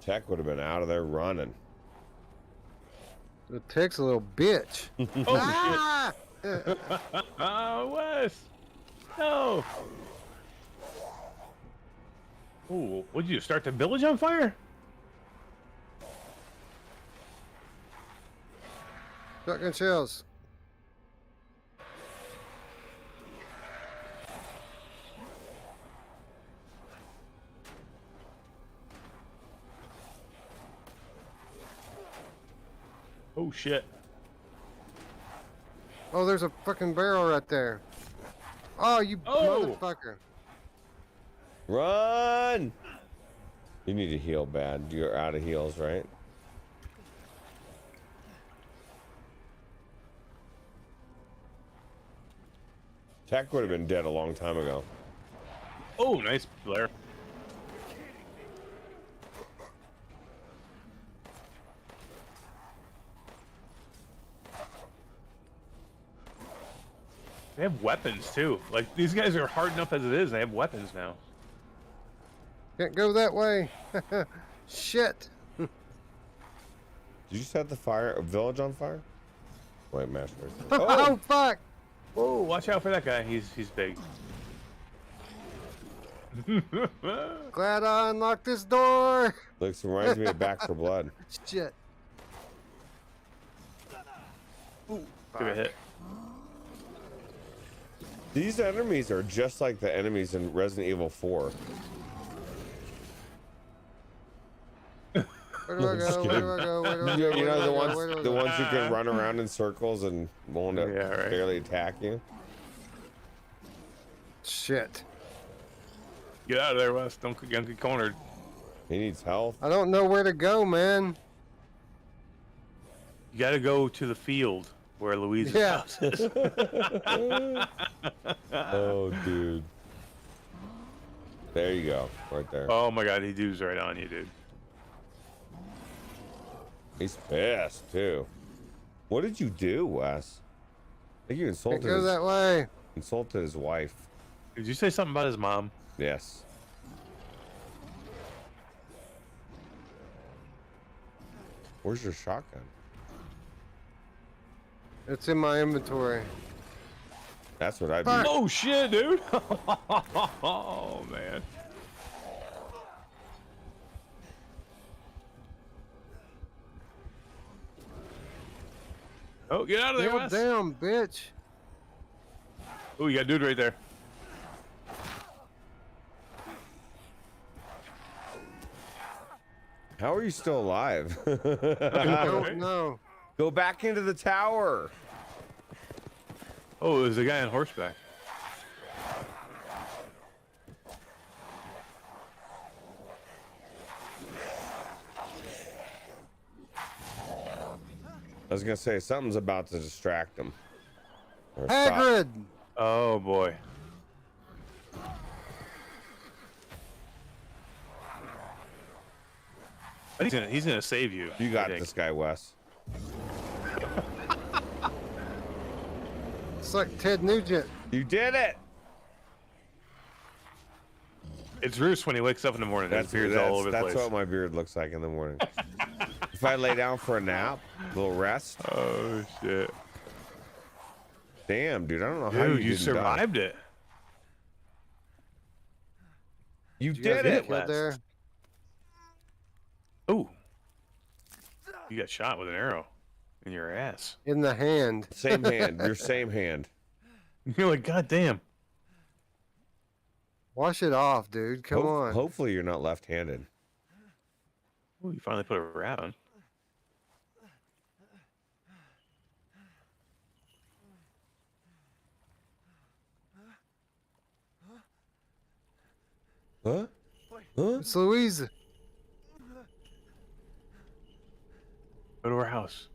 Tech would have been out of there running. It takes a little bitch. Oh, Ah! shit. Oh, Wes. No. Ooh, what'd you do? Start the village on fire? Shotgun shells. Oh, shit. Oh, there's a fucking barrel right there. Oh, you Oh! motherfucker. Run! You need to heal bad. You're out of heals, right? Tech would have been dead a long time ago. Oh, nice flare. They have weapons too. Like these guys are hard enough as it is. They have weapons now. Can't go that way. Shit. Did you set the village on fire? Wait, master. Oh, fuck. Whoa! Watch out for that guy. He's big. Glad I unlocked this door. Looks reminds me of Back for Blood. Shit. Took a hit. These enemies are just like the enemies in Resident Evil 4. Where do I go? Where do I go? Where do I go? You know the Where do I ones go? you can run around in circles and won't Yeah, right. barely attack you. Shit. Get out of there, Wes. Don't get cornered. He needs health. I don't know where to go, man. You got to go to the field where Louise's Yeah. house is. Oh, dude. There you go, right there. Oh my God, he dude's right on you, dude. He's pissed too. What did you do, Wes? I think you Can't go that way. insulted his wife. Did you say something about his mom? Yes. Where's your shotgun? It's in my inventory. That's what I do. Fuck. Oh shit, dude! Oh man. Oh, get out of there, Kneel Wes. down, bitch. Oh, you got a dude right there. How are you still alive? I don't know. Go back into the tower. Oh, there's a guy on horseback. I was gonna say something's about to distract him. Or stop. Hagrid. Oh boy. He's gonna save you. You I got think. this guy, Wes. It's like Ted Nugent. You did it. It's Roos when he wakes up in the morning. His beard's all over the that's place. what my beard looks like in the morning. If I lay down for a nap, a little rest. Oh shit. Damn, dude, I don't know how Dude, you didn't die. survived it. You Did you guys did get it. killed there? Oh, you got shot with an arrow in your ass. In the hand. Same hand. Your same hand. You're like, God damn. Wash it off, dude. Come on. Hopefully you're not left-handed. Ooh, you finally put a rat on. Huh? Huh? It's Louise. Go to our house.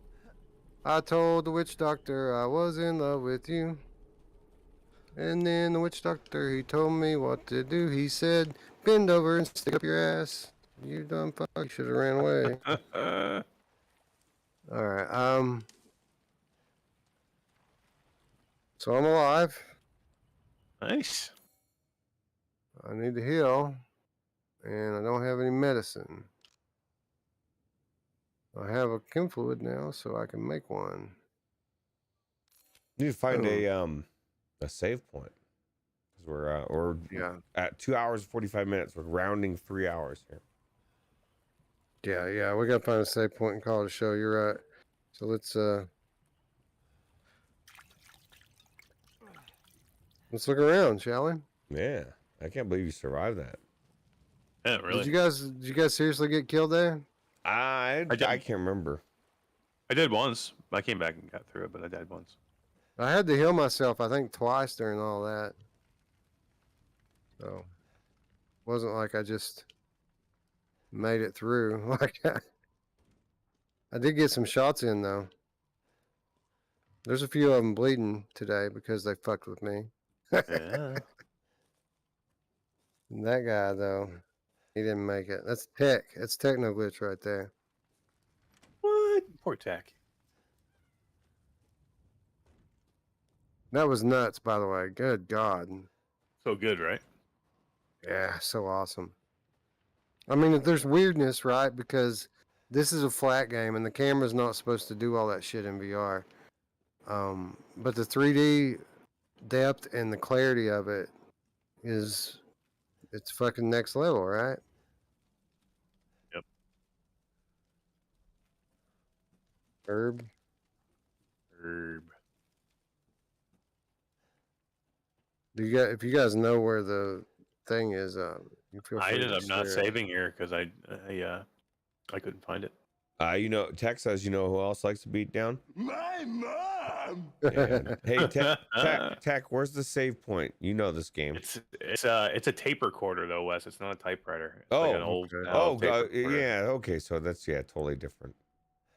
I told the witch doctor I was in love with you. And then the witch doctor, he told me what to do. He said, bend over and stick up your ass. You dumb fuck. You should have ran away. Alright, so I'm alive. Nice. I need to heal. And I don't have any medicine. I have a chem fluid now, so I can make one. You need to find a save point. Because we're Yeah. at 2 hours and 45 minutes. We're rounding 3 hours here. Yeah, we gotta find a save point and call it a show. You're right. So let's look around, shall we? Yeah. I can't believe you survived that. Yeah, really. Did you guys seriously get killed there? I can't remember. I did once. I came back and got through it, but I died once. I had to heal myself, I think, twice during all that. So, wasn't like I just made it through. Like I did get some shots in though. There's a few of them bleeding today because they fucked with me. Yeah. And that guy though, he didn't make it. That's tech. That's techno glitch right there. What? Poor Tack. That was nuts, by the way. Good God. So good, right? Yeah, so awesome. I mean, there's weirdness, right? Because this is a flat game and the camera's not supposed to do all that shit in VR. But the 3D depth and the clarity of it it's fucking next level, right? Yep. Herb. If you guys know where the thing is, you feel free I ended to up not share it. saving here because I couldn't find it. Tech says, you know who else likes to beat down? My mom! And, hey, Tech, where's the save point? You know this game. It's a tape recorder though, Wes. It's not a typewriter. It's like an old okay. tape recorder. Yeah, okay, so that's totally different.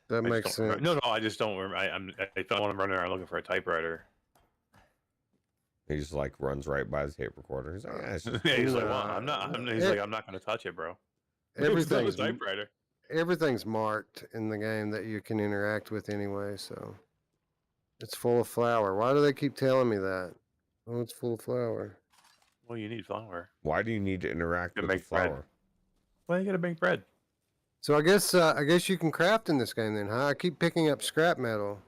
That I makes just don't sense. remember. No, I just don't remember. I don't want to run around looking for a typewriter. He just like runs right by the tape recorder. He's like, yeah, it's just Yeah, he's like, Nah. well, I'm not going to touch it, bro. Everything's It's not a typewriter. everything's marked in the game that you can interact with anyway, so it's full of flour. Why do they keep telling me that? Oh, it's full of flour. Well, you need flour. why do you need to interact To with the make bread. flour? Well, you got to make bread. So I guess you can craft in this game then, huh? I keep picking up scrap metal.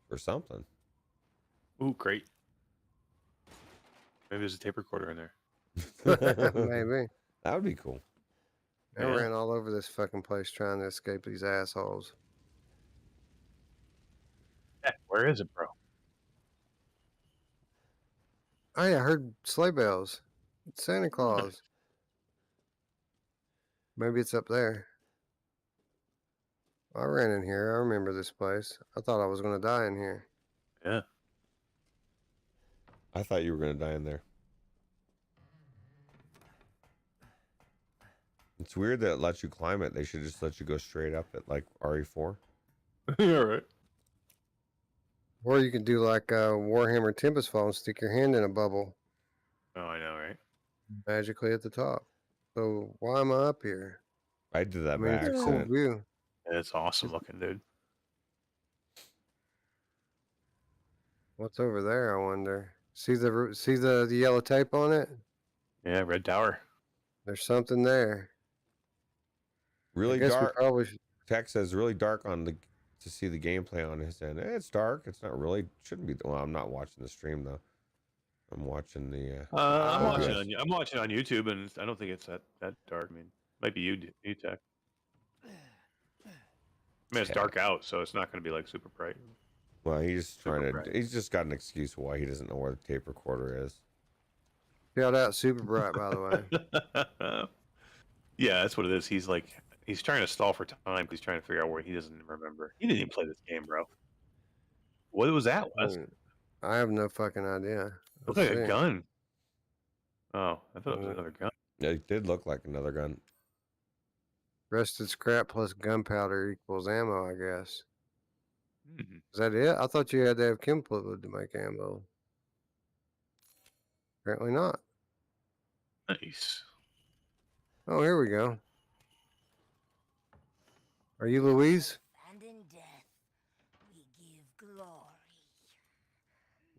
Or something. Ooh, great. Maybe there's a tape recorder in there. Maybe. That would be cool. I Yeah. ran all over this fucking place trying to escape these assholes. Yeah, where is it, bro? Oh yeah, I heard sleigh bells. It's Santa Claus. Maybe it's up there. I ran in here. I remember this place. I thought I was going to die in here. Yeah. I thought you were going to die in there. It's weird that it lets you climb it. They should just let you go straight up at like RE4. Yeah, right. Or you could do like Warhammer Tempest Fall and stick your hand in a bubble Oh, I know, right? magically at the top. So why am I up here? I did that I mean, by it's a cool accident. view. Yeah, it's awesome looking, dude. What's over there? I wonder. See the yellow tape on it? Yeah, Red Tower. There's something there. Really I guess dark. we probably should. Tech says really dark on the to see the gameplay on his end. It's dark. It's not really. Shouldn't be. Well, I'm not watching the stream though. I'm watching the. I'm watching progress. on I'm watching on YouTube, and I don't think it's that dark. I mean, might be you tech. I mean, it's Tech. dark out, so it's not going to be like super bright. Well, he's Super trying to. bright. He's just got an excuse why he doesn't know where the tape recorder is. Shout out Super Bright, by the way. Yeah, that's what it is. He's like, he's trying to stall for time because he's trying to figure out where he doesn't remember. He didn't even play this game, bro. What was that, Wes? I have no fucking idea. Looked like Let's a see. gun. Oh, I thought it was another gun. Yeah, it did look like another gun. Rusted scrap plus gunpowder equals ammo, I guess. Hmm. Is that it? I thought you had to have chem fluid to make ammo. Apparently not. Nice. Oh, here we go. Are you Louise? And in death, we give glory.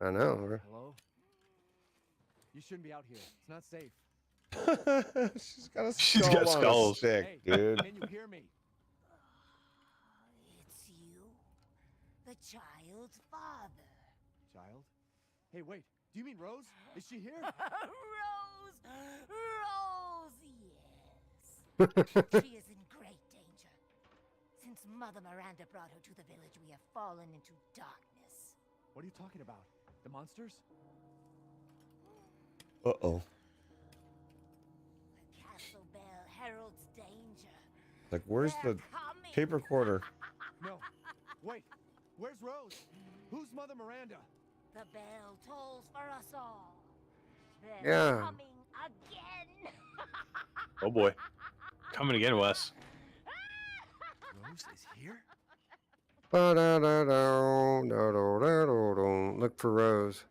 I know. Hello? You shouldn't be out here. It's not safe. She's got a skull She's got on a skulls. stick, Hey, dude. can you hear me? It's you, the child's father. Child? Hey, wait. Do you mean Rose? Is she here? Rose! Yes. She is in great danger. Since Mother Miranda brought her to the village, we have fallen into darkness. What are you talking about? The monsters? Uh-oh. The castle bell heralds danger. Like, where's They're the coming. tape recorder? No. Wait. Where's Rose? Who's Mother Miranda? The bell tolls for us all. They're Yeah. coming again. Oh boy, coming again, Wes. Rose is here? Look for Rose.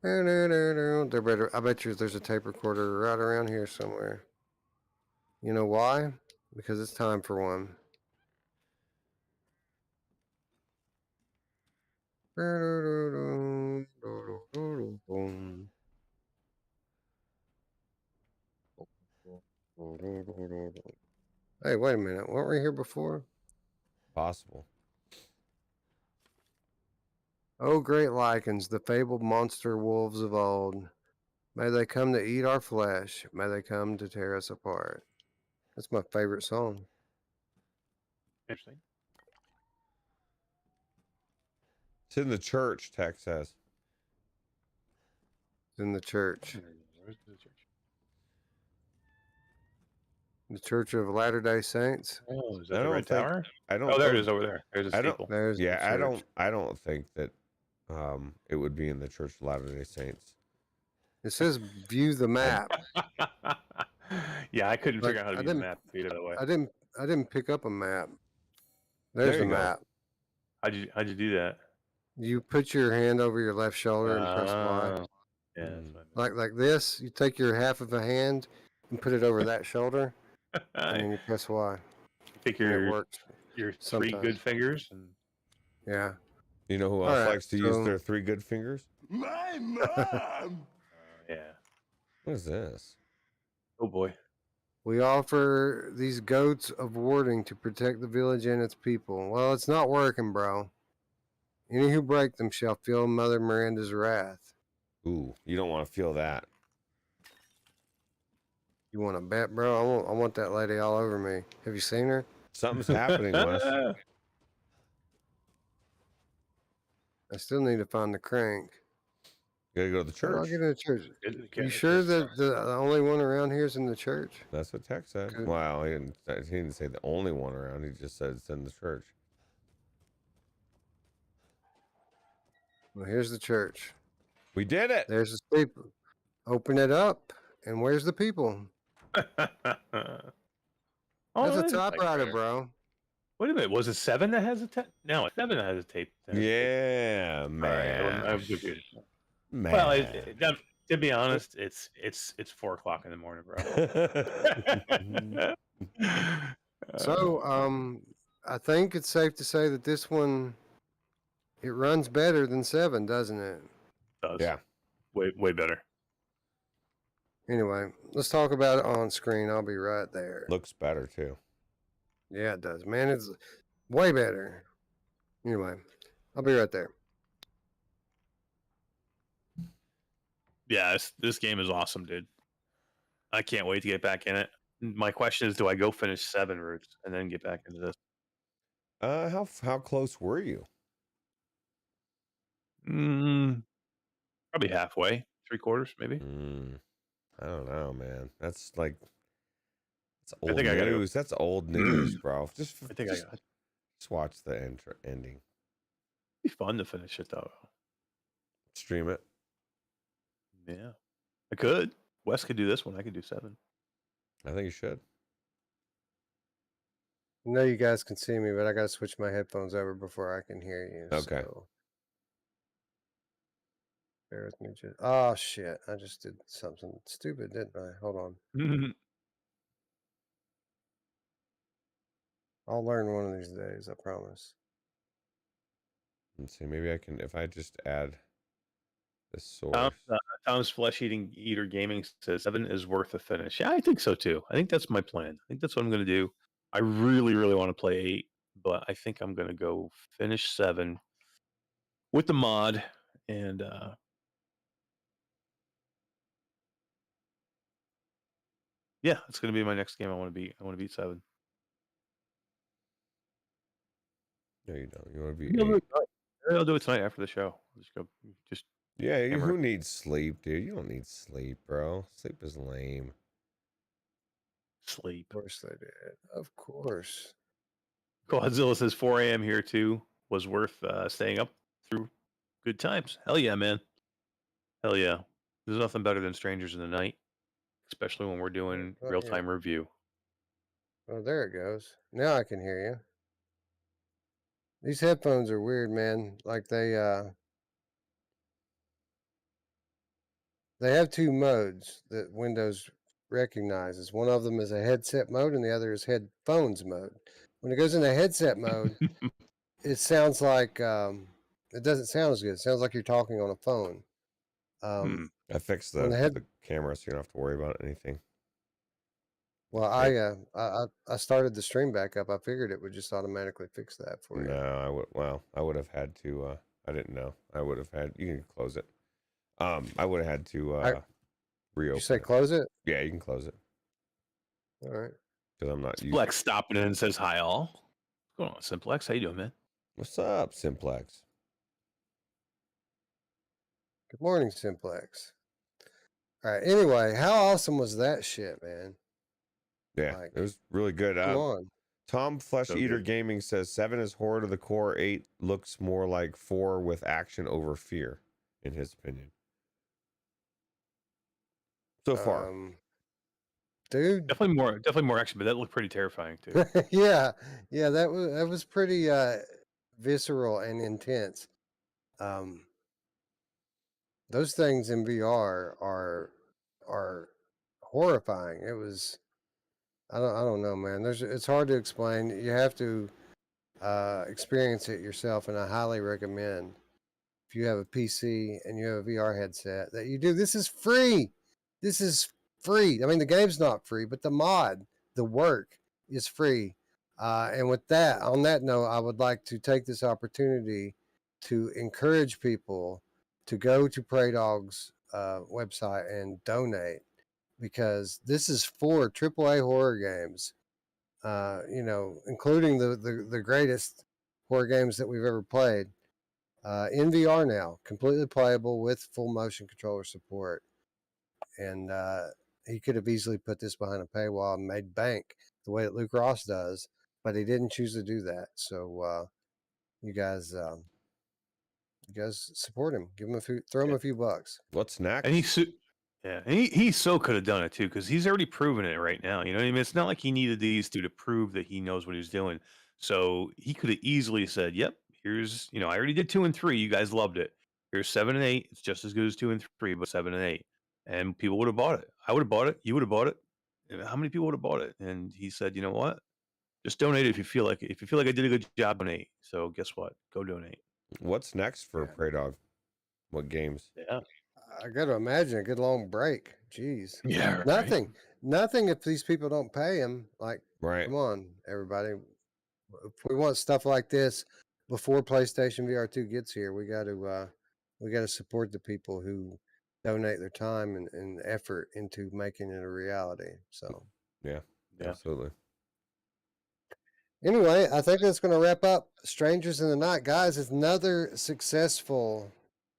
There better. I bet you there's a tape recorder right around here somewhere. You know why? Because it's time for one. Hey, wait a minute. Weren't we here before? Possible. Oh, great lichens, the fabled monster wolves of old. May they come to eat our flesh. May they come to tear us apart. That's my favorite song. Interesting. It's in the church, Tech says. It's in the church. Where's the church? The Church of Latter-day Saints. Oh, is I that the don't red think- tower? I don't. Oh, there it think- is over there. There's a I don't- steeple. There's the Yeah, church. I don't think that it would be in the Church of Latter-day Saints. It says view the map. Yeah, I couldn't But figure out how to I use the didn't- map either that way. I didn't pick up a map. There's There the you go. map. How'd you do that? You put your hand over your left shoulder and press Y. Oh, yeah, that's Mm. what Like this, you take your half of a hand and put it over that shoulder, and I then you press Y. Take And it your works. three sometimes. good fingers and Yeah. You know who All else right, likes to use so- their 3 good fingers? My mom! yeah. What is this? Oh boy. We offer these goats of warding to protect the village and its people. Well, it's not working, bro. Any who break them shall feel Mother Miranda's wrath. Ooh, you don't want to feel that. You want to bet, bro? I want that lady all over me. Have you seen her? Something's happening, Wes. I still need to find the crank. You gotta go to the How do I church. get in the church? It- You it- sure it's- that the only one around here is in the church? That's what Tech said. Good. Wow, he didn't say the only one around. He just said it's in the church. Well, here's the church. We did it. There's the people. Open it up, and where's the people? Oh, That's that a is typewriter, there. bro. Wait a minute. Was it 7 that has a tape? No, it's 7 that has a tape. Yeah, All right, man. I'm confused. Man. Well, to be honest, it's 4 o'clock in the morning, bro. So, I think it's safe to say that this one, it runs better than 7, doesn't it? does. Yeah. way better. Anyway, let's talk about it on screen. I'll be right there. Looks better too. Yeah, it does. Man, it's way better. Anyway, I'll be right there. Yeah, this game is awesome, dude. I can't wait to get back in it. My question is, do I go finish 7 Roots and then get back into this? How close were you? Probably halfway, 3/4 maybe. I don't know, man. That's like it's I old think I gotta go. news. That's old news, bro. Just I think just, I got. just watch the ending. It'd be fun to finish it though. Stream it. Yeah, I could. Wes could do this one. I could do 7. I think you should. I know you guys can see me, but I got to switch my headphones over before I can hear you. Okay. So bear with me. Oh, shit. I just did something stupid, didn't I? Hold on. I'll learn one of these days, I promise. Let's see. Maybe I can, if I just add the source. Tom's Flesh Eater Gaming says 7 is worth a finish. Yeah, I think so too. I think that's my plan. I think that's what I'm going to do. I really, really want to play 8, but I think I'm going to go finish 7 with the mod. And yeah, it's going to be my next game. I want to beat 7. No, you don't. You want to be Maybe I'll do 8. it tonight. I'll do it tonight after the show. Just Yeah, hammer who it. needs sleep, dude? You don't need sleep, bro. Sleep is lame. Sleep. Of course they did. Of course. Godzilla says 4 a.m. here too was worth staying up through good times. Hell yeah, man. Hell yeah. There's nothing better than Strangers in the Night, especially when we're doing Oh, real-time review. Oh, there it goes. Now I can hear you. These headphones are weird, man. Like they have two modes that Windows recognizes. One of them is a headset mode and the other is headphones mode. When it goes into headset mode, it sounds like it doesn't sound as good. It sounds like you're talking on a phone. I fixed When the camera so you don't have to worry about anything. Well, I started the stream back up. I figured it would just automatically fix that for you. No, I would have had to. I didn't know. I would have had. You can close it. I would have had to reopen. You say close it? Yeah, you can close it. All right. Because I'm not. Simplex stopping in and says hi all. What's going on, Simplex? How you doing, man? What's up, Simplex? Good morning, Simplex. All right. Anyway, how awesome was that shit, man? Yeah, it was really good. Come on. Tom Flesh So Eater good. Gaming says 7 is horror to the core. 8 looks more like 4 with action over fear, in his opinion. So far, dude. Definitely more action, but that looked pretty terrifying too. yeah, that was pretty visceral and intense. Those things in VR are horrifying. It was I don't know, man. It's hard to explain. You have to experience it yourself, and I highly recommend if you have a PC and you have a VR headset that you do. This is free. This is free. I mean, the game's not free, but the mod, the work is free. And with that, on that note, I would like to take this opportunity to encourage people to go to Prey Dog's website and donate, because this is for AAA horror games, including the greatest horror games that we've ever played. In VR now, completely playable with full motion controller support. And he could have easily put this behind a paywall and made bank the way that Luke Ross does, but he didn't choose to do that. So you guys support him. Give him throw him a few bucks. what's next? And he so could have done it too, because he's already proven it right now. You know what I mean? It's not like he needed these to prove that he knows what he's doing. So he could have easily said, "Yep, here's I already did 2 and 3. You guys loved it. Here's 7 and 8. It's just as good as 2 and 3, but 7 and 8." And people would have bought it. I would have bought it. You would have bought it. How many people would have bought it? And he said, "You know what? Just donate if you feel like it. If you feel like I did a good job, donate." So guess what? Go donate. What's next for Prey Dog? What games? Yeah. I got to imagine a good long break. Jeez. Yeah. Right. Nothing if these people don't pay him. Like, Right. come on, everybody. If we want stuff like this before PlayStation VR 2 gets here, we got to support the people who donate their time and effort into making it a reality. So Yeah, Yeah. absolutely. anyway, I think that's going to wrap up Strangers in the Night. Guys, it's another successful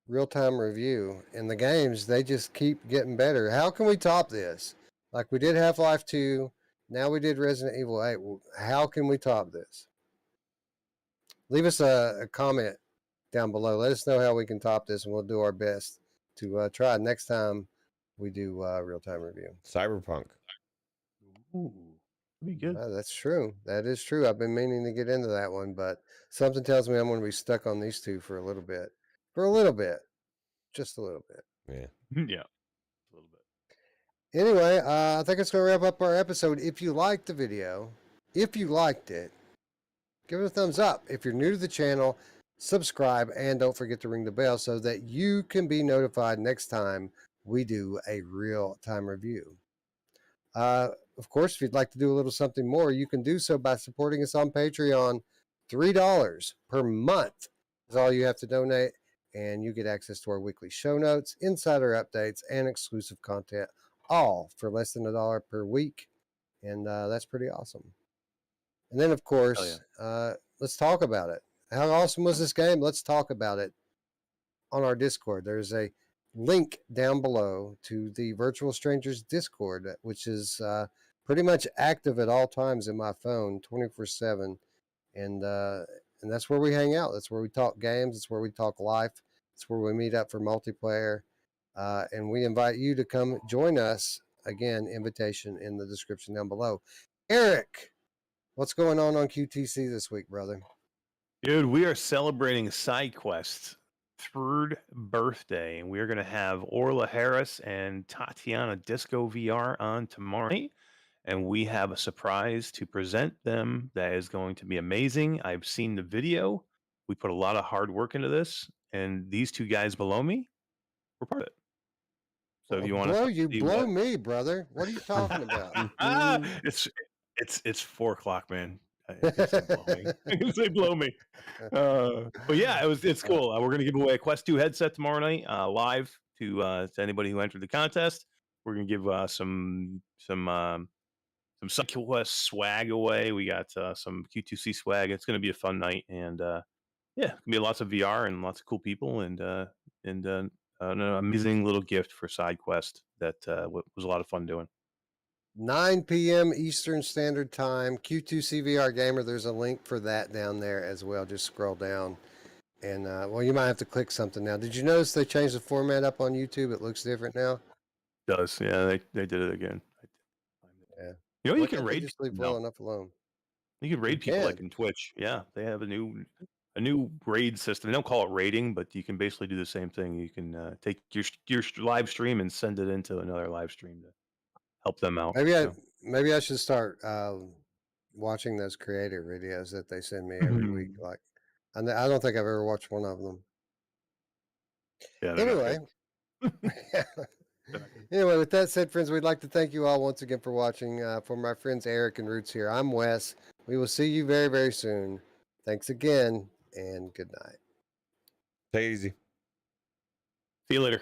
real-time review. And the games, they just keep getting better. How can we top this? Like we did Half-Life 2. Now we did Resident Evil 8. Well, how can we top this? Leave us a comment down below. Let us know how we can top this, and we'll do our best to try it next time we do real-time review. Cyberpunk. Ooh, be good. That's true. That is true. I've been meaning to get into that one, but something tells me I'm going to be stuck on these two for a little bit. For a little bit. Just a little bit. Yeah. Yeah. A little bit. Anyway, I think it's going to wrap up our episode. If you liked the video, if you liked it, give it a thumbs up. If you're new to the channel, subscribe, and don't forget to ring the bell so that you can be notified next time we do a real-time review. Of course, if you'd like to do a little something more, you can do so by supporting us on Patreon. $3 per month is all you have to donate, and you get access to our weekly show notes, insider updates, and exclusive content, all for less than $1 per week. And that's pretty awesome. And then, of course, let's talk about it. How awesome was this game? Let's talk about it on our Discord. There's a link down below to the Virtual Strangers Discord, which is pretty much active at all times in my phone, 24/7. And that's where we hang out. That's where we talk games. It's where we talk life. It's where we meet up for multiplayer. And we invite you to come join us. Again, invitation in the description down below. Eric, what's going on QTC this week, brother? Dude, we are celebrating SideQuest's 3rd birthday, and we're going to have Orla Harris and Tatiana Disco VR on tomorrow night. And we have a surprise to present them that is going to be amazing. I've seen the video. We put a lot of hard work into this, and these two guys below me were part of it. So if you want to blow me, brother. What are you talking about? It's 4 o'clock, man. I can say blow me. But yeah, it's cool. We're gonna give away a Quest 2 headset tomorrow night, live to anybody who entered the contest. We're gonna give some SideQuest swag away. We got some Q2C swag. It's gonna be a fun night, and yeah, it's gonna be lots of VR and lots of cool people, and an amazing little gift for SideQuest that was a lot of fun doing. 9 p.m. Eastern Standard Time, Q2C VR Gamer. There's a link for that down there as well. Just scroll down. And, well, you might have to click something now. Did you notice they changed the format up on YouTube? It looks different now. It does. Yeah, they did it again. Yeah. You know, you can raid. Just leave well enough alone. You can raid people like in Twitch. Yeah, they have a new raid system. They don't call it raiding, but you can basically do the same thing. You can take your live stream and send it into another live stream to help them out. Maybe I should start watching those creator videos that they send me every week. Like, I don't think I've ever watched one of them. Yeah. Anyway, anyway, with that said, friends, we'd like to thank you all once again for watching. For my friends Eric and Ruuts here, I'm Wes. We will see you very, very soon. Thanks again, and good night. Take it easy. See you later.